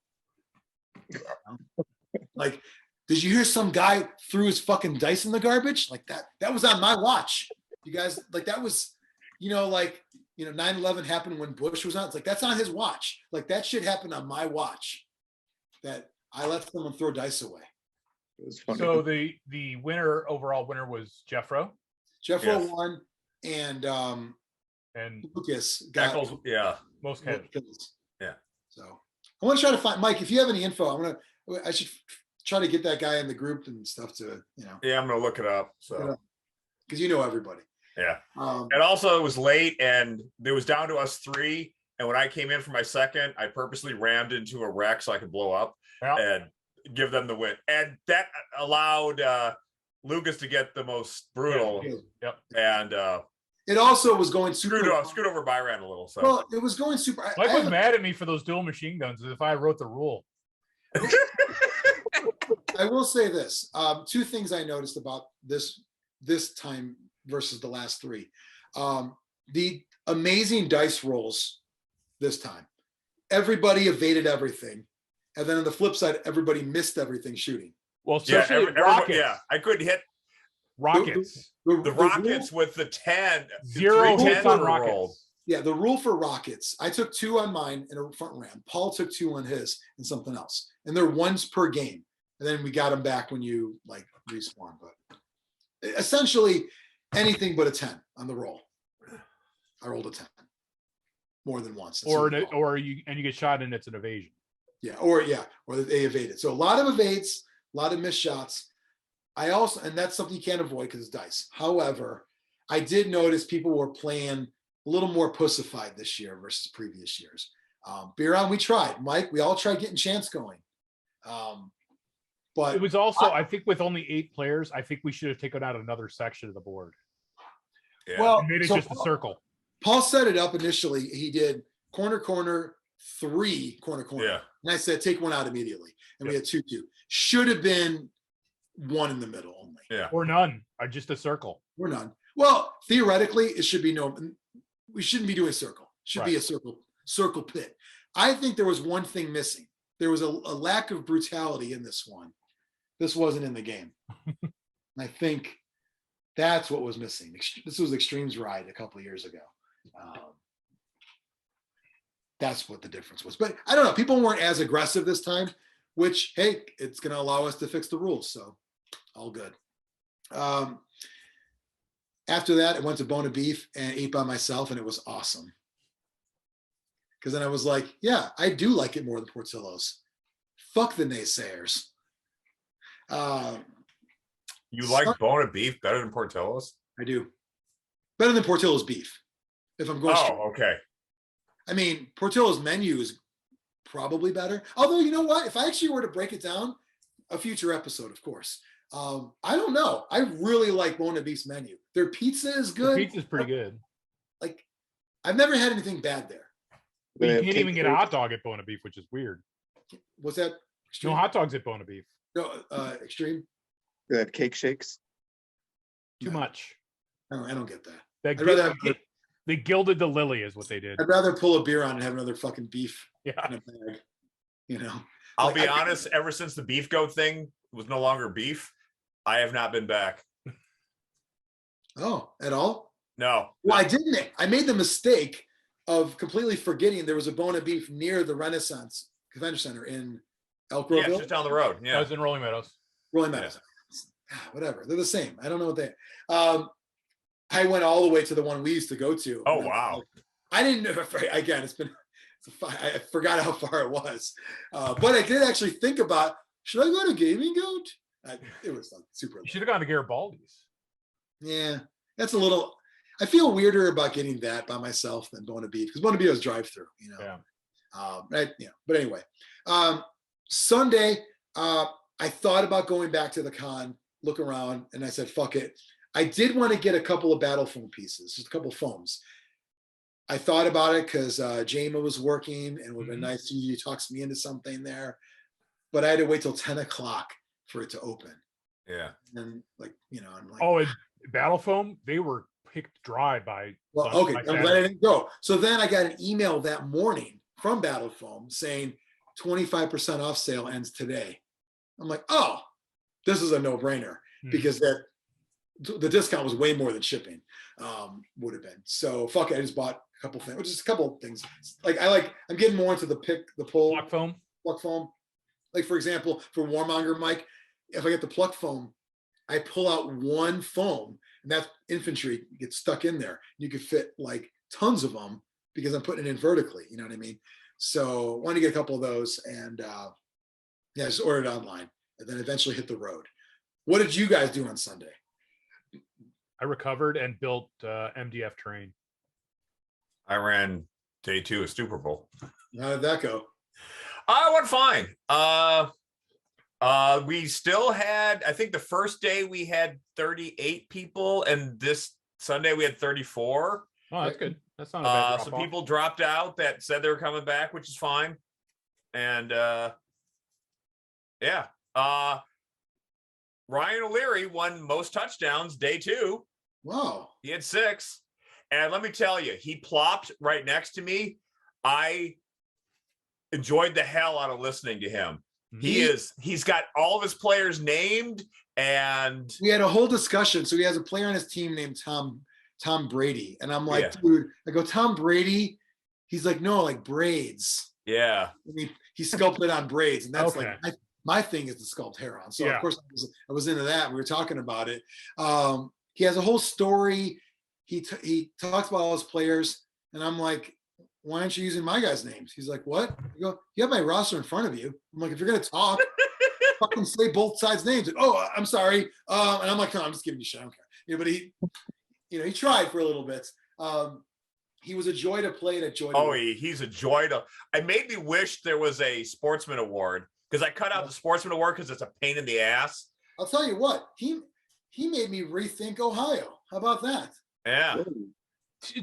Like, did you hear some guy threw his fucking dice in the garbage? Like that was on my watch. You guys, like that was, 9/11 happened when Bush was on. It's like, that's on his watch. Like that shit happened on my watch that I let someone throw dice away. It was funny. So the overall winner was Jeffro. Jeffro won, and Lucas got Eccles, yeah. most heads. Yeah. So I want to try to find Mike. If you have any info, I should try to get that guy in the group and stuff to, Yeah, I'm gonna look it up. So because you know everybody. Yeah. And also it was late and it was down to us 3. And when I came in for my second, I purposely rammed into a wreck so I could blow up and give them the win. And that allowed Lucas to get the most brutal. Yep. And it also was going super. Screwed over Biran a little. So well, it was going super. Mike was mad at me for those dual machine guns as if I wrote the rule. I will say this. 2 things I noticed about this time versus the last 3. The amazing dice rolls this time. Everybody evaded everything. And then on the flip side, everybody missed everything shooting. Well, especially rockets. Yeah, I couldn't hit rockets. the rockets with the 10. 0 hits on rockets. Rolled. Yeah, the rule for rockets. I took 2 on mine in a front ram. Paul took 2 on his and something else. And they're once per game. And then we got them back when you respawn. But essentially anything but a 10 on the roll. I rolled a 10 more than once. Or you get shot and it's an evasion. Yeah, or they evaded. So a lot of evades, a lot of missed shots. And that's something you can't avoid because it's dice. However, I did notice people were playing a little more pussified this year versus previous years. Biran, we tried. Mike, we all tried getting chance going. But it was also, I think with only 8 players, I think we should have taken out another section of the board. Yeah. Well, and made it just a circle. Paul set it up initially. He did corner, 3 corner. Yeah. And I said, take one out immediately. And we had 2. Should have been 1 in the middle only. Yeah. Or none, or just a circle. Or none. Well, theoretically, it should be no. We shouldn't be doing circle. It should be a circle pit. I think there was one thing missing. There was a lack of brutality in this one. This wasn't in the game. And I think that's what was missing. This was Xtreme's ride a couple of years ago. That's what the difference was. But I don't know. People weren't as aggressive this time, which, hey, it's going to allow us to fix the rules. So all good. After that, I went to Bone of Beef and ate by myself, and it was awesome. Because then I was like, yeah, I do like it more than Portillo's. Fuck the naysayers. You like Bone of Beef better than Portillo's? I do. Better than Portillo's beef. If I'm going straight. Okay. I mean, Portillo's menu is probably better. Although, you know what? If I actually were to break it down, a future episode, of course. I don't know. I really like Bone of Beef's menu. Their pizza is good. The pizza's pretty good. Like, I've never had anything bad there. But you can't even get a hot dog at Bone of Beef, which is weird. What's that? No hot dogs at Bone of Beef. No, Xtreme. They have cake shakes. Too much. I don't get that. They gilded the lily is what they did. I'd rather pull a beer on and have another fucking beef in a bag. You know. I'll be honest, ever since the beef goat thing was no longer beef, I have not been back. Oh, at all? No. Well, I didn't. I made the mistake of completely forgetting there was a Bone of Beef near the Renaissance Convention Center in Elk Grove. Yeah, just down the road. Yeah. I was in Rolling Meadows. Rolling Meadows. Yeah. Whatever. They're the same. I don't know what they I went all the way to the one we used to go to. Oh, wow. I didn't know. Again, I forgot how far it was. But I did actually think about, should I go to Gaming Goat? It was like super. You should have gone to Garibaldi's. Yeah. That's a little, I feel weirder about getting that by myself than Bone of Beef, because Bone of Beef was drive-through, you know. Yeah. Right. Yeah. But anyway, Sunday, I thought about going back to the con, look around, and I said, fuck it. I did want to get a couple of battle foam pieces, just a couple of foams. I thought about it because Jama was working and it would have been nice to you talks me into something there. But I had to wait till 10 o'clock for it to open. Yeah. And I'm like, oh, and battle foam, they were picked dry by. Well, okay, I'm glad I didn't go. So then I got an email that morning from Battle Foam saying, 25% off sale ends today. I'm like, oh, this is a no-brainer because the discount was way more than shipping would have been. So fuck it, I just bought a couple things, just a couple things. I'm getting more into the pull pluck foam. Like for example, for Warmonger Mike, if I get the pluck foam, I pull out one foam, and that's infantry gets stuck in there. You could fit like tons of them because I'm putting it in vertically. You know what I mean? So I wanted to get a couple of those, and just ordered it online, and then eventually hit the road. What did you guys do on Sunday? I recovered and built MDF terrain. I ran day 2 of Super Bowl. How did that go? I went fine. We still had, I think the first day we had 38 people, and this Sunday we had 34. Oh, that's good. That's not a bad some people dropped out that said they were coming back, which is fine. And Ryan O'Leary won most touchdowns day 2. Wow. He had 6. And let me tell you, he plopped right next to me. I enjoyed the hell out of listening to him. He's got all of his players named, and we had a whole discussion. So he has a player on his team named Tom Brady. And I'm like, dude, I go, Tom Brady? He's like, no, like braids. Yeah. He sculpted on braids. And that's like my thing is to sculpt hair on. So of course I was into that. We were talking about it. He has a whole story. He talks about all his players, and I'm like, why aren't you using my guys' names? He's like, what? I go, you have my roster in front of you. I'm like, if you're gonna talk, fucking say both sides' names. Like, oh, I'm sorry. And I'm like, no, I'm just giving you shit. I don't care. Yeah, but he tried for a little bit. He was a joy to play and a joy to win. He's a joy to. I made me wish there was a sportsman award, because I cut out the sportsman award because it's a pain in the ass. I'll tell you what, he made me rethink Ohio. How about that? Yeah.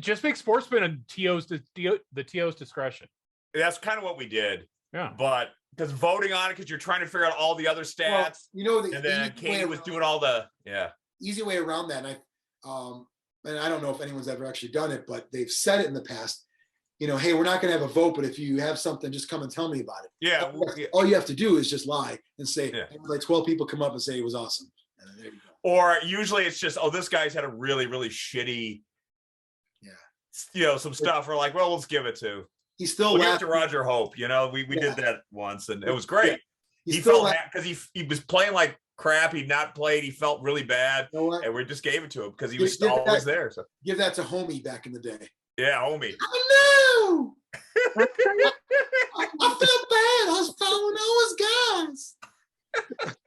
Just make sportsman and the TO's discretion. That's kind of what we did. Yeah. But because voting on it, because you're trying to figure out all the other stats. Well, and then Katie was doing all the easy way around that. And I don't know if anyone's ever actually done it, but they've said it in the past. Hey, we're not going to have a vote, but if you have something, just come and tell me about it. Yeah. All you have to do is just lie and say, like 12 people come up and say it was awesome. And then there you go. Or usually it's just, this guy's had a really, really shitty, some stuff. We're like, well, let's give it to. He still laughed to Roger Hope. We did that once, and it was great. Yeah. He felt because he was playing like crap. He'd not played. He felt really bad, and we just gave it to him because he was always there. So give that to Homie back in the day. Yeah, Homie. Oh no! I felt bad. I was following all his guys.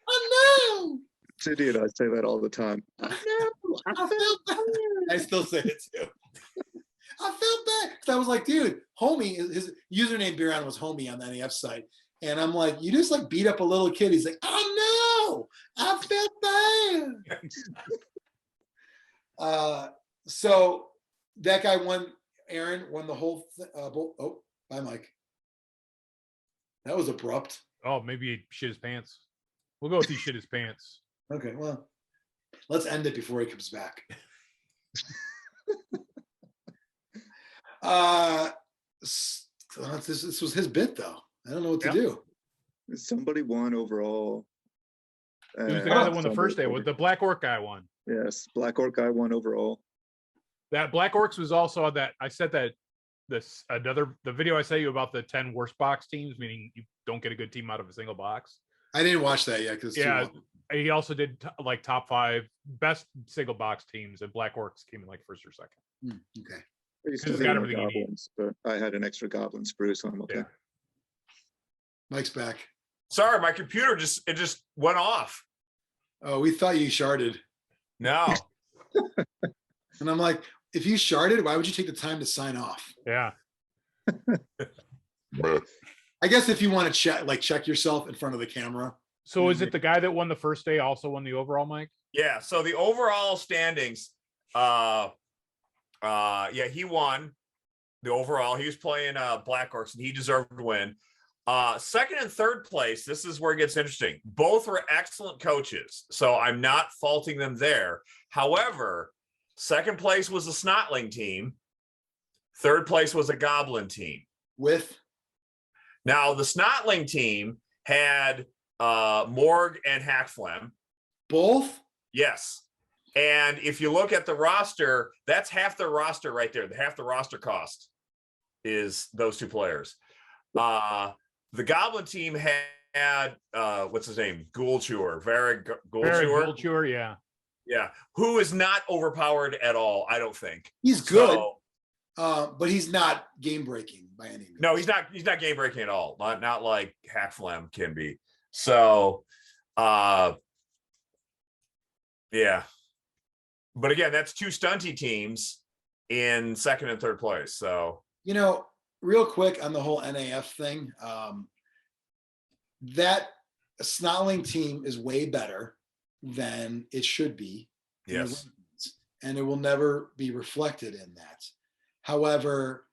Oh no! Judy and I say that all the time. I felt bad. I still say it too. I felt bad. I was like, dude, Homie, his username Biran was Homie on the NAF site. And I'm like, you just like beat up a little kid. He's like, oh no, I felt bad. So that guy won, Aaron won the whole thing. Bye, Mike. That was abrupt. Oh, maybe he shit his pants. We'll go with he shit his pants. Okay, well, let's end it before he comes back. This was his bit, though. I don't know what to do. Somebody won overall. He was the guy that won the first day. The Black Orc guy won. Yes, Black Orc guy won overall. That Black Orcs was also on that. I said that the video I sent you about the 10 worst box teams, meaning you don't get a good team out of a single box. I didn't watch that yet because he also did like top 5 best single box teams, and Black Orcs came in like first or second. Okay. It's got everything goblins, but I had an extra goblin sprue, so I'm okay. Yeah. Mike's back. Sorry, my computer just went off. Oh, we thought you sharded. No. And I'm like, if you sharded, why would you take the time to sign off? Yeah. I guess if you want to check yourself in front of the camera. So is it the guy that won the first day also won the overall, Mike? Yeah. So the overall standings, he won the overall. He was playing Black Orcs, and he deserved to win. Second and third place, this is where it gets interesting. Both were excellent coaches, so I'm not faulting them there. However, second place was a Snotling team. Third place was a Goblin team. With Now the Snotling team had Morg and Hackflem. Both? Yes. And if you look at the roster, that's half the roster right there. Half the roster cost is those two players. The Goblin team had what's his name? Ghoulchewer. Very Ghoulchewer, yeah. Yeah. Who is not overpowered at all, I don't think. He's good. So, but he's not game breaking by any means. no, he's not game breaking at all. Not like Hackflem can be. So yeah. But again, that's two stunty teams in second and third place. So, real quick on the whole NAF thing, that Snotling team is way better than it should be. yes. And it will never be reflected in that. However,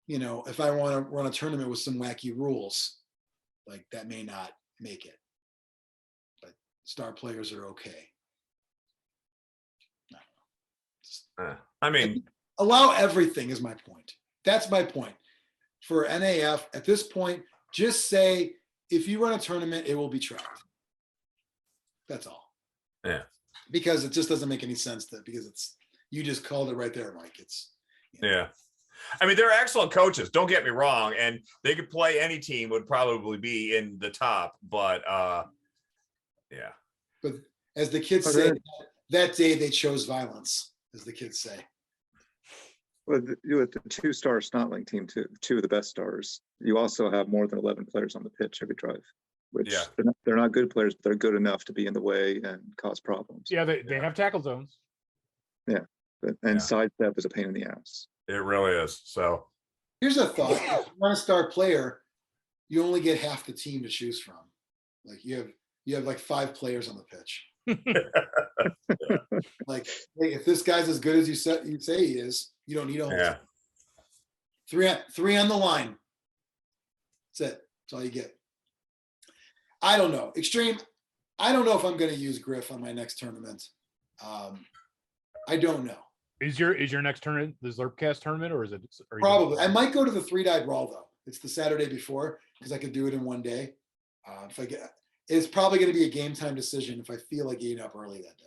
if I want to run a tournament with some wacky rules, like that may not make it. But star players are okay. I mean, allow everything is my point. That's my point. For NAF, at this point, just say, if you run a tournament, it will be tracked. That's all. Yeah. Because it just doesn't make any sense because you just called it right there, Mike. Yeah. I mean, they're excellent coaches. Don't get me wrong. And they could play any team, would probably be in the top, but yeah. But as the kids say, that day they chose violence, as the kids say. Well, with the 2-star Snotling team, two of the best stars, you also have more than 11 players on the pitch every drive, which they're not good players, but they're good enough to be in the way and cause problems. Yeah, they have tackle zones. Yeah, and sidestep is a pain in the ass. It really is. So here's a thought: if you want a star player, you only get half the team to choose from. Like you have like 5 players on the pitch. Like, hey, if this guy's as good as you say he is, you don't need a whole team. Three on the line. That's it. That's all you get. I don't know. Xtreme, I don't know if I'm going to use Griff on my next tournament. I don't know. Is your next tournament the Zlurpcast tournament, or is it? Probably. I might go to the 3-die brawl though. It's the Saturday before because I could do it in one day. It's probably going to be a game time decision if I feel like getting up early that day.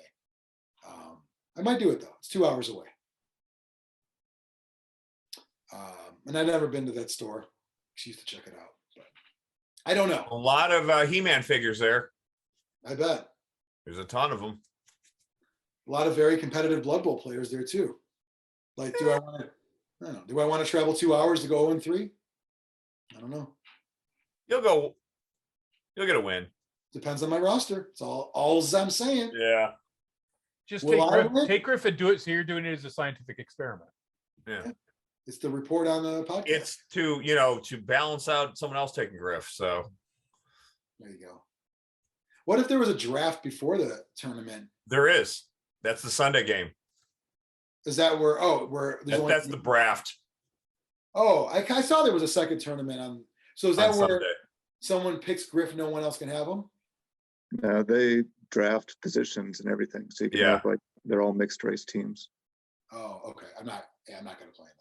I might do it though. It's 2 hours away. And I've never been to that store. She used to check it out, but I don't know. a lot of He-Man figures there. I bet. There's a ton of them. A lot of very competitive Blood Bowl players there too. Like, do I want to travel 2 hours to go 0-3? I don't know. You'll get a win. Depends on my roster. It's all I'm saying. Yeah. Just Will take Griff and do it. So you're doing it as a scientific experiment. Yeah. It's the report on the podcast. It's to balance out someone else taking Griff. So there you go. What if there was a draft before the tournament? there is. That's the Sunday game. Is that where That's the draft. Oh, I saw there was a second tournament on. So is that where Sunday. someone picks Griff, no one else can have him? They draft positions and everything, so you can have they're all mixed race teams. Oh, okay. I'm not going to play that.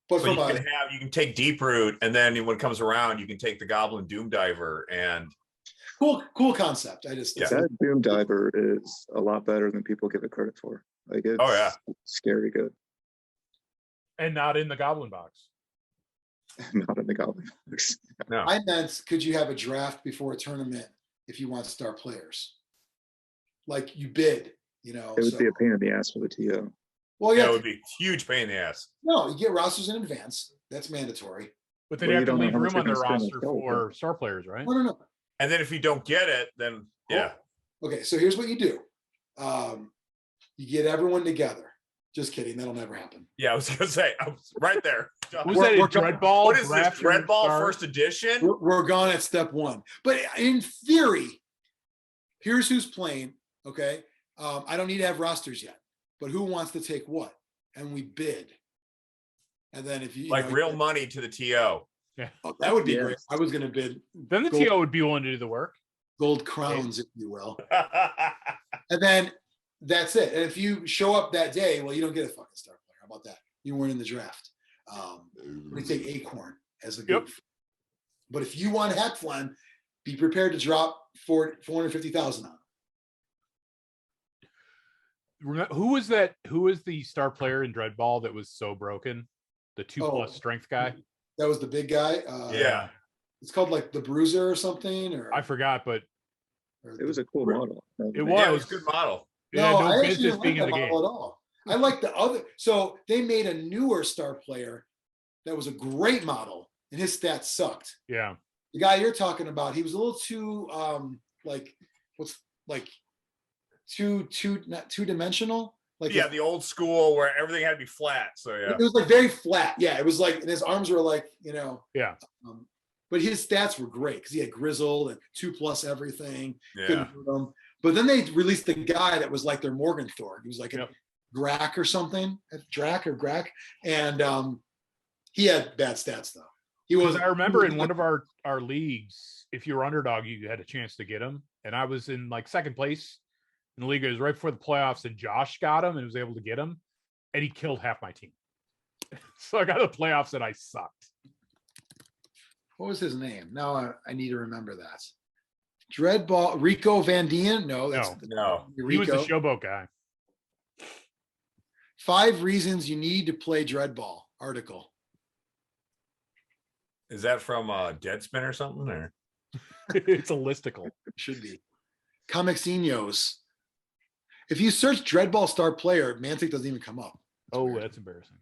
But you can take Deep Root, and then when it comes around, you can take the Goblin Doom Diver and cool concept. That Doom Diver is a lot better than people give it credit for. Like it's scary good. And not in the Goblin box. Not in the Goblin box. No. I meant, could you have a draft before a tournament if you want star players? Like you bid, It would be a pain in the ass for the TO. Well, yeah, it would be a huge pain in the ass. No, you get rosters in advance. That's mandatory. But they'd have to leave room on their roster for star players, right? No. And then if you don't get it, then Okay, so here's what you do. You get everyone together. Just kidding. That'll never happen. Yeah, I was gonna say, I was right there. Was that a Dread Ball? What is this, Dread Ball first edition? We're gone at step 1. But in theory, here's who's playing. Okay, I don't need to have rosters yet, but who wants to take what? And we bid. And then if you real money to the TO. Yeah, that would be great. I was going to bid. Then the TO would be willing to do the work. Gold crowns, if you will. And then that's it. And if you show up that day, well, you don't get a fucking star player. How about that? You weren't in the draft. We take Acorn as a goof. But if you want Hepflen, be prepared to drop 450,000 on it. Who was that? Who was the star player in Dreadball that was so broken? The 2+ strength guy. That was the big guy. Yeah. It's called like the Bruiser or something. Or I forgot, but It was a cool model. it Yeah, it was was a good model. It had No, no I actually business didn't being like in that the game. model at all. I like the other. So they made a newer star player that was a great model, and his stats sucked. Yeah. The guy you're talking about, he was a little too not two-dimensional. Like Yeah, the old school where everything had to be flat. So yeah. it was like very flat. Yeah, it was like, and his arms were like, Yeah. But his stats were great because he had grizzled and 2+ everything. Yeah. Couldn't hurt him. But then they released the guy that was like their Morgenthor. He was like Yep. a Grack or something, Grack, and he had bad stats though. He was. I remember in one of our leagues, if you were underdog, you had a chance to get him, and I was in like second place in the league. It was right before the playoffs, and Josh got him and was able to get him, and he killed half my team. So I got the playoffs and I sucked. What was his name? Now I need to remember that. Dreadball Rico Van Dien? No, No. He was the showboat guy. 5 reasons you need to play Dreadball article. Is that from Deadspin or something? Or It's a listicle. Should be. Comixinos. If you search Dreadball star player, Mantic doesn't even come up. That's embarrassing.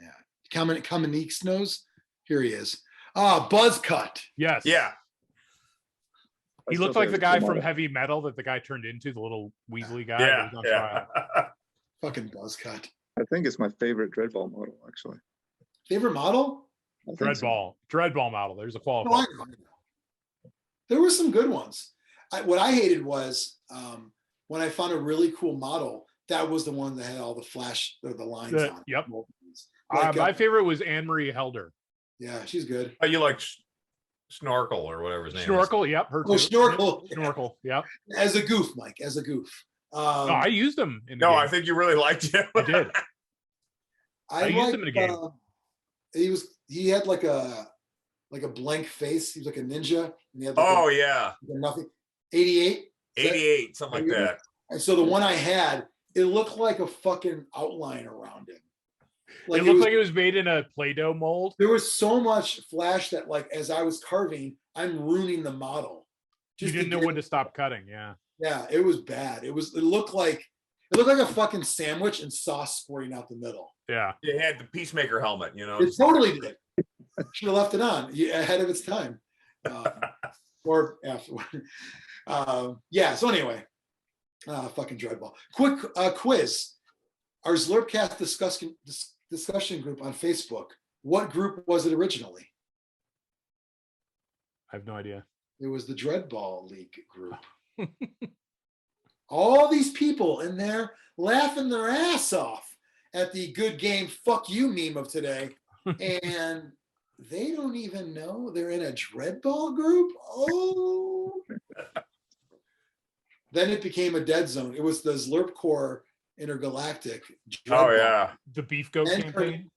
Yeah. Comixinos. Here he is. Buzzcut. Yes. yeah. He looked like the guy from Heavy Metal that the guy turned into, the little Weasley guy. that Yeah. was on Yeah. trial. Fucking Buzzcut. I think it's my favorite Dreadball model, actually. Favorite model? I think so. Dreadball model. There's a No, qualifier. I know. There were some good ones. What I hated was when I found a really cool model, that was the one that had all the flash, the lines on it. Yep. Like, My favorite was Anne-Marie Helder. yeah, she's good. Oh, you like Snorkel or whatever his name Snorkel, yep. Her too. Snorkel. Snorkel, yep. As a goof, Mike, as a goof. No, I used them in is. the No, game. I think you really liked him. I did. I used him in a game. He had like a blank face. He was like a ninja. And he had Oh, yeah. nothing. 88. 88, something like that. And so the one I had, it looked like a fucking outline around him. It looked like it was made in a Play-Doh mold. There was so much flash that, like, as I was carving, I'm ruining the model. You didn't know when to stop cutting. Yeah. Yeah, it was bad. It looked like a fucking sandwich and sauce squirting out the middle. Yeah. It had the Peacemaker helmet, you know. It totally did. Should have left it on ahead of its time, or afterward. Yeah. So anyway, fucking Dreadball. Quick quiz. Our Zlurpcast discussion group on Facebook. What group was it originally? I have no idea. It was the Dreadball League group. All these people in there laughing their ass off at the good game fuck you meme of today. And they don't even know they're in a Dreadball group. Oh. Then it became a dead zone. It was the Zlurpcore Intergalactic Dreadball. Oh, yeah. The Beef Goat campaign.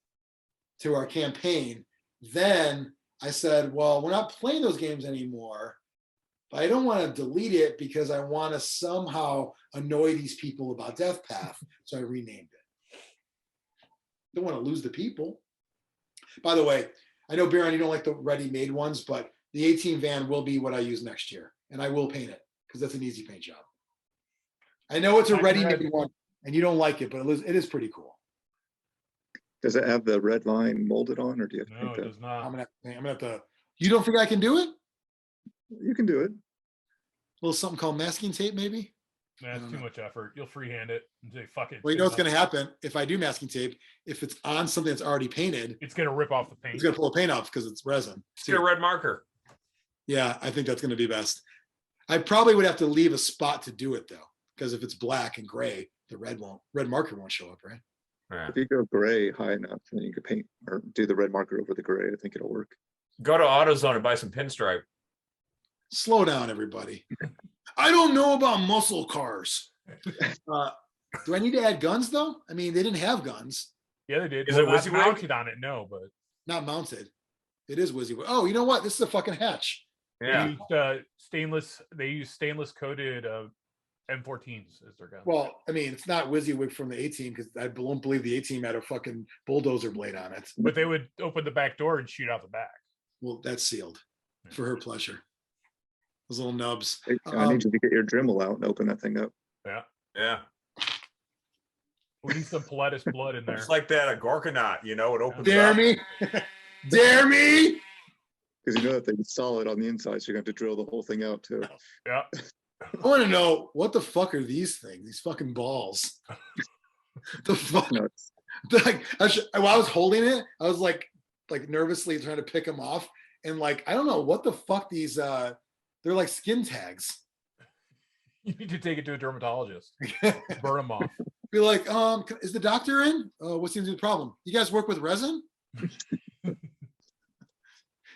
To our campaign. Then I said, well, we're not playing those games anymore, but I don't want to delete it because I want to somehow annoy these people about Death Path. So I renamed it. Don't want to lose the people. By the way, I know, Biran, you don't like the ready-made ones, but the 18 van will be what I use next year. And I will paint it because that's an easy paint job. I know it's a ready-made one and you don't like it, but it is pretty cool. Does it have the red line molded on, or do you have to No, paint it that? does not. I'm gonna have to. You don't think I can do it? You can do it. A little something called masking tape, maybe? That's too much effort. You'll freehand it and say, fuck it. Well, you know what's going to happen if I do masking tape? If it's on something that's already painted, It's going to rip off the paint. it's going to pull the paint off because it's resin. Get a red marker. Yeah, I think that's going to be best. I probably would have to leave a spot to do it though, because if it's black and gray, the red marker won't show up, right? Yeah. If you go gray high enough, then you can paint or do the red marker over the gray. I think it'll work. Go to AutoZone and buy some pinstripe. Slow down, everybody. I don't know about muscle cars. Do I need to add guns though? I mean, they didn't have guns. Yeah, they did. Is Well, it not WYSIWYG? mounted on it? No, but Not mounted. It is WYSIWYG. Oh, you know what? This is a fucking hatch. Yeah. They use stainless coated M14s as their gun. Well, I mean, it's not WYSIWYG from the A-team because I don't believe the A-team had a fucking bulldozer blade on it. But they would open the back door and shoot out the back. Well, that's sealed for her pleasure. Those little nubs. I need you to get your Dremel out and open that thing up. Yeah. Yeah. We need some Peletis blood in there. It's like that Gorkanaut, it opens Dare up. me? Dare me? Because you know that thing's solid on the inside, so you're going to have to drill the whole thing out too. Yeah. I want to know what the fuck are these things? These fucking balls. The fuck? Nuts. Like, while I was holding it, I was like nervously trying to pick them off, and like I don't know what the fuck these. They're like skin tags. You need to take it to a dermatologist. Burn them off. Be like, is the doctor in? What seems to be the problem? You guys work with resin?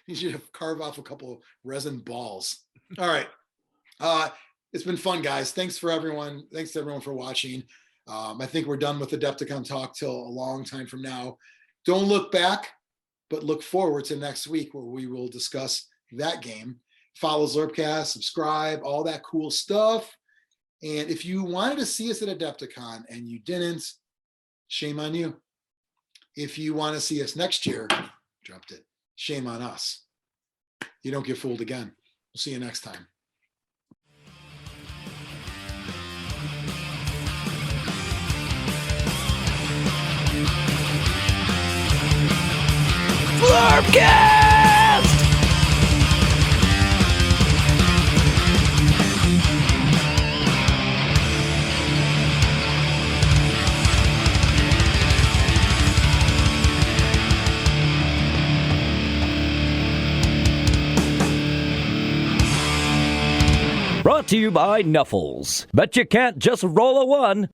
You should carve off a couple resin balls. All right. It's been fun, guys. Thanks to everyone for watching. I think we're done with Adepticon talk till a long time from now. Don't look back, but look forward to next week where we will discuss that game. Follow Zlurpcast, subscribe, all that cool stuff. And if you wanted to see us at Adepticon and you didn't, shame on you. If you want to see us next year, dropped it. Shame on us. You don't get fooled again. We'll see you next time. Zlurpcast! Brought to you by Nuffles. Bet you can't just roll a one.